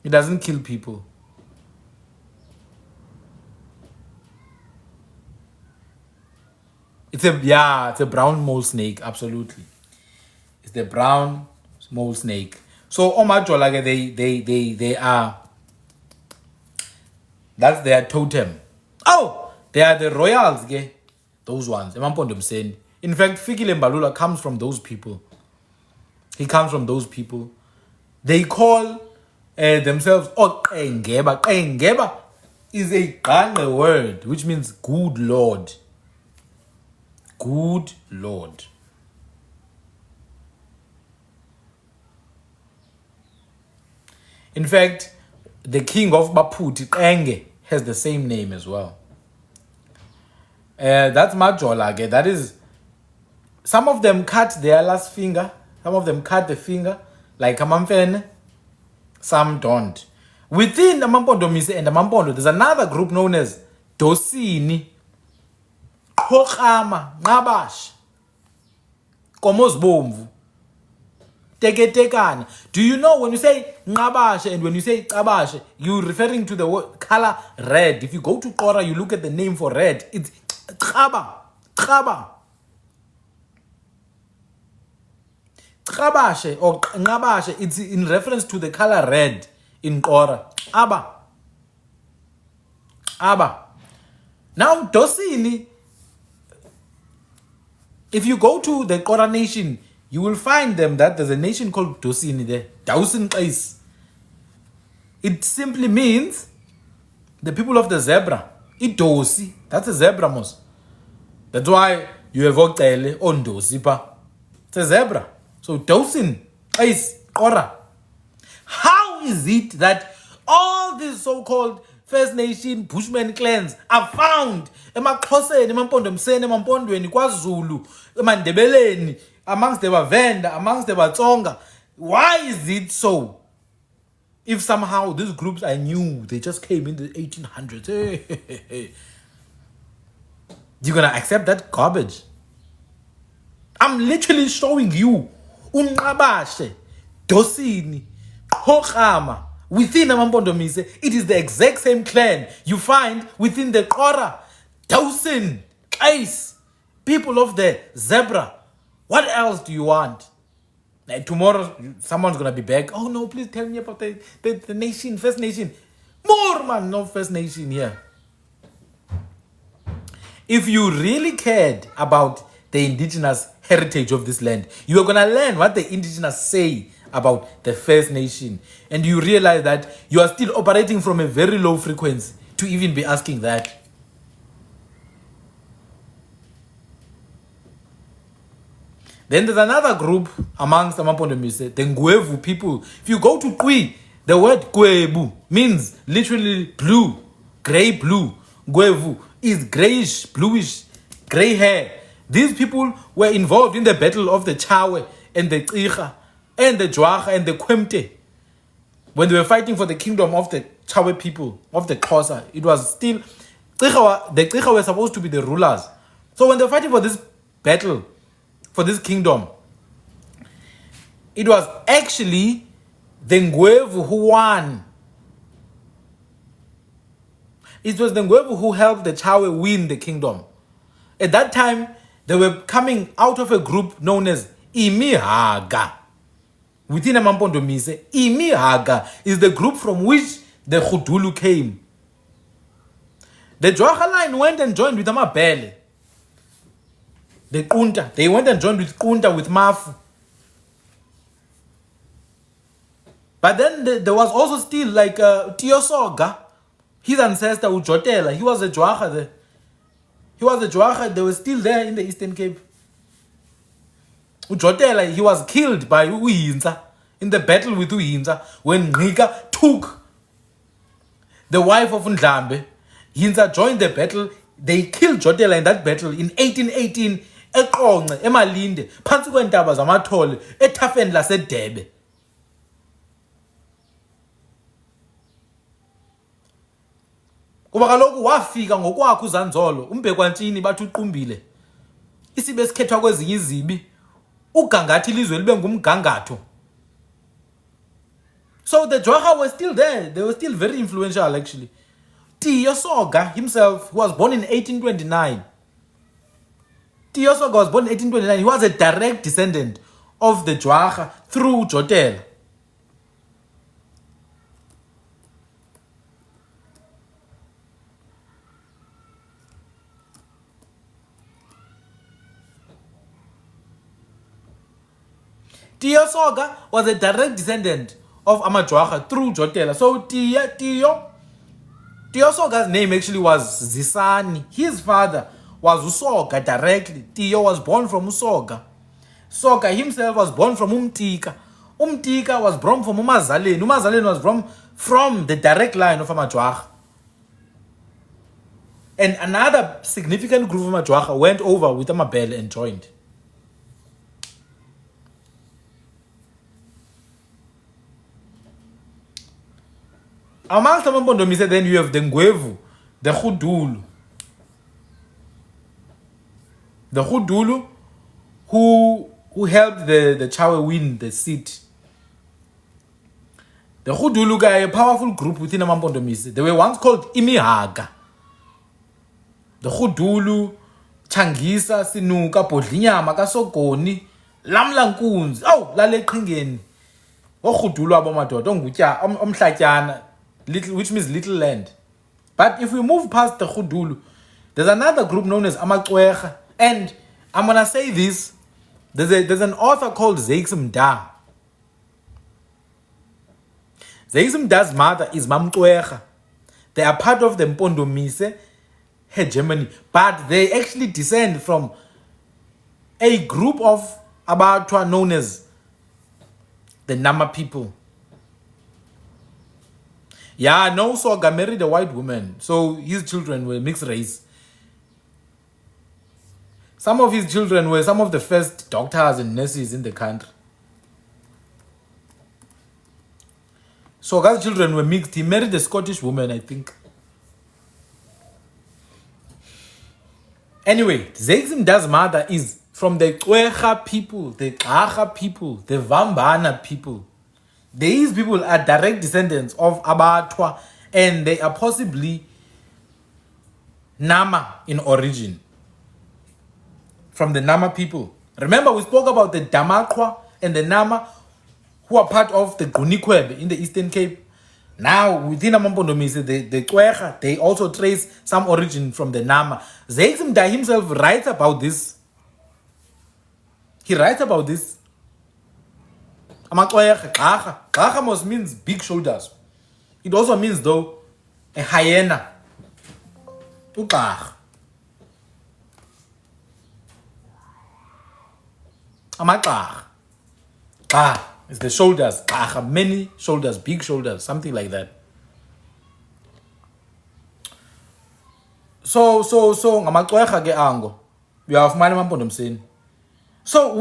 It doesn't kill people. It's a brown mole snake, absolutely. It's the brown mole snake. So Majola, they are, that's their totem. Oh, they are the royals, those ones. Emampondomise. In fact, Fikile Mbalula comes from those people. He comes from those people. They call themselves Qengeba. Qengeba is a Ganga word, which means good Lord. Good Lord. In fact, the king of Baputi, Qenge, has the same name as well. That's Majola. That is, some of them cut their last finger. Some of them cut the finger, like Amamfene. Some don't. Within Amampondomise and Amampondo, there's another group known as Dosini, Khokama, Ngabash, Komosbomvu, Teketekana. Do you know when you say Ngabash and when you say Kabash, you're referring to the word color red? If you go to Kora, you look at the name for red. It's Khaba. Khaba. Qabashe or Ngabashe, it's in reference to the color red in Qora. Abba. Now, Dosini, if you go to the Qora nation, you will find them that there's a nation called Dosini there. Dausin place. It simply means the people of the zebra. Idosi. That's a zebra, mos. That's why you have Oktele on Dosipa. It's a zebra. So Dosin is Qora. How is it that all these so-called First Nation Bushman clans are found eMaxhoseni, eMampondomseni, eMampondweni, KwaZulu, eMandebeleni, amongst the Bavenda, amongst the Batsonga? Why is it so? If somehow these groups I knew, they just came in the 1800s. Hey. You're gonna accept that garbage? I'm literally showing you Unqabashe, Dosini, Hochama, within Amampondomise. It is the exact same clan you find within the Qora, Dosin, Kais, people of the zebra. What else do you want? Like tomorrow, someone's gonna be back. Oh no, please tell me about the nation, First Nation. More man, no First Nation here. If you really cared about the indigenous heritage of this land, you are gonna learn what the indigenous say about the First Nation, and you realize that you are still operating from a very low frequency to even be asking that. Then there's another group amongst Amapondomise, the Ngwevu people. If you go to Khwe, the word Khwebu means literally blue, grey blue. Ngwevu is greyish, bluish, grey hair. These people were involved in the battle of the Chawe and the Tsicha and the Jwaga and the Kwemte. When they were fighting for the kingdom of the Chawe people, of the Xhosa, it was still, the Tsicha were supposed to be the rulers. So when they were fighting for this battle, for this kingdom, it was actually the Ngwevu who won. It was the Ngwevu who helped the Chawe win the kingdom. At that time, they were coming out of a group known as Imihaga. Within Amampondomise, Imihaga is the group from which the Khudulu came. The Jwaga line went and joined with Amabele. The Kunta, they went and joined with Kunta, with Mafu. But then there was also still like Tiosoga, his ancestor Ujotela. He was a Jwaga there. He was a Jwaga, they were still there in the Eastern Cape. Ujotela, he was killed by Uhinza in the battle with Uhinza when Ngqika took the wife of Ndlambe. Hinza joined the battle. They killed Jotela in that battle in 1818. Eqonce emalinde phansi kwentaba zamathole ethafeni laseDebe. Kuba kaloku wafika ngokwakhe uZanzolo, uMbekwantsini bathi uqumbile. Isibe sikhethwa kwezinye izibi, ugangathi ilizwe libe ngumgangatho. So the Jwaga were still there. They were still very influential actually. Tiosoga himself, who was born in 1829. Tiosoga was born in 1829. He was a direct descendant of the Jwaga through Jotela. Tiosoga was a direct descendant of Amajwaga through Jotela. So Tiosoga's name actually was Zisani. His father was Usoga directly. Tio was born from Usoga. Soga himself was born from Umtika. Umtika was born from Umazaleni. Umazaleni was from the direct line of Amajwaga. And another significant group of Amajwaga went over with Amabele and joined. Amongst Amampondomise, then you have the Ngwevu, the Khudulu. The Khudulu who helped the Chawe win the seat. The Khudulu guy, a powerful group within Amampondomise. They were once called Imihaga. The Khudulu, Changisa, Sinuka, Podlinyama, Kasogoni, Lamlankunzi. Oh, lale qhingeni. Okhudulwa abomadoda ongutya omhlatyana, little, which means little land. But if we move past the khudulu, there's another group known as amaqwerha, and I'm gonna say this. There's an author called Zakes Mda. Zakes Mda's mother is Mamqwerha. They are part of the Mpondomise hegemony, but they actually descend from a group of Abatwa known as the Nama people. Yeah, no, Soga married a white woman, so his children were mixed race. Some of his children were some of the first doctors and nurses in the country. Soga's children were mixed. He married a Scottish woman, I think. Anyway, Zakes Mda's mother is from the Khwe people, the Khaga people, the Vambana people. These people are direct descendants of Abatwa, and they are possibly Nama in origin. From the Nama people. Remember, we spoke about the Damakwa and the Nama who are part of the Gunikweb in the Eastern Cape. Now, within Amampondomise, the Khwe, they also trace some origin from the Nama. Zakes Mda himself writes about this. He writes about this. Khwe must means big shoulders. It also means, though, a hyena. It's the shoulders. Many shoulders, big shoulders, something like that. So ngamaxwerha ke ango. Uyafumana Mampondomiseni. So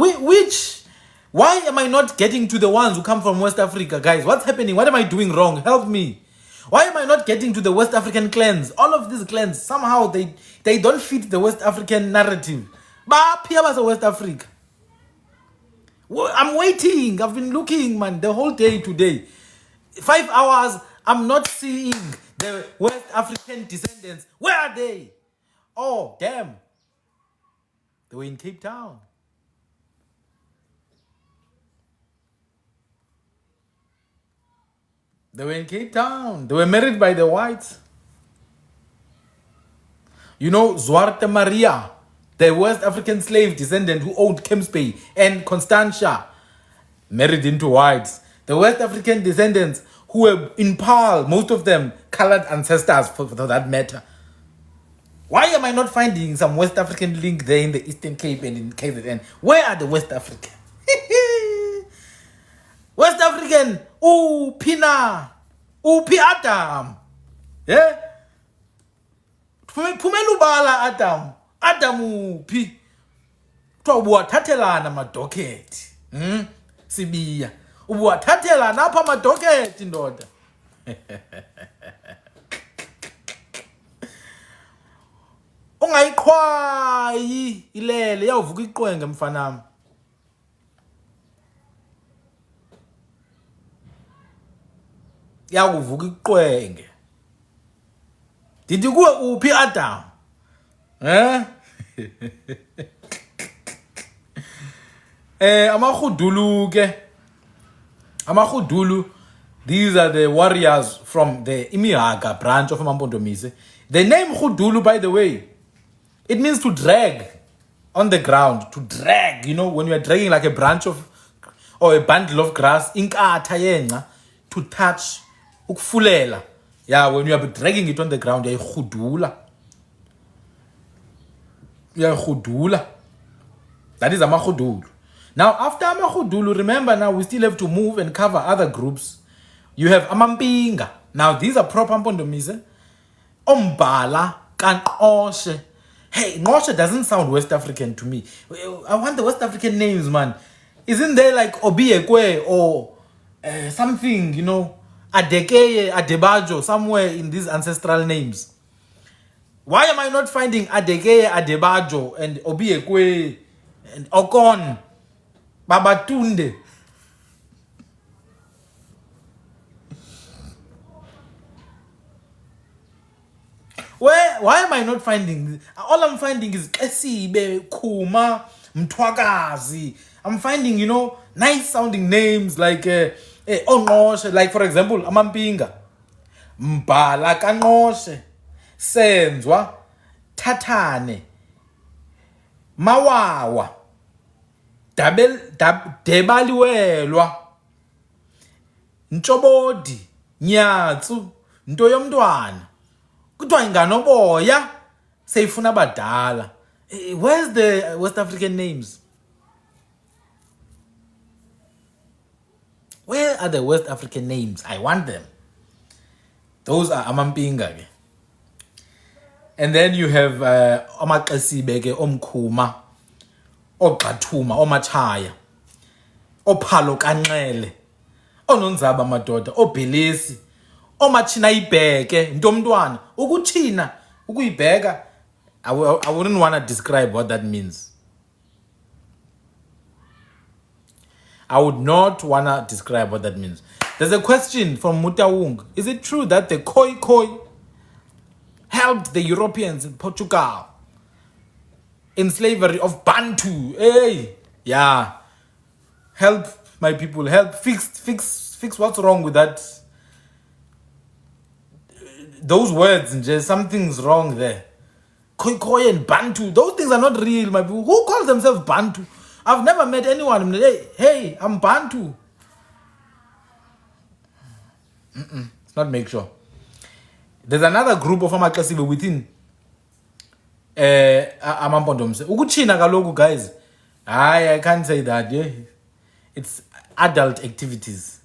why am I not getting to the ones who come from West Africa, guys? What's happening? What am I doing wrong? Help me. Why am I not getting to the West African clans? All of these clans, somehow they don't fit the West African narrative. But here was West Africa. I'm waiting. I've been looking, man, the whole day today. 5 hours, I'm not seeing the West African descendants. Where are they? Oh, damn. They were in Cape Town. They were in Cape Town. They were married by the whites. You know, Zwarte Maria, the West African slave descendant who owned Kemps Bay, and Constantia, married into whites. The West African descendants who were in Paarl, most of them colored ancestors for that matter. Why am I not finding some West African link there in the Eastern Cape and in KZN? Where are the West African? West African, Pina, Pi Adam. Yeah? Pumelubala Adam. Adamu Pi. Twabwathathelana madocket. Sibiya. Ubwathathelana apha madocket ndoda. Ungayiqhwayi ilele yawuvuka iqwenge mfanami. Yakuvuka iqwenge. Dithi kuwe uphi Adam? Amakhudulu ke. Amakhudulu, these are the warriors from the Imihaga branch of Mampondomise. The name Khudulu, by the way, it means to drag on the ground. To drag, you know, when you are dragging like a branch of or a bundle of grass, inkatha yenqa, to touch, ukufulela. Yeah, when you are dragging it on the ground, you are khudula. That is amakhudulu. Now, after amakhudulu, remember now we still have to move and cover other groups. You have amampinga. Now, these are proper Mpondomise. Ombala, Kankoshe. Hey, Ngoshe doesn't sound West African to me. I want the West African names, man. Isn't there like Obiekwe or something, you know, Adekeye, Adebajo, somewhere in these ancestral names? Why am I not finding Adekeye, Adebajo, and Obiekwe, and Okon, Babatunde? Why am I not finding? All I'm finding is Esibe, Kuma, Mtwakazi, I'm finding, nice sounding names like Ongoshe, like for example, Amampinga, Mbala Kanoshe, Senzwa, Tatane, Mawawa, Debaliwelwa, Nchobodi, Nyatsu, Ntoyomdwana, Kutwa Inganoboya, Seifuna Badala. Where's the West African names? Where are the West African names? I want them. Those are Amampinga. And then you have Omakasibeke, Omkuma, Ogatuma, Omachaya, Opalo Kanele, Ononzaba Madoda, Obelesi, Omachina Ibeke, Ndomdwana, Ukuchina, Ukuibeka. I wouldn't want to describe what that means. I would not want to describe what that means. There's a question from Mutawung. Is it true that the Khwe helped the Europeans in Portugal in slavery of Bantu? Hey, yeah. Help my people. Help fix what's wrong with that. Those words, just something's wrong there. Khwe and Bantu. Those things are not real, my people. Who calls themselves Bantu? I've never met anyone. Hey, I'm Bantu. Let's not make sure. There's another group of Amakasibe within Amampondomse. Ukuchina kaloku, guys. I can't say that. Yeah. It's adult activities.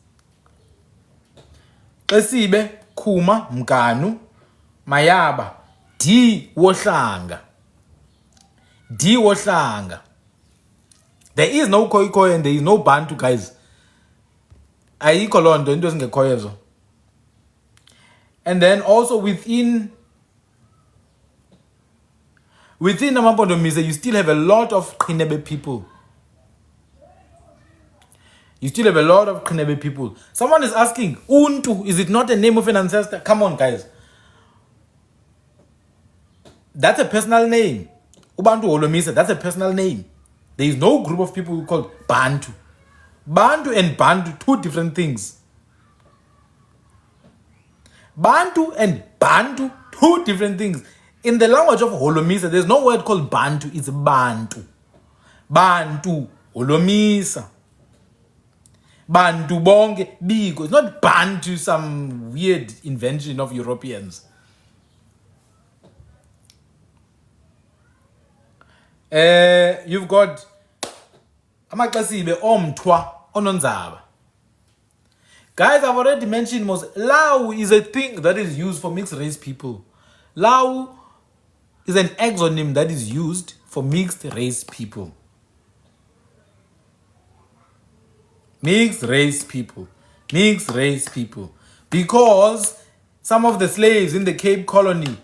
Kasibe, Kuma, Mkanu, Mayaba, D Wohlanga. There is no Khwe and there is no Bantu, guys. Ayikho lonto into ezingekhoyezo. And then also within Amampondomise, you still have a lot of Khinebe people. Someone is asking, Untu, is it not a name of an ancestor? Come on, guys. That's a personal name. Ubantu Holomisa, that's a personal name. There is no group of people called Bantu. Bantu and Bantu, two different things. Bantu and Bantu, two different things. In the language of Holomisa, there's no word called Bantu, it's Bantu. Bantu, Holomisa. Bantu bonke biko. It's not Bantu, some weird invention of Europeans. You've got Amakasibe Omtwa Ononzaba. Guys, I've already mentioned Lau is a thing that is used for mixed race people. Lau is an exonym that is used for mixed race people. Mixed race people. Because some of the slaves in the Cape Colony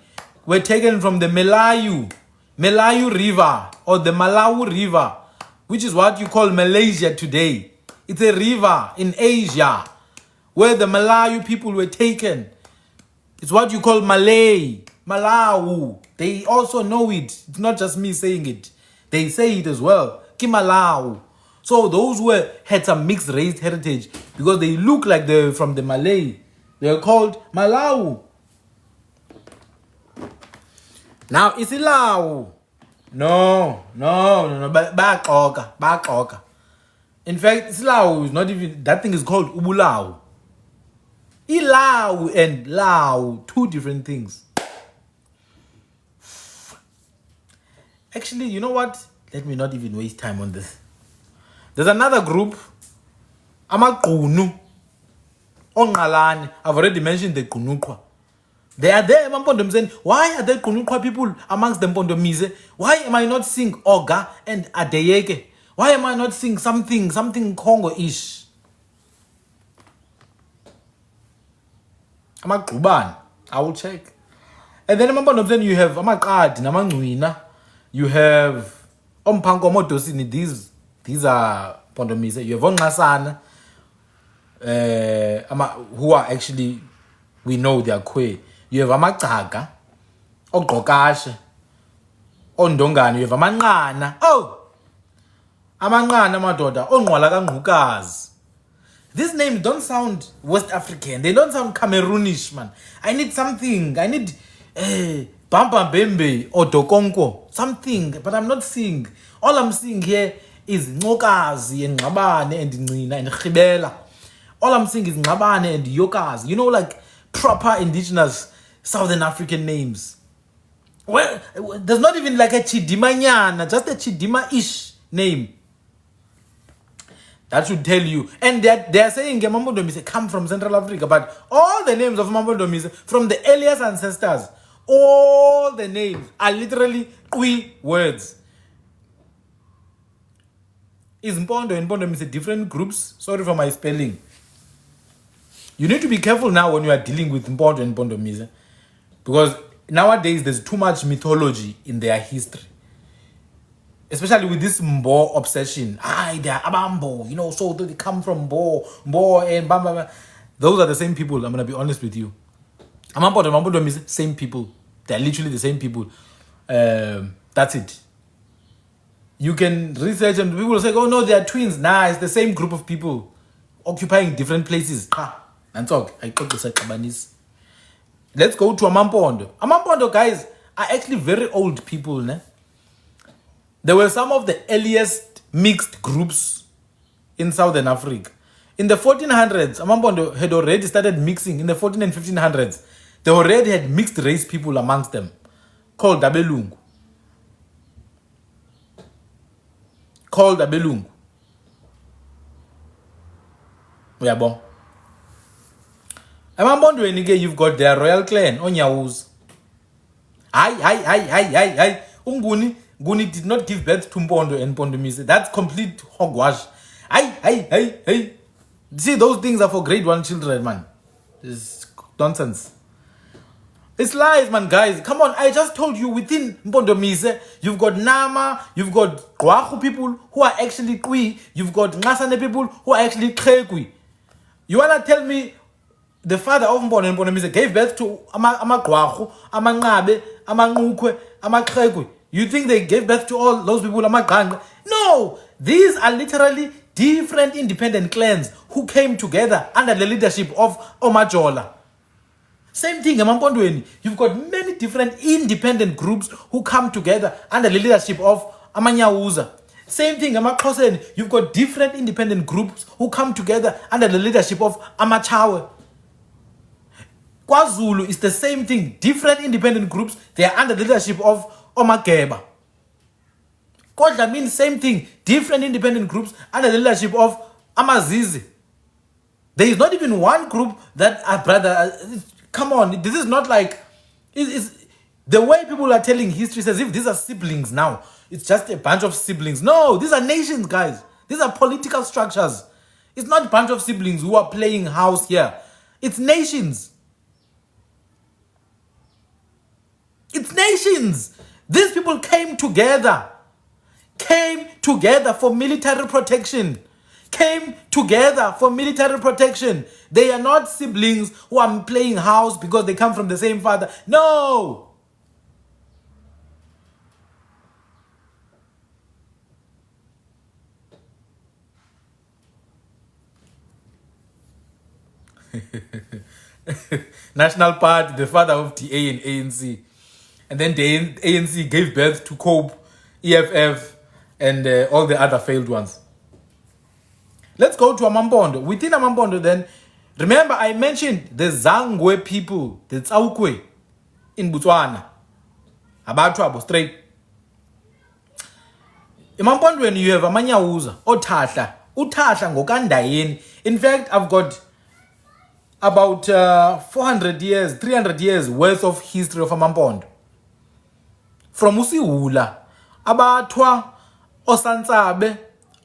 were taken from the Melayu River or the Malawi River, which is what you call Malaysia today. It's a river in Asia where the Malayu people were taken. It's what you call Malawi. They also know it. It's not just me saying it. They say it as well. Kimalawi. So those who had some mixed race heritage, because they look like they're from the Malay, they're called Malawi. Now, Isilawu. No. Back oka. In fact, Isilawu is not even, that thing is called Ubulawu. Ilawu and Lawu, two different things. Actually, you know what? Let me not even waste time on this. There's another group, Amaqunu, Ongalani. I've already mentioned the Kunukwa. They are there, Mampondomise. Why are there Kunukwa people amongst the Mpondomise? Why am I not seeing Oga and Adeyeke? Why am I not seeing something Congo-ish? Amaqubani. I will check. And then Mampondomise, you have Amakadi, Namangwina. You have Ompango Motosini. These are Pondomise. You have Ongasana, who are actually, we know they are Khwe. You have Amakaga, Ogokashe, Ondongani. You have Amanana. Oh! Amanqana amadoda ongqwala kaNgqukazi. These names don't sound West African. They don't sound Cameroonish, man. I need something. I need Bamba Bembe or Dokonko. Something, but I'm not seeing. All I'm seeing here is Ngokazi and Ngabane and Nina and Khibela. All I'm seeing is Ngabane and Yokazi. You know, like proper indigenous Southern African names. Well, there's not even like a Chidimanyana, just a Chidima-ish name. That should tell you. And they are saying Mambo Domise come from Central Africa, but all the names of Mambo Domise from the earliest ancestors, all the names are literally Khwe words. Is Mpondo and Mpondo Domise different groups? Sorry for my spelling. You need to be careful now when you are dealing with Mpondo and Mpondo Domise, because nowadays there's too much mythology in their history. Especially with this Mbo obsession. They are Abambo, you know, so they come from Mbo and Bamba. Those are the same people, I'm going to be honest with you. Amambo and Mambo is same people. They're literally the same people. That's it. You can research and people will say, oh no, they are twins. Nah, it's the same group of people occupying different places. And talk. Let's go to Amampondo. Amampondo guys are actually very old people, ne? There were some of the earliest mixed groups in Southern Africa. In the 1400s, Amampondo had already started mixing. In the 14 and 1500s, they already had mixed race people amongst them, called Abelungu. Yeah, bon. Amampondo, you've got their royal clan, Onyawus. Unguni. Guni did not give birth to Mpondo and Pondomise. That's complete hogwash. See, those things are for grade 1 children, man. It's nonsense. It's lies, man, guys. Come on, I just told you within Mpondomise, you've got Nama, you've got Gwahu people who are actually Khwe, you've got Ngasane people who are actually Khwe. You wanna tell me the father of Mpondo and Pondomise gave birth to Ama Gwahu, Ama Ngabe, Ama Ngukwe, Ama Khwe? You think they gave birth to all those people? No! These are literally different independent clans who came together under the leadership of Omajola. Same thing, Amampondweni. You've got many different independent groups who come together under the leadership of Amanyawuza. Same thing, Amakosen. You've got different independent groups who come together under the leadership of Amachawe. KwaZulu is the same thing. Different independent groups, they are under the leadership of Omageba. Kodla means same thing. Different independent groups under the leadership of Amazizi. There is not even one group that come on, this is not like it's the way people are telling history says if these are siblings now. It's just a bunch of siblings. No, these are nations, guys. These are political structures. It's not a bunch of siblings who are playing house here. It's nations. It's nations. These people came together for military protection. They are not siblings who are playing house because they come from the same father. No! National Party, the father of DA and ANC. And then the ANC gave birth to COPE, EFF, and all the other failed ones. Let's go to Amampondo. Within Amampondo then, remember I mentioned the Zangwe people, the Tsaukwe in Botswana. Abatwabo straight. Amampondo when you have Amanyawuza, Otahla, Utahla ngokandayeni. In fact, I've got about 400 years, 300 years worth of history of Amampondo. From Usiwula, Abatwa, Osantsabe,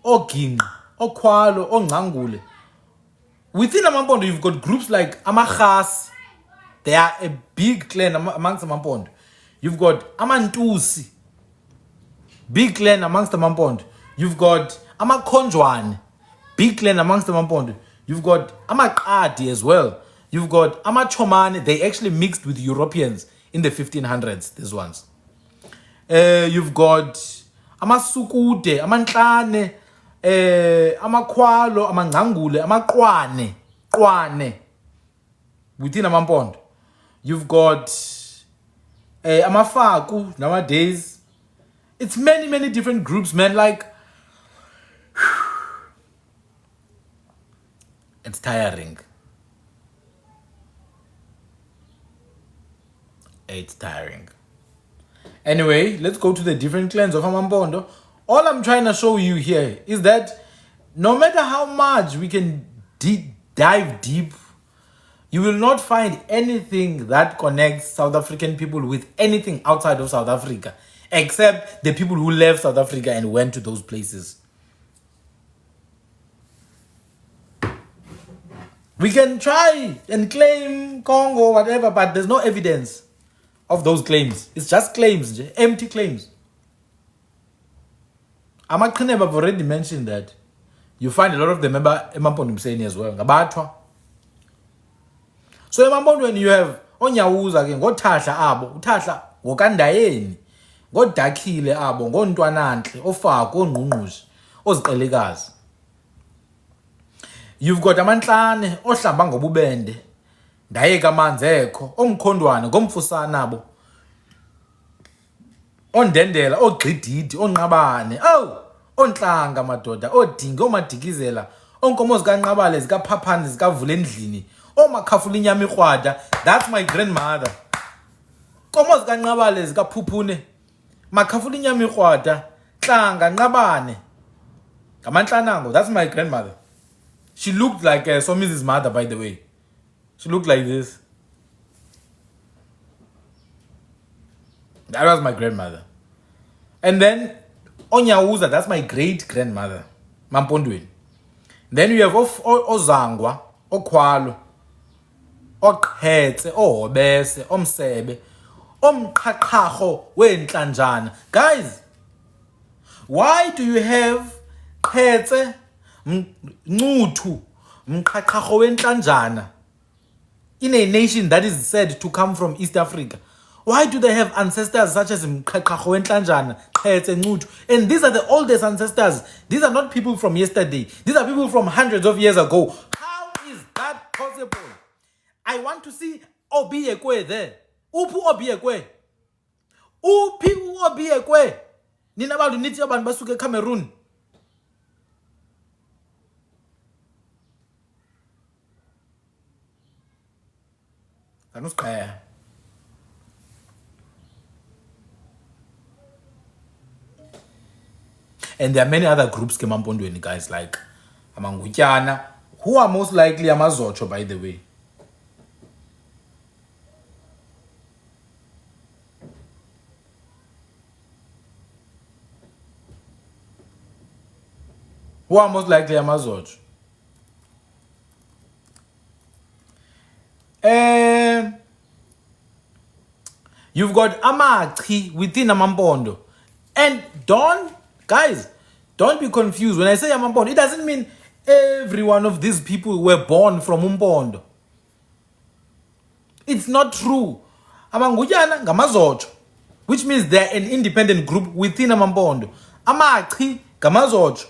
Oginqa, Okhwalo, Ongangule. Within Amampondo, you've got groups like Amakhasi. They are a big clan amongst Amampondo. You've got Amantusi, big clan amongst Amampondo. You've got Amakhonjwane, big clan amongst Amampondo. You've got Amaqadi as well. You've got Amachomane. They actually mixed with Europeans in the 1500s, these ones. You've got Amasukude, Amantlane, amakhwalo, amangcangule, qwane within amampondo. You've got amafaku nowadays. It's many different groups, man. Like, it's tiring. It's tiring. Anyway, let's go to the different clans of Amampondo. All I'm trying to show you here is that no matter how much we can dive deep, you will not find anything that connects South African people with anything outside of South Africa, except the people who left South Africa and went to those places. We can try and claim Congo, whatever, but there's no evidence of those claims. It's just claims, empty claims. Amakheneba have already mentioned that. You find a lot of them Emampondo as well. Ngabathwa. So Emampondo, when you have Onyawuza ke ngothahla abo, uthahla ngokandayeni, ngodakhile abo, ngontwanantle, ofako, ongqungqushe, oziqelekazi. You've got amantlane ohlamba ngobubende, ndayeka amanzi ekho, omkhondwane ngomfusana abo, ondendela, ogqididi, onqabane, ontlanga madoda, odinga, omadikizela, onkomo zikanqabale, zikaphaphani, zikavula endlini, omakhafula inyama ikrwada. That's my grandmother. Komo zikanqabale, zikaphuphune, makhafula inyama ikrwada, ntlanga, nqabane, ngamantlanango. That's my grandmother. She looked like Somizi's mother, by the way. She looked like this. That was my grandmother. And then Onyawuza, that's my great grandmother, Mampondweni. Then you have Ozangwa, Okhwalo, Oqhetse, Ohobese, Omsebe, Omqhaqhaho weNhlanjana. Guys, why do you have Qhetse, Ncuthu, Mqhaqhaho weNhlanjana in a nation that is said to come from East Africa? Why do they have ancestors such as Mqhaqhaho weNhlanjana, Qhetse, Ncuthu? And these are the oldest ancestors. These are not people from yesterday. These are people from hundreds of years ago. How is that possible? I want to see Obiekwe there. Upu Obiekwe. Upi Obiekwe. Nina bantu nithi abantu basuke eCameroon. Anuskaya. And there are many other groups Kemampondweni, guys, like Amangutyana, who are most likely Amazocho, by the way. Who are most likely Amazocho. You've got Amachi within Amampondo. And guys, don't be confused. When I say Amampondo, it doesn't mean every one of these people were born from Umpondo. It's not true. Amangujana ngamazocho, which means they're an independent group within Amampondo. Amachi ngamazocho.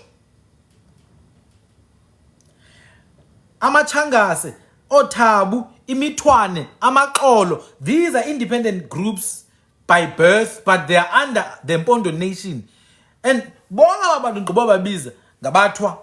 Amachangase, Othabu, Imithwane, Amaqolo. These are independent groups by birth, but they are under the Mpondo nation. And bonga abantu ngobabiza ngabathwa.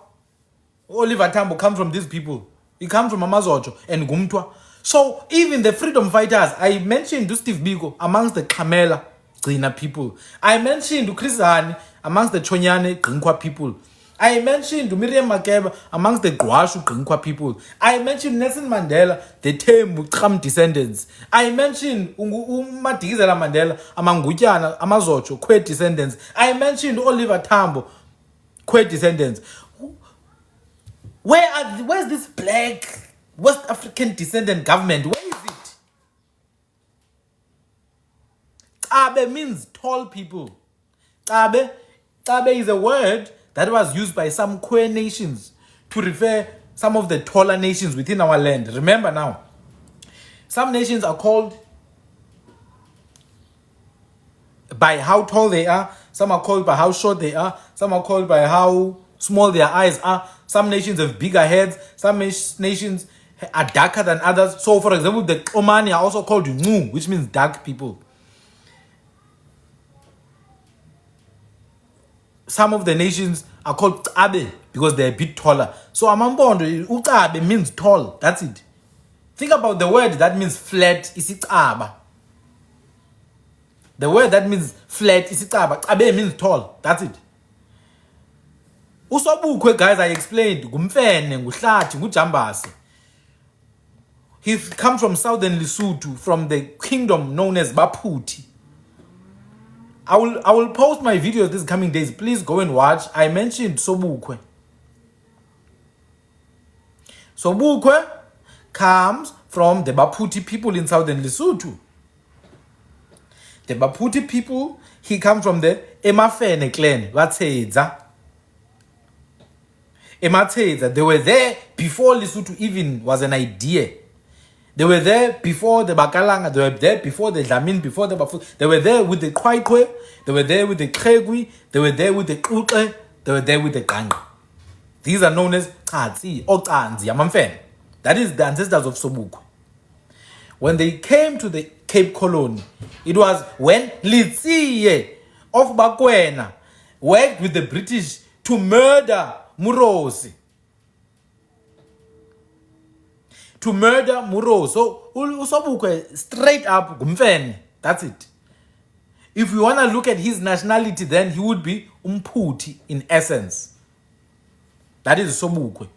Oliver Tambo comes from these people. He comes from Amazocho and Gumtwa. So even the freedom fighters, I mentioned Steve Biko amongst the Kamela Gcina people. I mentioned Chris Hani amongst the Chonyane Gcinkwa people. I mentioned Miriam Makeba amongst the Gwashu Gcinkwa people. I mentioned Nelson Mandela, the Thembu Tram descendants. I mentioned Madikizela Mandela among Gutyana, Amazocho, Khwe descendants. I mentioned Oliver Tambo, Khwe descendants. Where's this black West African descendant government? Where is it? Tabe means tall people. Tabe is a word that was used by some Khwe nations to refer some of the taller nations within our land. Remember now, some nations are called by how tall they are, some are called by how short they are, some are called by how small their eyes are. Some nations have bigger heads. Some nations are darker than others. So, for example, the Omani are also called Ngu, which means dark people. Some of the nations are called Abe because they're a bit taller. So, Amambondo, Ukabe means tall. That's it. Think about the word that means flat. Is it Aba? The word that means flat is Aba. Abe means tall. That's it. Usobukwe, guys, I explained. Gumfene, Nguhlathi, Ngujambasi. He comes from southern Lesotho, from the kingdom known as Baputi. I will post my videos these coming days. Please go and watch. I mentioned Sobukwe. Sobukwe comes from the Baputi people in southern Lesotho. The Baputi people, he comes from the Emafene clan. Emateza. They were there before Lesotho even was an idea. They were there before the Bakalanga. They were there before the Dlamini, before the Bafuti. They were there with the Khwe. They were there with the Khwe. They were there with the Khwe. They were there with the Gangi. These are known as Katsi or Kanzi, Amamfen. That is the ancestors of Sobukwe. When they came to the Cape Colony, it was when Litsiye of Bakwena worked with the British to murder Murosi. To murder Murosi. So, Usobukwe, straight up, Gumfen. That's it. If you want to look at his nationality, then he would be Umputi in essence. That is Sobukwe.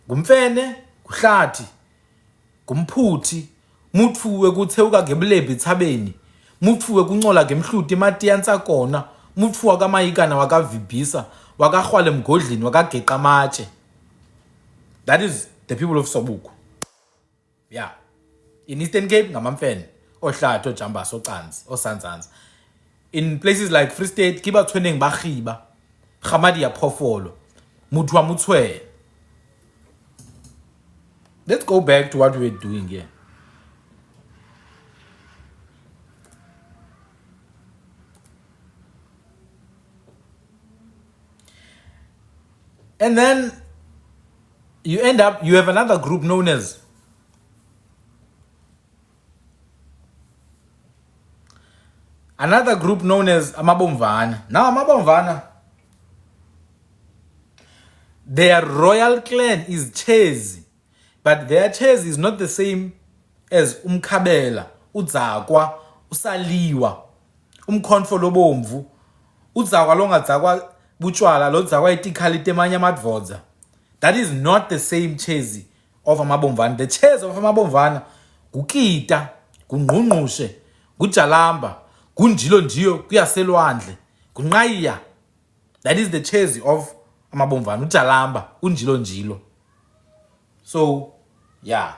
Gumfene, Kuhlati, Gumputi, Mutfu wekutheuka ngebulembu thabeni, Mutfu wekuncola ngemhluti mati yansakona, Mutfu wakamayikana wakavibhisa, wakahwala emgodleni, wakageqa amatshe. That is the people of Sobukwe. Yeah. In Eastern Cape, ngamamfene, Ohlathi, Ojambasi, Ocansi, Osanzansi. In places like Free State, kiba tweneng bakhiba, Khamadi ya phofolo, Muthu wa Mutshwe. Let's go back to what we were doing here. And then you have another group known as Amabomvana. Now Amabomvana, their royal clan is Chezi, but their Chezi is not the same as Umkhabela, Udzakwa, Usaliwa, Umkhonfo lobomvu, Udzakwa longatzakwa butshwala lo dzakwa itikali temanya madvodza. That is not the same Chezi of Amabomvana. The Chezi of Amabomvana Gukita, Gungqungqushe, Gujalamba, Gunjilo njiyo kuyaselwandle, Gunqayiya. That is the Chezi of Amabomvana, Ujalamba, Unjilo njilo. So, yeah.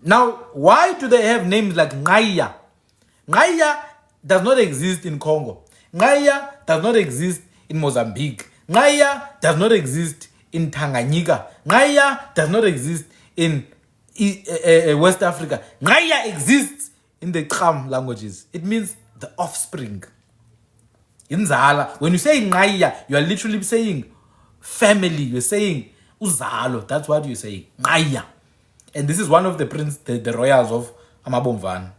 Now, why do they have names like Nqayiya? Nqayiya does not exist in Congo. Nqayiya does not exist in Mozambique. Nqayiya does not exist in Tanganyika. Nqayiya does not exist in West Africa. Nqayiya exists in the Kham languages. It means the offspring. Inzala. When you say Nqayiya, you are literally saying family. You're saying Uzalo. That's what you're saying. Nqayiya. And this is one of the royals of Amabomvana.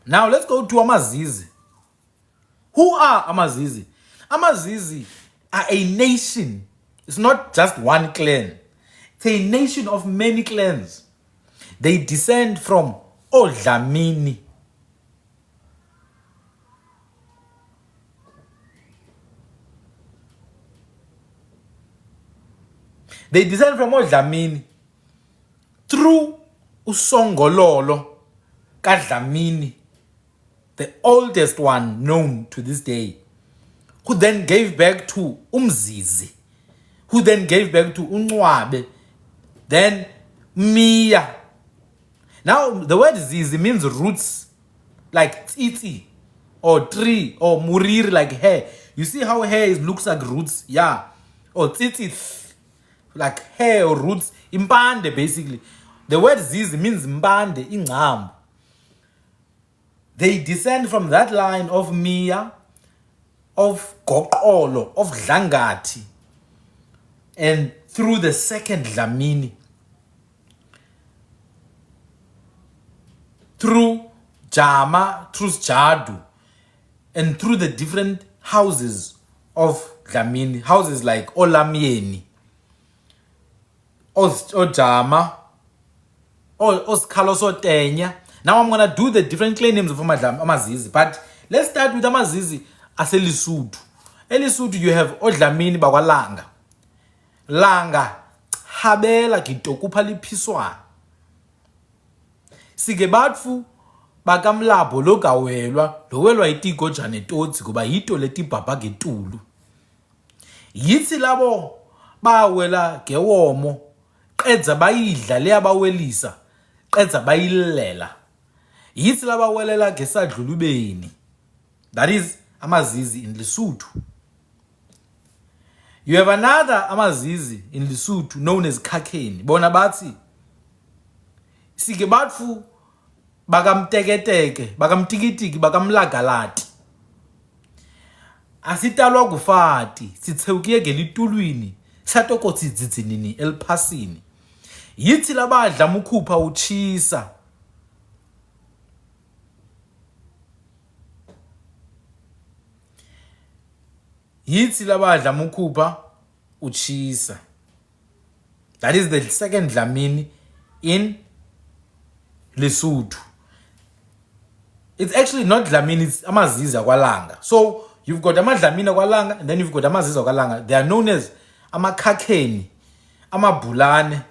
Now let's go to Amazizi. Who are Amazizi? Amazizi are a nation. It's not just one clan. It's a nation of many clans. They descend from Dlamini. They descend from Dlamini through Usongololo kaDlamini, the oldest one known to this day, who then gave back to Umzizi, who then gave back to Unwabe, then Mia. Now, the word Zizi means roots, like tsitsi, or tree, or murir, like hair. You see how hair looks like roots? Yeah. Or tsitsi, like hair or roots. Impande, basically. The word Zizi means mbande, ingcambu. They descend from that line of Mia, of Goqolo, of Dlangati, and through the second Dlamini, through Jama, through Jadu, and through the different houses of Dlamini, houses like Olamieni, Ojama, Oskalo Tenya. Now I'm gonna do the different claim names of Amazizi, but let's start with Amazizi as Elisuthu. Elisuthu, you have Odlamini Bakwalanga. Langa, Habela Gitokupa Lipiswa. Sigebatfu, Bagamlabo Logawelwa itiko janetotsi kuba hito leti baba getulu. Yithi labo bawela gewomo, qedza bayidla le abawelisa, qedza bayilela. Yithi laba welela gesadlulubeni. That is Amazizi in Lesotho. You have another Amazizi in Lesotho known as Kakeni. Bona bathi sike batfu bakamteketeke, bakamtikitiki, bakamlagalati. Asitalwa kufati, sithewukiye ngelitulwini, satoko tsidzitsinini elphasini. Yithi labadla mukhupha uchisa. Yithi labadla mukhupha uchisa. That is the second Dlamini in Lesotho. It's actually not Dlamini, it's Amazizi akwalanga. So you've got Amadlamini akwalanga, and then you've got Amazizi akwalanga. They are known as Amakakeni, Amabulane,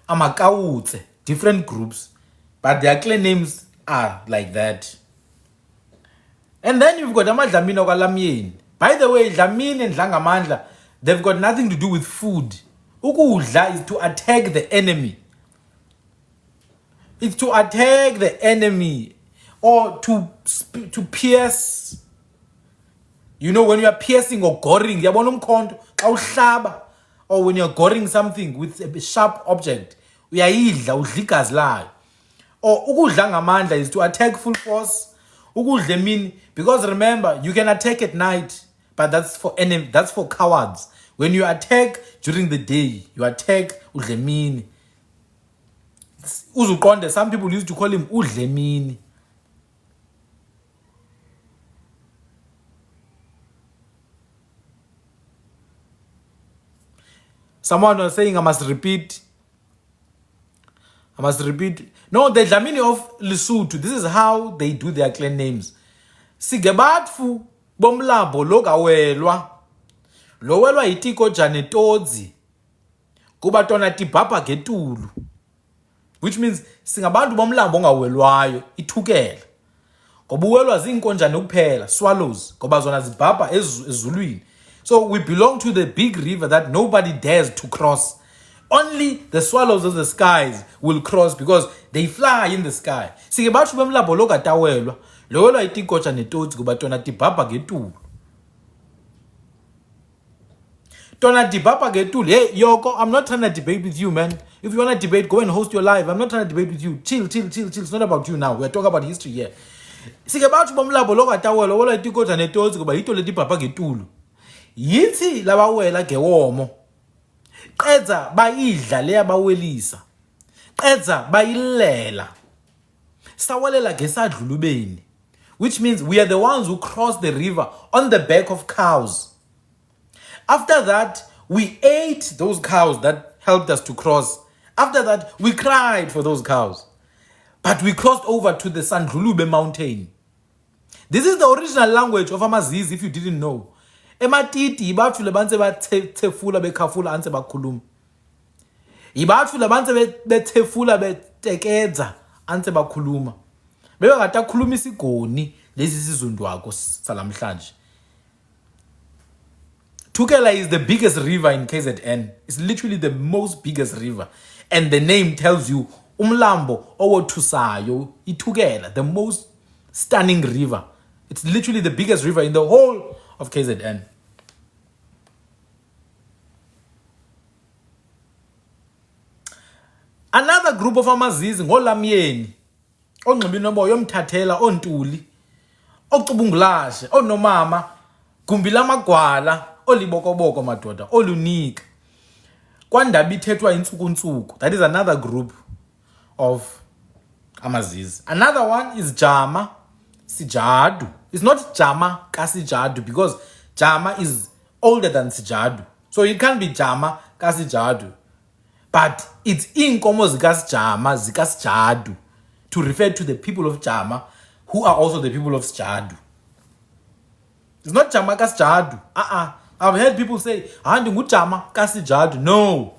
Amakawutse, different groups, but their clan names are like that. And then you've got Amadlamini akwalamieni. By the way, Dlamini and Dlangamandla, they've got nothing to do with food. Ukudla is to attack the enemy. It's to attack the enemy or to pierce. You know, when you are piercing or goring, or when you're goring something with a sharp object, or ukudla ngamandla is to attack full force. Ukudla mean, because remember, you can attack at night, but that's for enemy, that's for cowards. When you attack during the day, you attack udlemini. Uzukonde, some people used to call him udlemini. Someone was saying I must repeat. No, the Dlamini of Lesotho, this is how they do their clan names. Sigebatfu bomlabo logawelwa. Lowelwa itiko janetodzi. Kuba tona tibhapa getulu. Which means singabantu bomlambo ngawelwayo ithukela. Ngoba uwelwa zinkonjane kuphela, swallows, ngoba zona zibhapa ezulwini. So we belong to the big river that nobody dares to cross. Only the swallows of the skies will cross because they fly in the sky. Sike bathu bomlambo logatawelwa. Lowelwa itiko janetodzi kuba tona tibhapa getulu. Tona dibapa getulu. Hey, Yoko, I'm not trying to debate with you, man. If you want to debate, go and host your live. I'm not trying to debate with you. Chill. It's not about you now. We're talking about history here. Sike bathu bomlabo logatawela wala itiko janetodzi kuba hito le dibapa getulu. Yithi labawela gewomo. Qedza bayidla le abawelisa. Qedza bayilela. Sawalela gesadlulubeni. Which means we are the ones who cross the river on the back of cows. After that, we ate those cows that helped us to cross. After that, we cried for those cows. But we crossed over to the Sandlulube mountain. This is the original language of Amazizi, if you didn't know. Ematiti, ibathu lebanze bathefula bekhafula anse bakhuluma. Ibathu lebanze bethefula betekedza anse bakhuluma. Bebe ngatakhuluma isigoni lesi sizundwako salamhlanje. Thukela is the biggest river in KZN. It's literally the most biggest river. And the name tells you, umlambo owothusayo, Ithukela, the most stunning river. It's literally the biggest river in the whole of KZN. Another group of amazizi ngoLamyeni, oNgqibinoboyo, oMthathela, oNtuli, oCubungulashe, oNomama, Gumbi laMagwala, oLibokoboko madoda, oLunika. KwaNdaba ithethwa intsuku. That is another group of amazizi. Another one is Jama Sijadu. It's not Jama Kasijadu because Jama is older than Sijadu. So it can't be Jama Kasijadu. But it's inkomo zikasijadu to refer to the people of Jama who are also the people of Sijadu. It's not Jama kasijadu. I've heard people say, Handi ngu Jama kasijadu. No.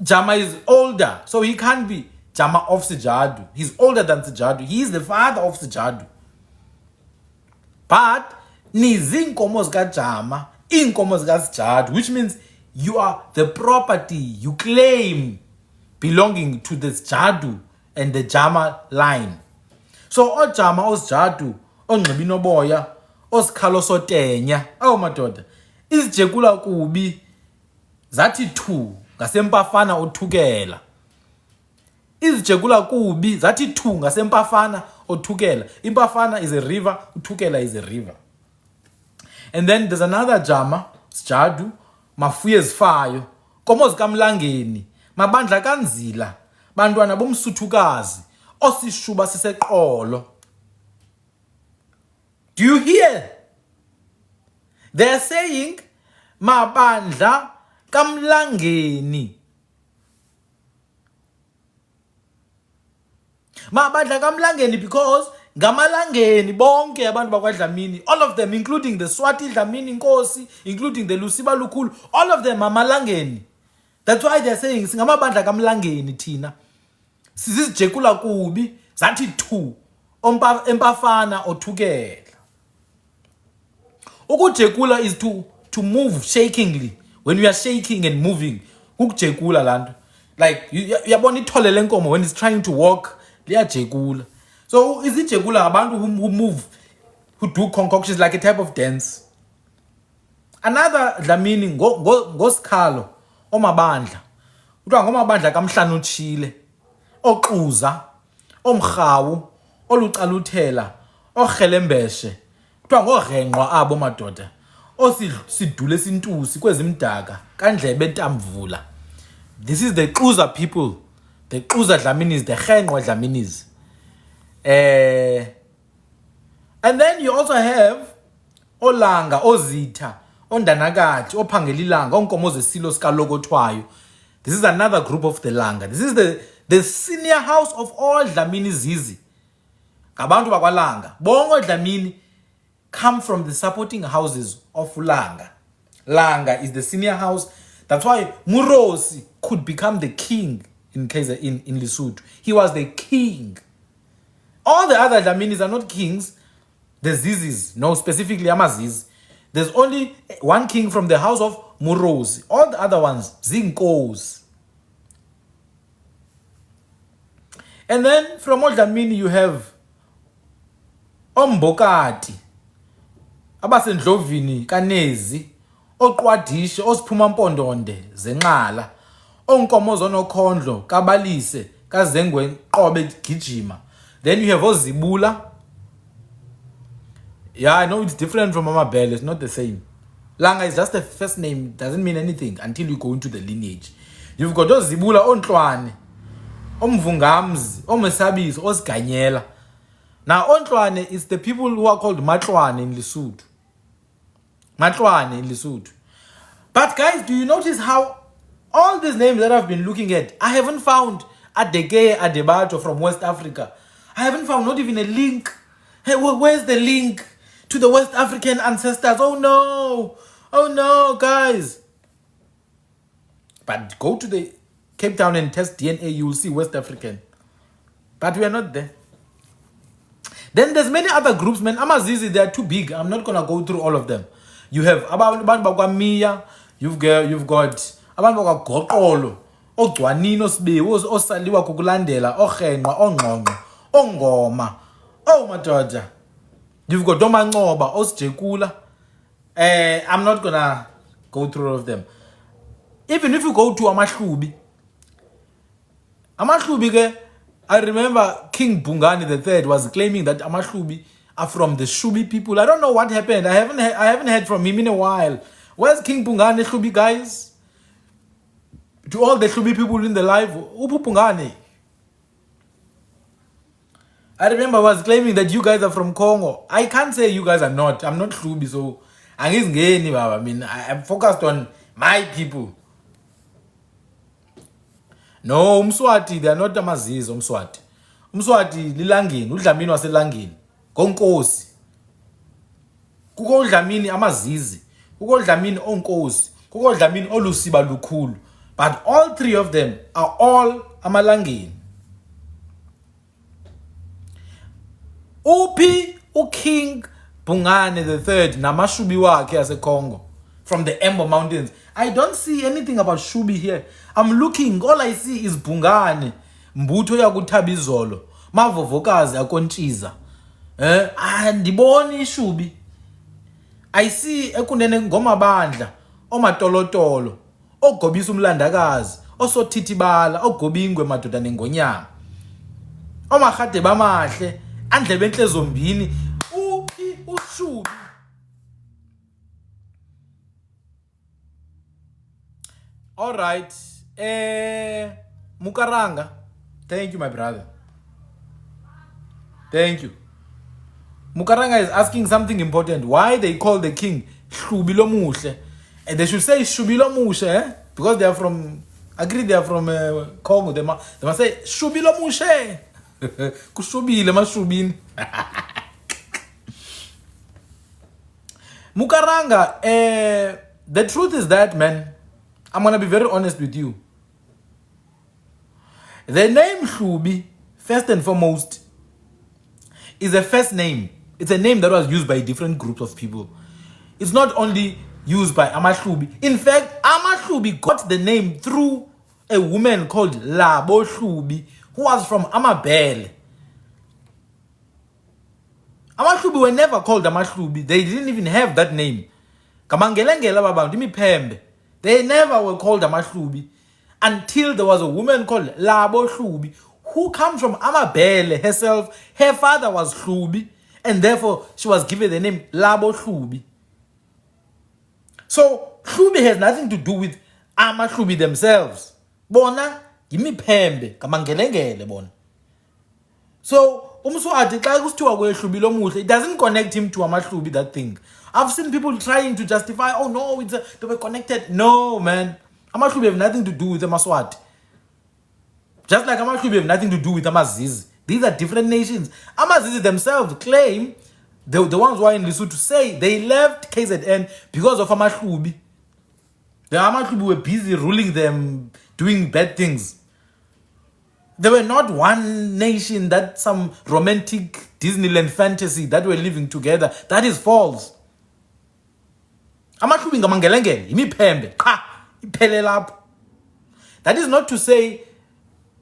Jama is older, so he can't be Jama of Sijadu. He's older than Sijadu. He is the father of Sijadu. But nizinkomo zikajama, inkomo zikasijadu, which means you are the property you claim belonging to the Sijadu and the Jama line. So oJama oSijadu, oNgqibinoboya, oSikhalo Sotenya, madoda, izijekula kubi zathi thu ngasempafana othukela. Izijekula kubi zathi thu ngasempafana othukela. Impafana is a river, uthukela is a river. And then there's another Jama, Sijadu, Mafuye zifayo, komo zikaMlangeni, mabandla kanzila, bantwana bomsuthukazi, osishuba siseqolo. Do you hear? They're saying mabandla kaMlangeni. Mabandla kaMlangeni because ngamalangeni bonke abantu bakwaDlamini, all of them, including the Swati Dlamini Nkosi, including the Lusiba Lukhulu, all of them are malangeni. That's why they're saying singamabandla kaMlangeni thina. Sizijekula kubi zathi thu empafana othukela. Ukujekula is to move shakingly. When you are shaking and moving, ukujekula lanto. Like yabona ithole lenkomo when it's trying to walk, liyajekula. So is it jekula abantu who move, who do concoctions like a type of dance? Another Dlamini ngoSikhalo omabandla. Kuthiwa ngomabandla kaMhlanu Tshile, oXuza, oMrhawu, olucaluthela, oRhelembeshe. Kuthiwa ngoRhenqwa abo madoda. Osidule sintusi kwezimdaka kaNdlebe Ntamvula. This is the Xuza people. The Xuza Dlaminis, the Rhenqwa Dlaminis. And then you also have Olanga, Ozitha, Ondanakathi, Ophangelilanga, onkomo zesilo sikaLokothwayo. This is another group of the Langa. This is the senior house of all Dlamini Zizi. Ngabantu bakwaLanga. Bonke Dlamini come from the supporting houses of Langa. Langa is the senior house. That's why Murosi could become the king in Lesotho. He was the king. All the other Dlaminis are not kings. The Zizis, no, specifically Amazizi. There's only one king from the house of Murosi. All the other ones, Zinkos. And then from all Dlamini you have Ombokati, Abasendlovini, Kanezi, Oqwadishe, Osiphuma Mpondonde, Zenqala, Onkomo zonokhondlo, Kabalise, Kazengwe Qobe Gijima. Then you have Ozibula. Yeah, I know it's different from Mama Bell. It's not the same. Langa is just a first name. Doesn't mean anything until you go into the lineage. You've got Ozibula, Ontwane, Omvungamzi, Omesabiso, Osiganyela. Now, Ontwane is the people who are called Matwane in Lesotho. Matwane in Lesotho. But guys, do you notice how all these names that I've been looking at, I haven't found Adegeye Adebato from West Africa. I haven't found not even a link. Hey, where's the link to the West African ancestors? Oh no, guys. But go to the Cape Town and test DNA, you will see West African. But we are not there. Then there's many other groups, man. Amazizi, they are too big. I'm not gonna go through all of them. You have abantu bakwaMiya, you've got abantu bakwaGoqolo, oGcwanino Sibewu, osaliwa kukulandela, oRhenqwa, oNgqongqo, oNgoma. Oh madoda. You've got Domancoba, Osijekula. I'm not gonna go through all of them. Even if you go to Amahlubi, Amahlubi ke, I remember King Bungani III was claiming that Amahlubi are from the Shubi people. I don't know what happened. I haven't heard from him in a while. Where's King Bungani Shubi, guys? To all the Shubi people in the live, Upu Bungani. I remember I was claiming that you guys are from Congo. I can't say you guys are not. I'm not Shubi, so I mean, I'm focused on my people. No, Umswati, they are not Amazizi, Umswati. Umswati lilangeni, uDlamini waselangeni. Konkosi. Kukho uDlamini Amazizi. Kukho uDlamini onkosi. Kukho uDlamini olusiba lukhulu. But all three of them are all amalangeni. Uphi uKing Bungane III namashubi wakhe yaseCongo from the Embo Mountains. I don't see anything about Shubi here. I'm looking, all I see is Bungane, Mbutho yakuthabizolo, Mavovokazi akontshiza. Andiboni Shubi. I see ekunene ngomabandla, omatolotolo, ogobisa umlandakazi, osothithibala, ogobingwe madoda nengonyama. Omagade bamahle, andlebe enhle zombini, uphi uShubi. All right. Mukaranga. Thank you, my brother. Thank you. Mukaranga is asking something important. Why they call the king Shubilo Mushe? And they should say Shubilo Mushe, because they are from, agree they are from Congo. They must say Shubilo Mushe. Kushubile mashubin. Mukaranga, the truth is that, man, I'm going to be very honest with you. The name Shubi, first and foremost, is a first name. It's a name that was used by different groups of people. It's not only used by Amahlubi. In fact, Amahlubi got the name through a woman called Labo Shubi, who was from Amabele. Amahlubi were never called Amahlubi. They didn't even have that name. Kamangelengela babam, Pembe. They never were called Amahlubi until there was a woman called Labo Hlubi who comes from Amabele herself. Her father was Hlubi, and therefore she was given the name Labo Hlubi. So Hlubi has nothing to do with Amahlubi themselves. Bona yimipembe kamangelengele bona. So Umswati xa kusithiwa kweHlubi lomuhle, it doesn't connect him to Amahlubi, that thing. I've seen people trying to justify, oh no, they were connected. No, man. Amahlubi have nothing to do with Amaswati. Just like Amahlubi have nothing to do with Amazizi. These are different nations. Amazizi themselves claim, the ones who are in Lesotho, say they left KZN because of Amahlubi. The Amahlubi were busy ruling them, doing bad things. They were not one nation, that some romantic Disneyland fantasy that were living together. That is false. Amahlubi ngamangelengele, imipembe, iphele lapho. That is not to say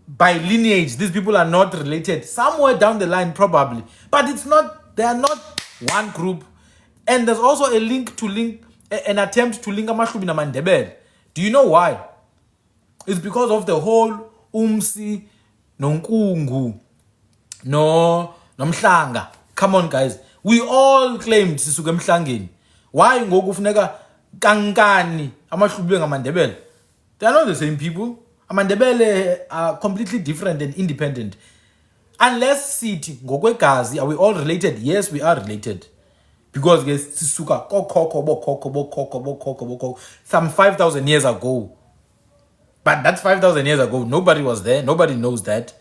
by lineage these people are not related. Somewhere down the line probably, but it's not. They are not one group. And there's also an attempt to link Amahlubi na Mandebele. Do you know why? It's because of the whole Umsi, Nonkungu, Nomhlanga. Come on, guys. We all claimed sisuke emhlangeni. Why ngoku kufuneka kankani Amahlubi ngaMandebele? They are not the same people. Amandebele are completely different and independent. Unless sithi ngokwegazi, are we all related? Yes, we are related. Because guys, sisuka bokoko some 5,000 years ago. But that's 5,000 years ago. Nobody was there. Nobody knows that.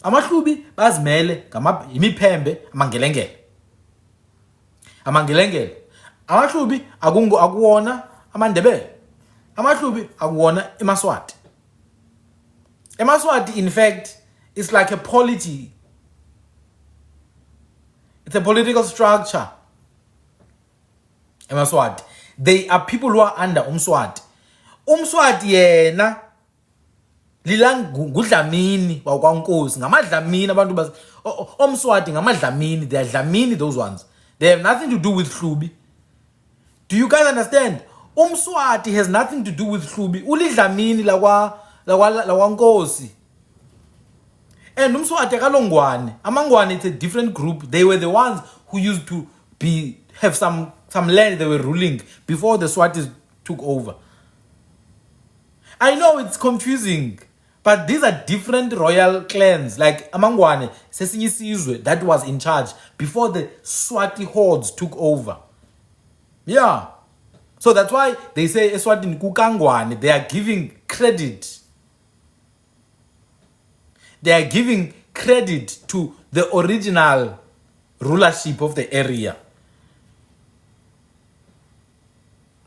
Amahlubi bazimele imipembe amangelengele. Amangelengele. Amahlubi akuwona Amandebele. Amahlubi akuwona eMaswati. eMaswati, in fact, it's like a polity. It's a political structure. eMaswati. They are people who are under Umswati. Umswati yena ngudlamini wakwankosi, ngamadlamini abantu bas Omswati ngamadlamini. They are dlamini, those ones. They have nothing to do with Hlubi. Do you guys understand? Umswati has nothing to do with Hlubi. Ulidlamini lakwankosi. And uMswati akalongwane. Amangwane, it's a different group. They were the ones who used to have some land they were ruling before the Swatis took over. I know it's confusing, but these are different royal clans. Like Amangwane, Sesinyi Sizwe, that was in charge before the Swati hordes took over. Yeah. So that's why they say Eswatini Kukangwane. They are giving credit. They are giving credit to the original rulership of the area.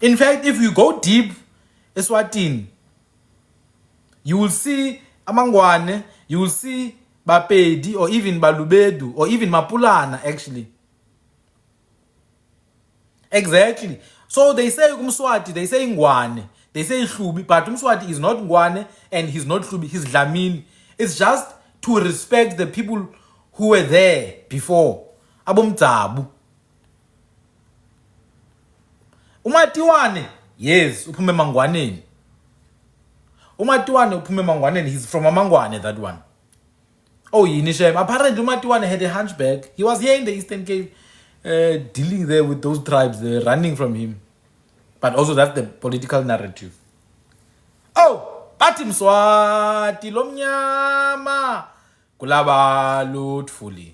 In fact, if you go deep, Eswatini, you will see Amangwane, you will see Bapedi, or even Balubedu, or even Mapulana, actually. Exactly. So they say Umswati, they say Ngwane, they say Hlubi, but Umswati is not Ngwane and he's not Hlubi, he's Dlamini. It's just to respect the people who were there before. Abomtabu. Umatiwane, yes, uphume Mangwaneni. Umatiwane uphume Mangwaneni, he's from Amangwane, that one. Oh, Yinishem. Apparently Umatiwane had a hunchback. He was here in the Eastern Cape, dealing there with those tribes. They were running from him. But also that's the political narrative. Oh! Bathi Mswati lomnyama kulaba luthfuli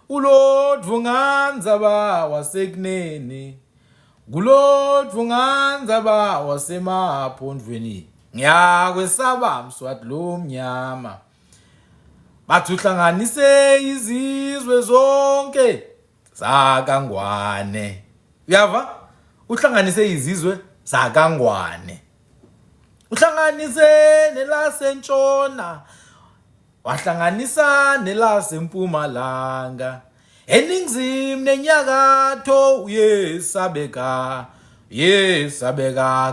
ulodvunganzaba wasekunene kulodvunganzaba wasemaphondweni ngiyakwesaba Mswati lomnyama bathi uhlanganise izizwe zonke zakangwane. Uyava? Uhlanganise izizwe zakangwane. Uhlanganise nelasentshona wahlanganisa nelasempumalanga eningizimu nenyakatho uyesabeka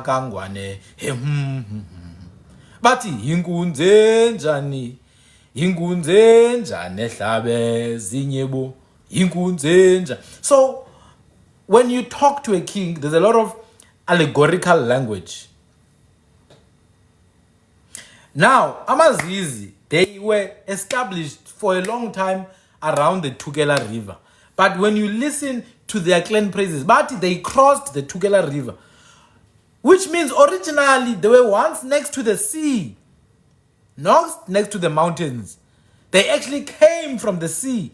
kangwane bathi inkunze njani ehlabe zinyebo inkunze njani. So when you talk to a king, there's a lot of allegorical language. Now, Amazizi, they were established for a long time around the Tugela River. But when you listen to their clan praises, but they crossed the Tugela River, which means originally they were once next to the sea, not next to the mountains. They actually came from the sea.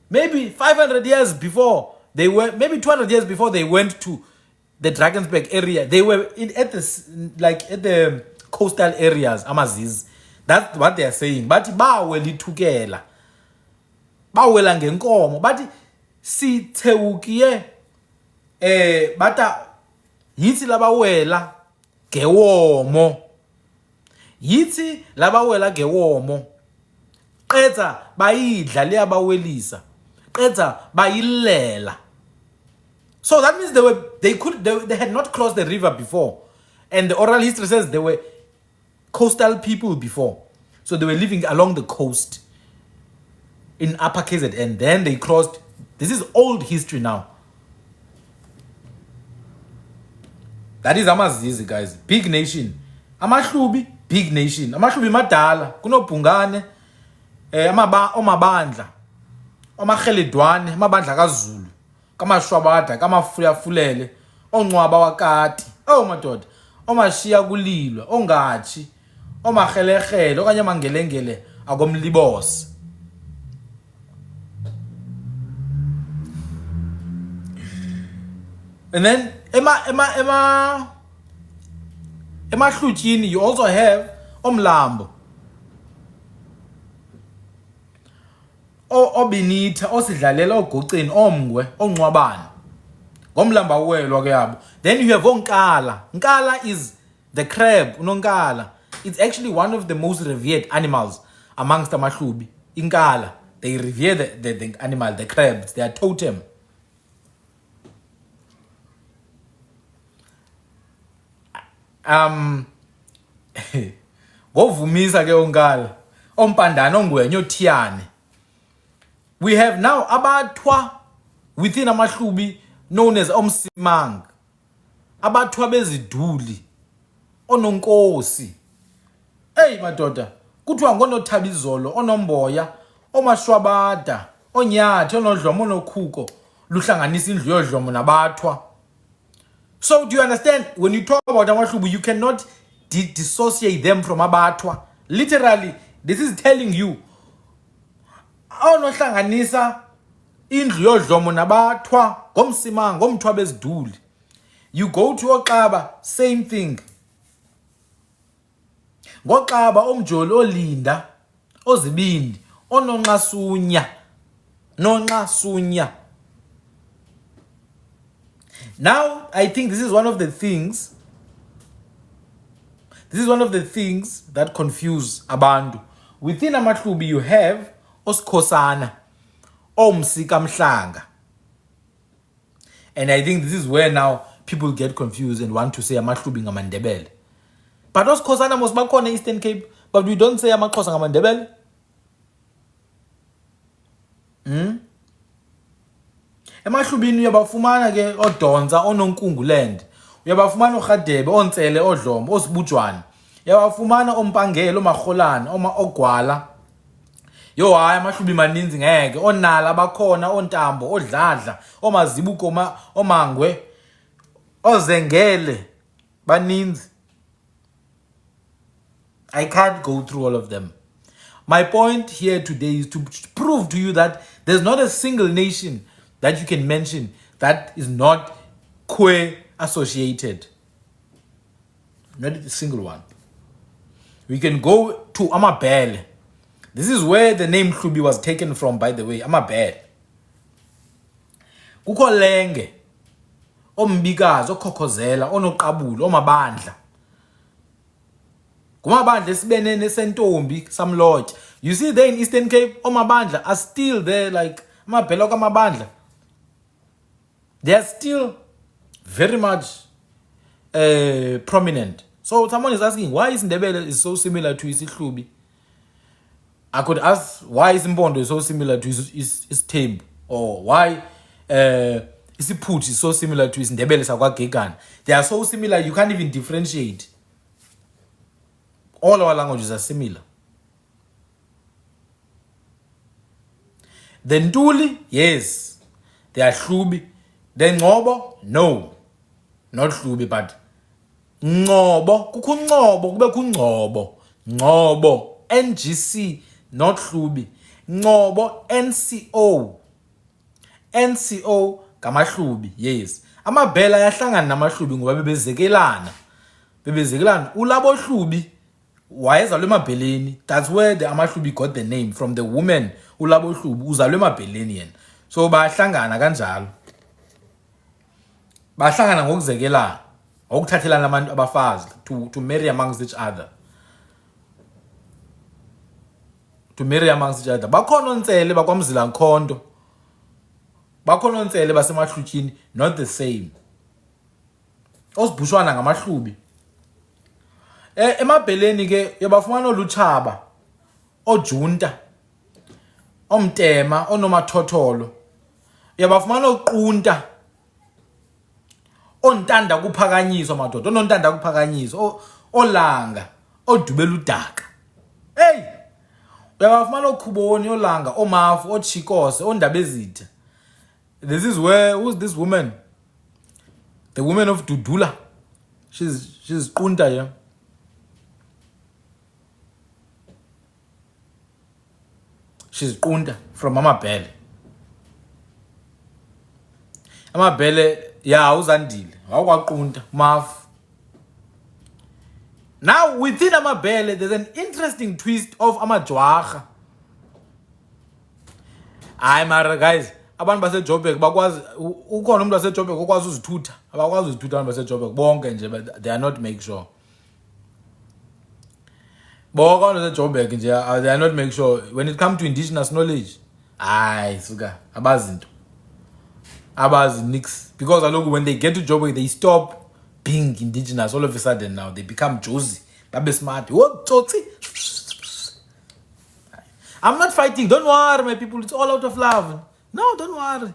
Maybe 500 years before they were, maybe 200 years before they went to the Drakensberg area. They were at the coastal areas, Amazizi. That's what they are saying. But bawela ithukela. Bawela ngenkomo. But sithewukiye bata yithi labawela gewomo. Yithi labawela gewomo. Qedza bayidla leyabawelisa. Qedza bayilela. So that means they had not crossed the river before. And the oral history says they were coastal people before. So they were living along the coast in Upper KZN, and then they crossed. This is old history now. That is Amazizi, guys. Big nation. Amahlubi, big nation. Amahlubi madala. Kunobhungane. Omabandla. Omakheledwane. Amabandla kaZulu. Kamashwabada. Kamafulele. Ongcwaba wakati. Oh madoda. Omashiya kulilwa. Ongathi. Omakhelekele. Okanye amangelengele akomlibosi. And then Emahlutshini, you also have Omlambo. Obinitha, osidlalela ogoceni, omngwe, ongcwabana. Ngomlamba welwa ke yabo. Then you have Onkala. Nkala is the crab, unonkala. It's actually one of the most revered animals amongst the Mahlubi. Inkala. They revere the animal, the crabs, their totem. Govumisa ke onkala. Ompandana ongwenye othiyane. We have now abathwa within Amahlubi known as Omsimang. Abathwa beziduli. Ononkosi. Hey madoda, kuthiwa ngoNothabizolo, oNomboya, oMashwabada, oNyathi, oNodlomo, oNokhuko luhlanganisa indlu yodlomo nabathwa. So do you understand, when you talk about amahlubi, you cannot dissociate them from abathwa. Literally, this is telling you awunohlanganisa indlu yodlomo nabathwa ngomsimanga ngomthwa beziduli. You go to Oxaba, same thing. Ngoxaba omjoli olinda ozibindi ononxasunya nonxasunya. Now I think this is one of the things that confuse abantu. Within amahlubi you have osikhosana, omsika mhlanga. And I think this is where now people get confused and want to say amahlubi ngamandebele. But osikhosana must bakhona Eastern Cape, but we don't say amaxhosa ngamandebele. Emahlubini uyabafumana ke odonza ononkungulend, uyabafumana oGadebe, ontsele, odlomo, osibujwane, uyabafumana ompangelo, omarholana, ogwala. Yo hayi amahlubi maninzi ngeke, onala bakhona, ontambo, odladla, omazibuko, omangwe, ozengele, baninzi. I can't go through all of them. My point here today is to prove to you that there's not a single nation that you can mention that is not Khwe associated. Not a single one. We can go to Amabele. This is where the name Hlubi was taken from, by the way. Amabele. Kukho Lenge, Ombikazi, Okhokhozela, Onoqabula, Omabandla. Kumabandla esibenene sentombi samlotya. You see there in Eastern Cape, Omabandla are still there, like Amabele Kamabandla. They are still very much prominent. So someone is asking, why is Ndebele is so similar to isiHlubi? I could ask, why is Mpondo is so similar to his Thembu? Or why isiPhuthi is so similar to isiNdebele sakwaGegana? They are so similar, you can't even differentiate. All our languages are similar. The Ntuli, yes, they are Hlubi. The Ngobo, no, not Hlubi, but Ngobo. Kukho Ngobo, kube kuNgobo. Ngobo, NGC, not Hlubi. Ngobo, NCO. NCO, kamahlubi, yes. Amabhela ayahlangana namahlubi ngoba bebezekelana. Ulabo Hlubi wayezalwe emabheleni. That's where the amahlubi got the name from, the woman ulabo Hlubi uzalwe emabheleni yena. So bayahlangana kanjalo. Bahlangana ngokuzekelana, ukuthathelana abantu abafazi, to marry amongst each other. To marry amongst each other. Bakhona ontsele bakwamzila Nkhondo. Bakhona ontsele basemahlutyini, not the same. Osibhushwana ngamahlubi. Emabheleni ke yabafumana oluTshaba, oJunta, omTema, onomathotholo. Yabafumana oQunta, ontanda kuphakanyiswa madoda, onontanda kuphakanyiswa, olanga, odubela udaka. Hey! Uyabafumana oKhuboni, olanga, oMafu, oChikose, ondabezitha. This is where, who's this woman? The woman of Dudula. She's Qunta, yeah. She's Qunta from Amabele. Amabele, yeah, uzandile. Awukwaqunta, Mafu. Now within Amabele, there's an interesting twist of Amajwaga. Hayi mara guys, abantu baseJoburg bakwazi, ukhona umuntu waseJoburg okwazi uzithutha. Abakwazi uzithutha abantu baseJoburg bonke nje, but they are not make sure. Bonke abantu baseJoburg nje, they are not make sure when it comes to indigenous knowledge. Hayi suka abazinto. Abazi nix, because when they get to Joburg they stop being indigenous. All of a sudden now they become Josie, babe smart. What tsotsi? I'm not fighting, don't worry my people, it's all out of love. No, don't worry.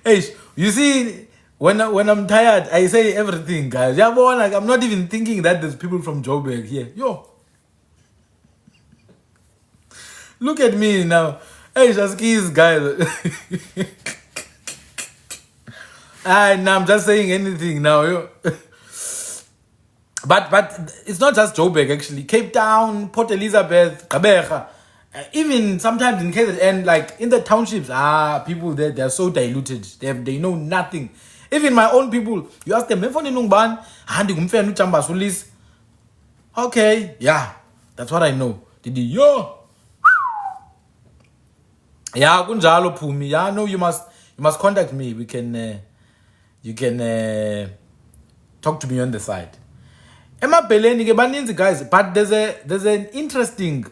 Hey, you see, when I'm tired, I say everything, guys. Yeah, but like, I'm not even thinking that there's people from Joburg here. Yo, look at me now. Hey, Shaskis, guys. I'm just saying anything now. Yo. But it's not just Joburg actually. Cape Town, Port Elizabeth, Gqeberha. Even sometimes in KZN, like in the townships, people there, they're so diluted. They know nothing. Even my own people, you ask them, okay, yeah, that's what I know. Did you, yo? Yeah, kunjalo Phumi. Yeah, no, you must contact me. We can, you can talk to me on the side. Emabheleni ke baninzi guys, but there's an interesting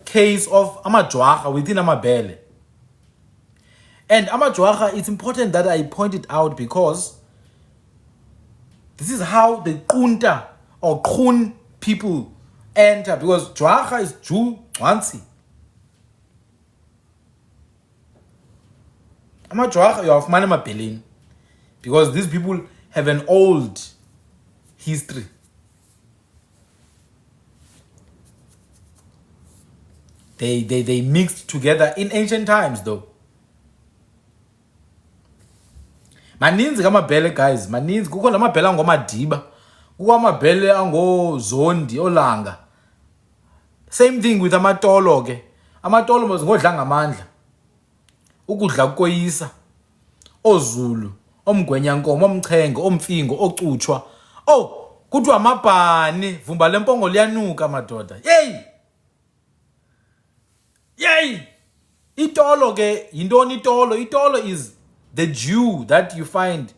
case of amajwaha within amabhele. And amajwaha, it's important that I point it out because this is how the Kunta or Khun people enter, because jwaha is Jew Wansi. Amajwaha you have mane mabheleni because these people have an old history. They mixed together in ancient times though. Maninzi kamabhele guys, maninzi kukho lamabhele angomadiba, kukho amabhele angozondi olanga. Same thing with amatolo ke. Amatolo ngodla ngamandla. Ukudla koyisa. Ozulu, omgwenyankomo, omchenge, omfingo, ocuthwa. Oh, kuthiwa amabhani, vumba lempongo liyanuka madoda. Hey! Yay! Itolo ke, yintoni itolo? Itolo is the Jew that you find.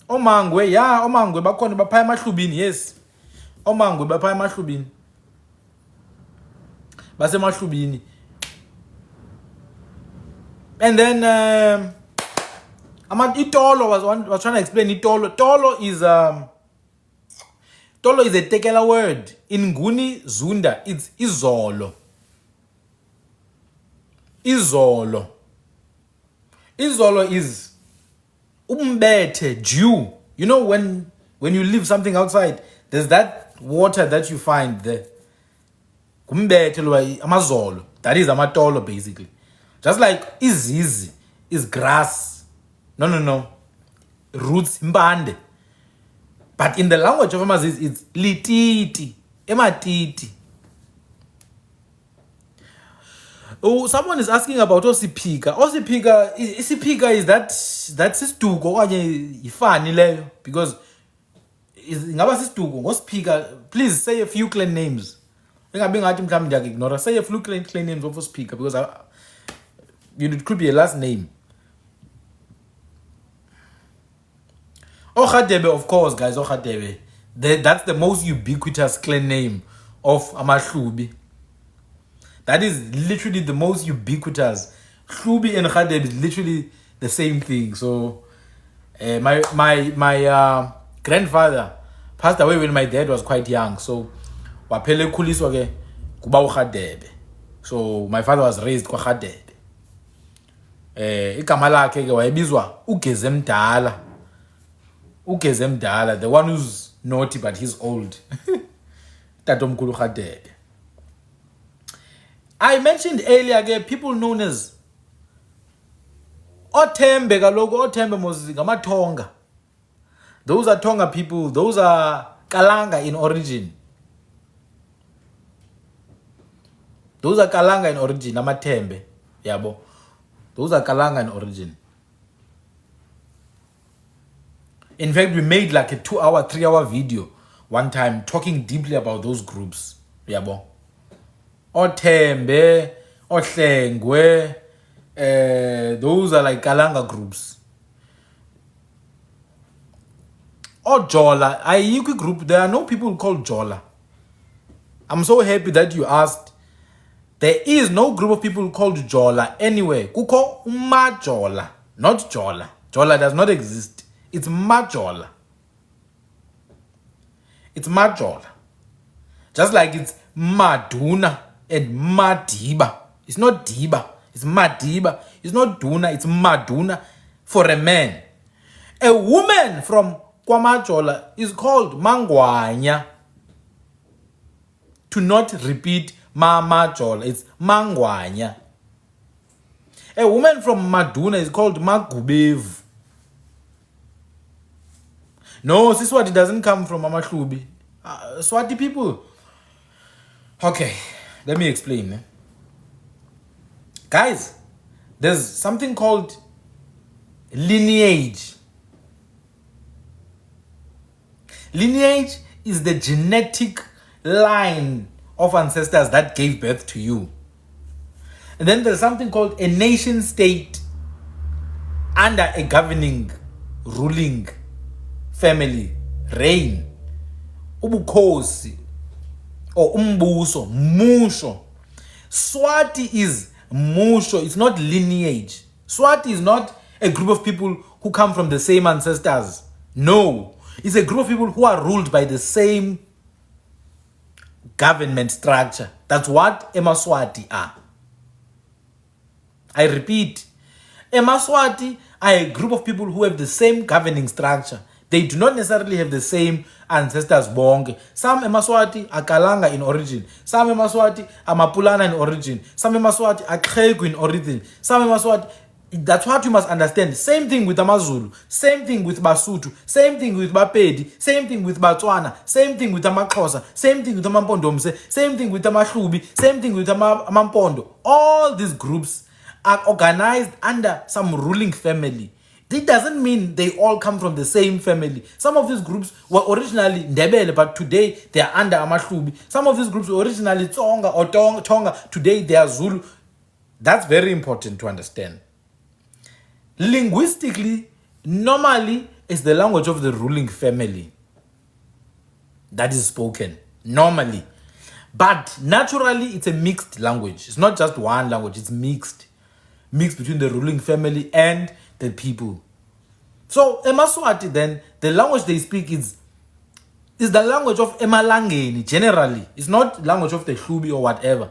Omangwe, yeah, omangwe bakhona baphaya emahlubini, yes. Omangwe baphaya emahlubini. Basemahlubini. And then itolo was trying to explain itolo. Tolo is a Tekela word. In Nguni Zunda, it's izolo. Izolo. Izolo is umbete, dew. You know when you leave something outside, there's that water that you find there. Umbete amazolo. That is amatolo basically. Just like izizi is grass. No. Roots mbande. But in the language of Amazizi, it's lititi. Ematiti. Oh, someone is asking about Osipika. Isipika is that's isiduko okanye ifani leyo because ngaba sisiduko ngosipika. Please say a few clan names. Engabe ngathi mhlawumbe ndiyakignora. Say a few clan names of Osipika because it could be a last name. Okhadebe, of course, guys. Okhadebe. That's the most ubiquitous clan name of Amahlubi. That is literally the most ubiquitous. Khlubi and Khadeb is literally the same thing. So, my grandfather passed away when my dad was quite young. So, wapele kuliswa ke kuba uKhadebe. So, my father was raised kwa Khadebe. Igama lakhe ke wayebizwa Ugezemdala. Ugezemdala, the one who's naughty but he's old. Tatomkhulu Khadebe. I mentioned earlier people known as Othembe kaloku. Othembe ngamaTonga. Those are Tonga people. Those are Kalanga in origin. Those are Kalanga in origin. Amathembe. Yabo. Those are Kalanga in origin. In fact, we made like a 2-hour, 3-hour video one time talking deeply about those groups. Yabo. Othembe, Ohlengwe, those are like Kalanga groups. Jola, Ayikwi group, there are no people called Jola. I'm so happy that you asked. There is no group of people called Jola anyway. Kuko Majola, not Jola. Jola does not exist. It's Majola. It's Majola. Just like it's Maduna and Madiba. It's not Diba. It's Madiba. It's not Duna. It's Maduna for a man. A woman from KwaMajola is called Mangwanya. To not repeat Mamajola, it's Mangwanya. A woman from Maduna is called Magubevu. No, Siswati doesn't come from Amahlubi. Swati people. Okay, let me explain. Guys, there's something called lineage. Lineage is the genetic line of ancestors that gave birth to you. And then there's something called a nation state under a governing, ruling family, reign, ubukhosi, or umbuso, musho. Swati is musho, it's not lineage. Swati is not a group of people who come from the same ancestors. No, it's a group of people who are ruled by the same government structure. That's what Emaswati are. I repeat, Emaswati are a group of people who have the same governing structure. They do not necessarily have the same ancestors bonke. Some Emaswati are Kalanga in origin. Some Emaswati are Mapulana in origin. Some Emaswati are Khwe in origin. Some Emaswati. That's what you must understand. Same thing with Amazulu. Same thing with Basutu. Same thing with Bapedi. Same thing with Batswana. Same thing with Amakhosa. Same thing with Amampondomse. Same thing with Amahlubi. Same thing with Amampondo. All these groups are organized under some ruling family. It doesn't mean they all come from the same family. Some of these groups were originally Ndebele, but today they are under Amahlubi. Some of these groups were originally Tsonga or Tonga. Today they are Zulu. That's very important to understand. Linguistically, normally, it's the language of the ruling family that is spoken. Normally. But naturally, it's a mixed language. It's not just one language, it's mixed. Mixed between the ruling family and the people. So, Emaswati then, the language they speak is the language of Emalangeni, generally. It's not language of the Hlubi or whatever.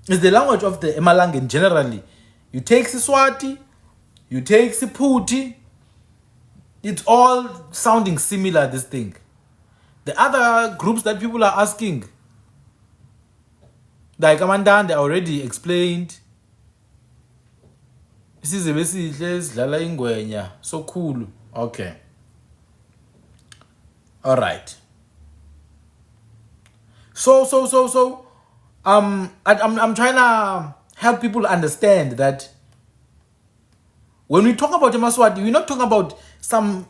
It's the language of the Emalangeni, generally. You take Siswati, you take Siputi, it's all sounding similar, this thing. The other groups that people are asking, like Amandande, I already explained. This is a basic Lala Ingwenya. So cool. Okay. Alright. So I'm trying to help people understand that when we talk about Emaswati, we're not talking about some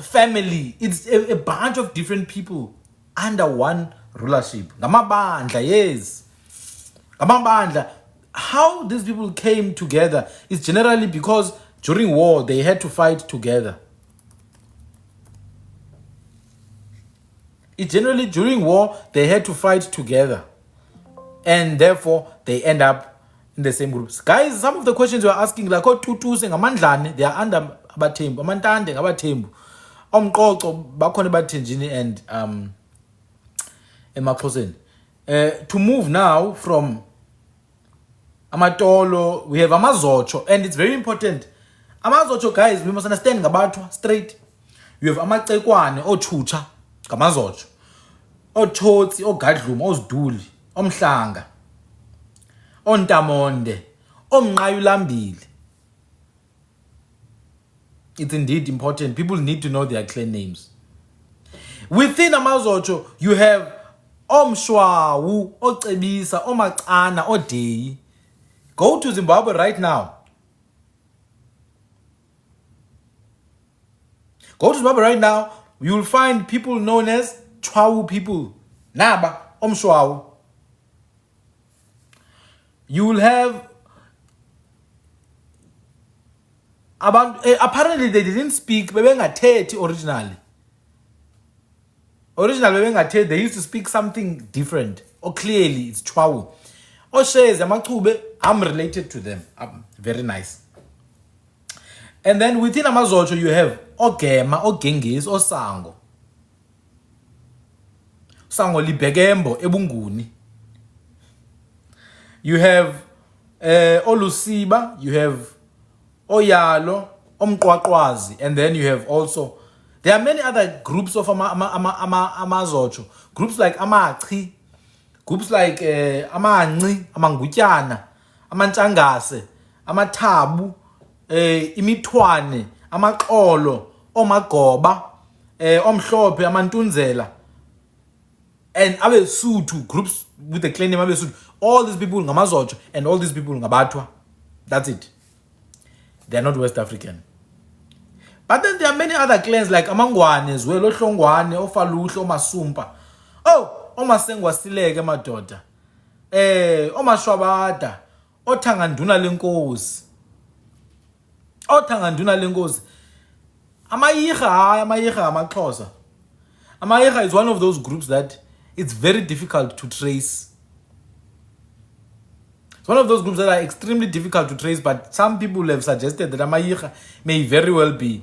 family. It's a bunch of different people under one rulership. Ngamabandla, yes. Ngamabandla. How these people came together is generally because during war they had to fight together. It's generally during war they had to fight together. And therefore they end up in the same groups. Guys, some of the questions you are asking, like Tutu saying Amandlane, they are under Abatembu, Amantande, Abatembu, Omqoqo, Bakhona Bathenjini, and Emaxhoseni. To move now from Amatolo, we have Amazocho, and it's very important. Amazocho, guys, we must understand Ngabatwa straight. You have Amatekwane, or Chucha, Kamazocho, or Chotsi, or Gadlum, or Zduli, Omhlanga, Ontamonde, Omnqayulambili. It's indeed important. People need to know their clan names. Within Amazocho, you have Omshwawu, Ocebisa, Omacana, Odeyi. Go to Zimbabwe right now. Go to Zimbabwe right now. You will find people known as Chwawu people. Naba, Omshwawu. You will have apparently they didn't speak Bebengateti originally. Originally Bebengateti, they used to speak something different. Or clearly it's Chwawu. Osheze Amachube, I'm related to them. Very nice. And then within Amazocho you have Ogema, Ogengis, Osango. Sango Libegembo, Ebunguni. You have Olusiba, you have Oyalo, Omqwaqwazi, and then you have also, there are many other groups of Amazocho, groups like Amachi, groups like Amanci, Amangutyana, Amantshangase, Amathabu, Imithwane, Amaxolo, Omagoba, Omhlophe, Amantunzela, and Abesutu, groups with the clan name Abesutu. All these people ngamazocho and all these people ngabatwa. That's it. They are not West African. But then there are many other clans like Amangwane as well, Ohlongwane, Ofaluhle, Omasumpa. Oh, Omasengwa Sileke madoda. Omashwabada, Othanganduna lenkosi. Othanganduna lenkosi. Amayiga amaXhosa. Amayiga is one of those groups that it's very difficult to trace. It's one of those groups that are extremely difficult to trace, but some people have suggested that Amayiga may very well be.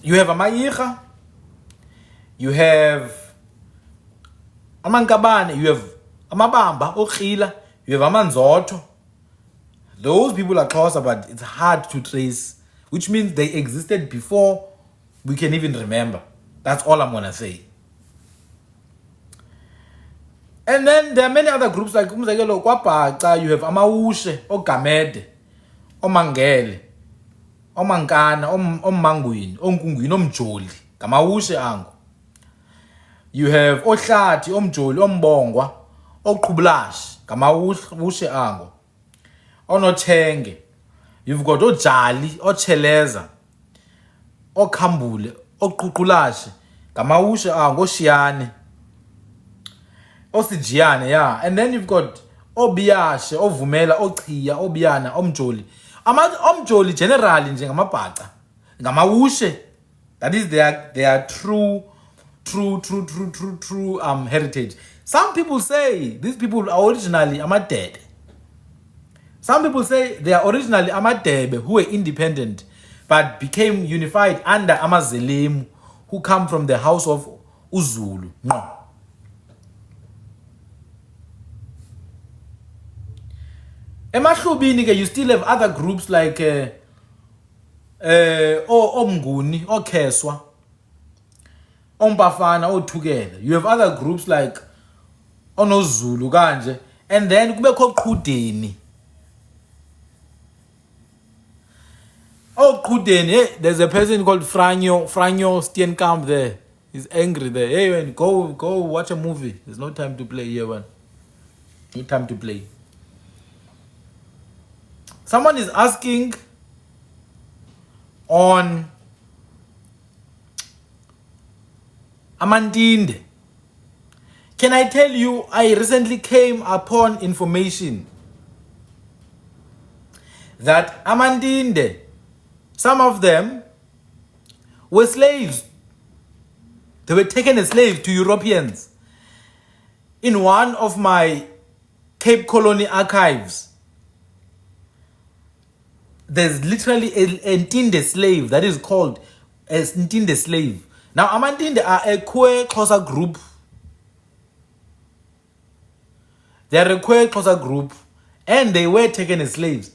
You have Amayiga, you have Amankabane, you have Amabamba, Okhila, you have Amanzotho. Those people are closer, but it's hard to trace, which means they existed before we can even remember. That's all I'm gonna say. And then there are many other groups like umzekelo kwaBhaca, you have Amawushe, Ogamede, Omangele, Omankana, Ommangwini, Onkungwini, Omjoli, Ngamawushe ango. You have Ohlathi, Omjoli, Ombongwa, Oqhubulashi, Ngamawushe ango. Onothenge. You've got Ojali, Ocheleza, Okhambule, Oququlashi, Ngamawushe ango, Oshiyane, Osijiyane, yeah. And then you've got Obiyashe, Ovumela, Ochiya, Obiyana, Omjoli. Omjoli generally njengamabhaca, ngamawushe. That is their true heritage. Some people say these people are originally Amadebe. Some people say they are originally Amadebe who were independent but became unified under Amazelemu, who come from the house of Uzulu. No. Emahlubini, you still have other groups like Omnguni, Okheswa, Ombafana, Othukela. You have other groups like Onozulu kanje, and then kubekho Qhudeni. Oh, Qhudeni, there's a person called Franyo Steenkamp there. He's angry there. Hey man, go watch a movie. There's no time to play here, man. No time to play. Someone is asking on Amandinde. Can I tell you, I recently came upon information that Amandinde, some of them were slaves. They were taken as slaves to Europeans. In one of my Cape Colony archives, there's literally a Ntinde slave that is called a Ntinde slave. Now, Amandinde are a Khwe Xhosa group. They are a Khwe Xhosa group, and they were taken as slaves.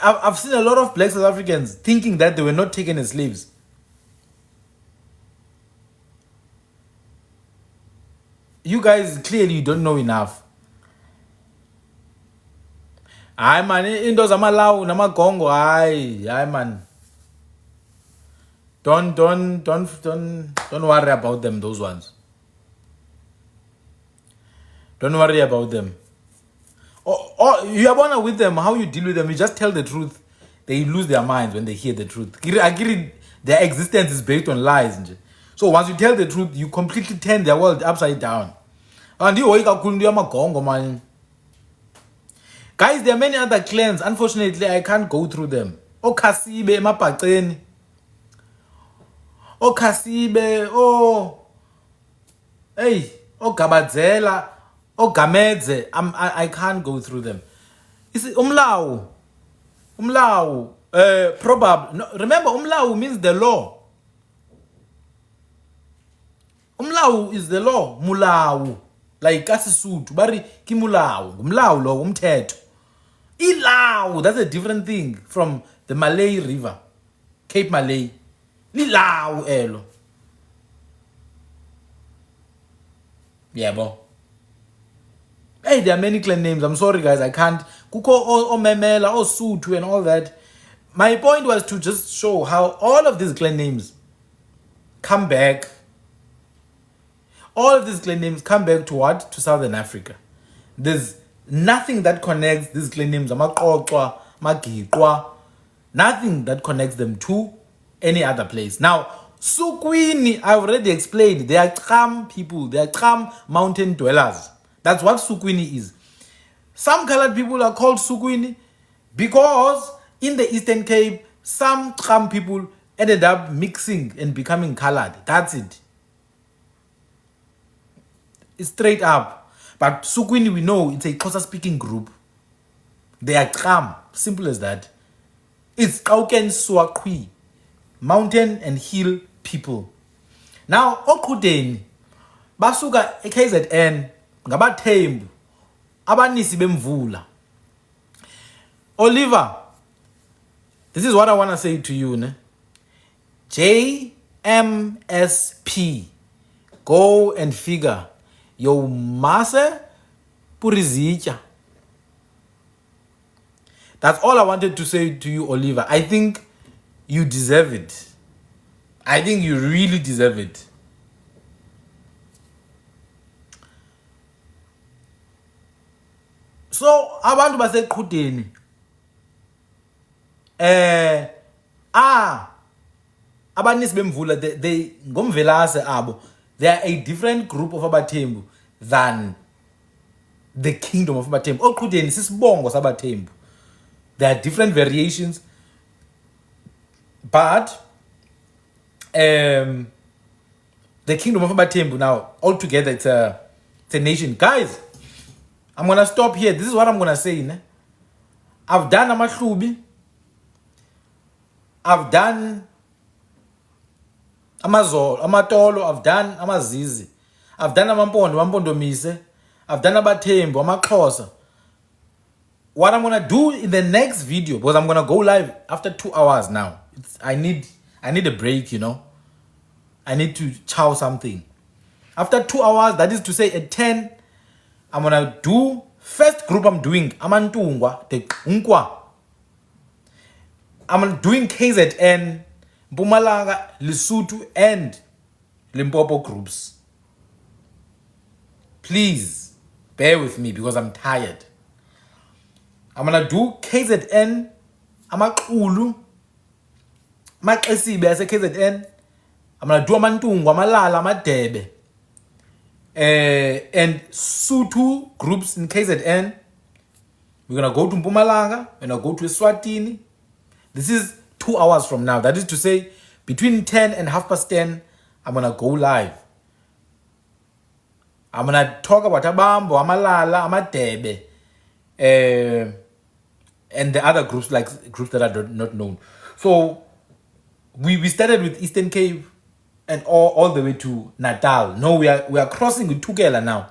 I've seen a lot of black South Africans thinking that they were not taken as slaves. You guys clearly don't know enough. Hayi man, into zamalawu namagongo, hayi man. Don't worry about them, those ones. Don't worry about them. Or you are with them, how you deal with them, you just tell the truth. They lose their minds when they hear the truth. Their existence is based on lies. So once you tell the truth, you completely turn their world upside down. And you man. Guys, there are many other clans. Unfortunately, I can't go through them. Khasibe emabhaceni. Khasibe, hey, Gabadzela, Gamedze. I can't go through them. Is it Umlawu? Probably. No, remember, Umlawu means the law. Umlawu is the law. Mulawu. Like Kasisutu. Bari Kimulawu. Umlawu lo, umthetho. Ilawu, that's a different thing from the Malay River. Cape Malay. Lilawu elo. Yeah, bo. Hey, there are many clan names. I'm sorry, guys. I can't. Kuko o Memela, o Sutu, and all that. My point was to just show how all of these clan names come back. All of these clan names come back to what? To Southern Africa. There's nothing that connects these clan names. Amaqoqwa, Magiqwa. Nothing that connects them to any other place. Now, Sukwini, I've already explained. They are Kham people. They are Kham mountain dwellers. That's what Sukwini is. Some colored people are called Sukwini because in the Eastern Cape, some Kham people ended up mixing and becoming colored. That's it. It's straight up. But Sukwini, we know it's a Xhosa speaking group. They are Kham. Simple as that. It's Kauken Khwe, mountain and hill people. Now, Okudeni, basuka KZN, ngabathembu, abanisi bemvula. Oliver, this is what I want to say to you, ne? JMSP, go and figure. Yo mase purizicha. That's all I wanted to say to you, Oliver. I think you deserve it. I think you really deserve it. So, abantu baseqhudeni abanisi bemvula, they ngomvelase abo, they are a different group of abathembu than the kingdom of abathembu. Oqhudeni sisibongo sabathembu. There are different variations, but the kingdom of abathembu now altogether it's a nation. Guys, I'm gonna stop here. This is what I'm gonna say. Ne? I've done amahlubi. I've done amazolo, amatolo. I've done amazizi. I've done amampondo mise. I've done abathembu, amaxhosa. What I'm gonna do in the next video, because I'm gonna go live after 2 hours now. I need a break, you know. I need to chow something. After 2 hours, that is to say at 10, I'm gonna do first group I'm doing Amantungwa, the Unkwa. I'm doing KZN, Mpumalanga, Lesotho, and Limpopo groups. Please bear with me because I'm tired. I'm gonna do KZN, Amaxulu, Maxesibe as a KZN. I'm gonna do Amantungwa, Amalala, Amadebe. And Sotho groups in KZN. We're gonna go to Mpumalanga, we're gonna go to Eswatini. This is 2 hours from now. That is to say, between 10 and 10:30, I'm gonna go live. I'm gonna talk about Abambo, Amalala, Amadebe, and the other groups, like groups that are not known. So we started with Eastern Cape and all the way to Natal. No, we are crossing with Tugela now.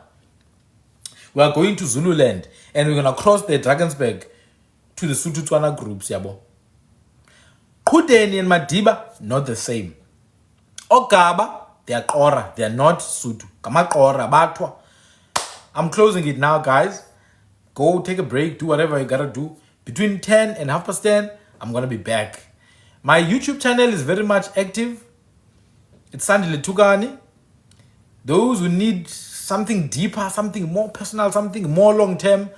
We are going to Zululand and we're gonna cross the Drakensberg to the Sotho-Tswana groups, yabo. Khudeni and Madiba, not the same. Ogaba, they are Kora, they are not Sotho. Kamakora, Batwa. I'm closing it now, guys. Go take a break, do whatever you gotta do. Between 10 and 10:30, I'm gonna be back. My YouTube channel is very much active. It's Sandile Tugani. Those who need something deeper, something more personal, something more long-term,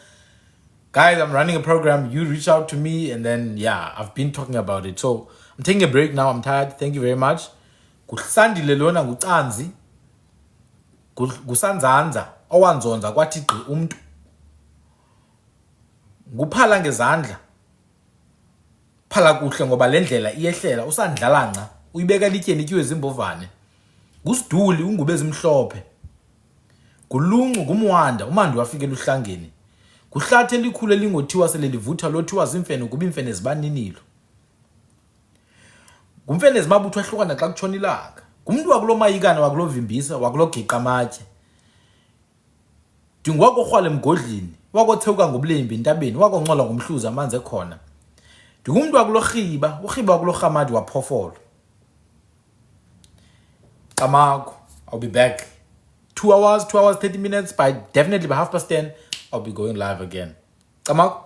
guys, I'm running a program. You reach out to me and then, yeah, I've been talking about it. So I'm taking a break now. I'm tired. Thank you very much. Kusandile lona ngutanzi. Kusanzanza. Owanzonza kwathiqi umuntu. Nguphala ngezandla. Phala kuhle ngoba lendlela iyehlela usandlalanqa. Uyibeka lityeni ityiwe zimbovane. Kusiduli ungube ezimhlophe. Kulungu kumwanda umandi wafikela uhlangeni. Kuhlathe elikhulu elingothiwa sele livutha lothiwa zimfene kuba imfene zibaninilo. Kumfene zimabuthwa ehlukana xa kutshona ilanga. Kumuntu wakulo mayikana wakulo vimbisa wakulo giqa amatye. Dingwako rhwale emgodleni, wakotheuka ngobulembi entabeni, wakoncola ngomhluzi amanzi ekhona. ndingumntu wakulo rhiba urhiba wakulo rhamadi waphofola. Kamako, I'll be back 2 hours 30 minutes, by definitely by 10:30 I'll be going live again. Kamako.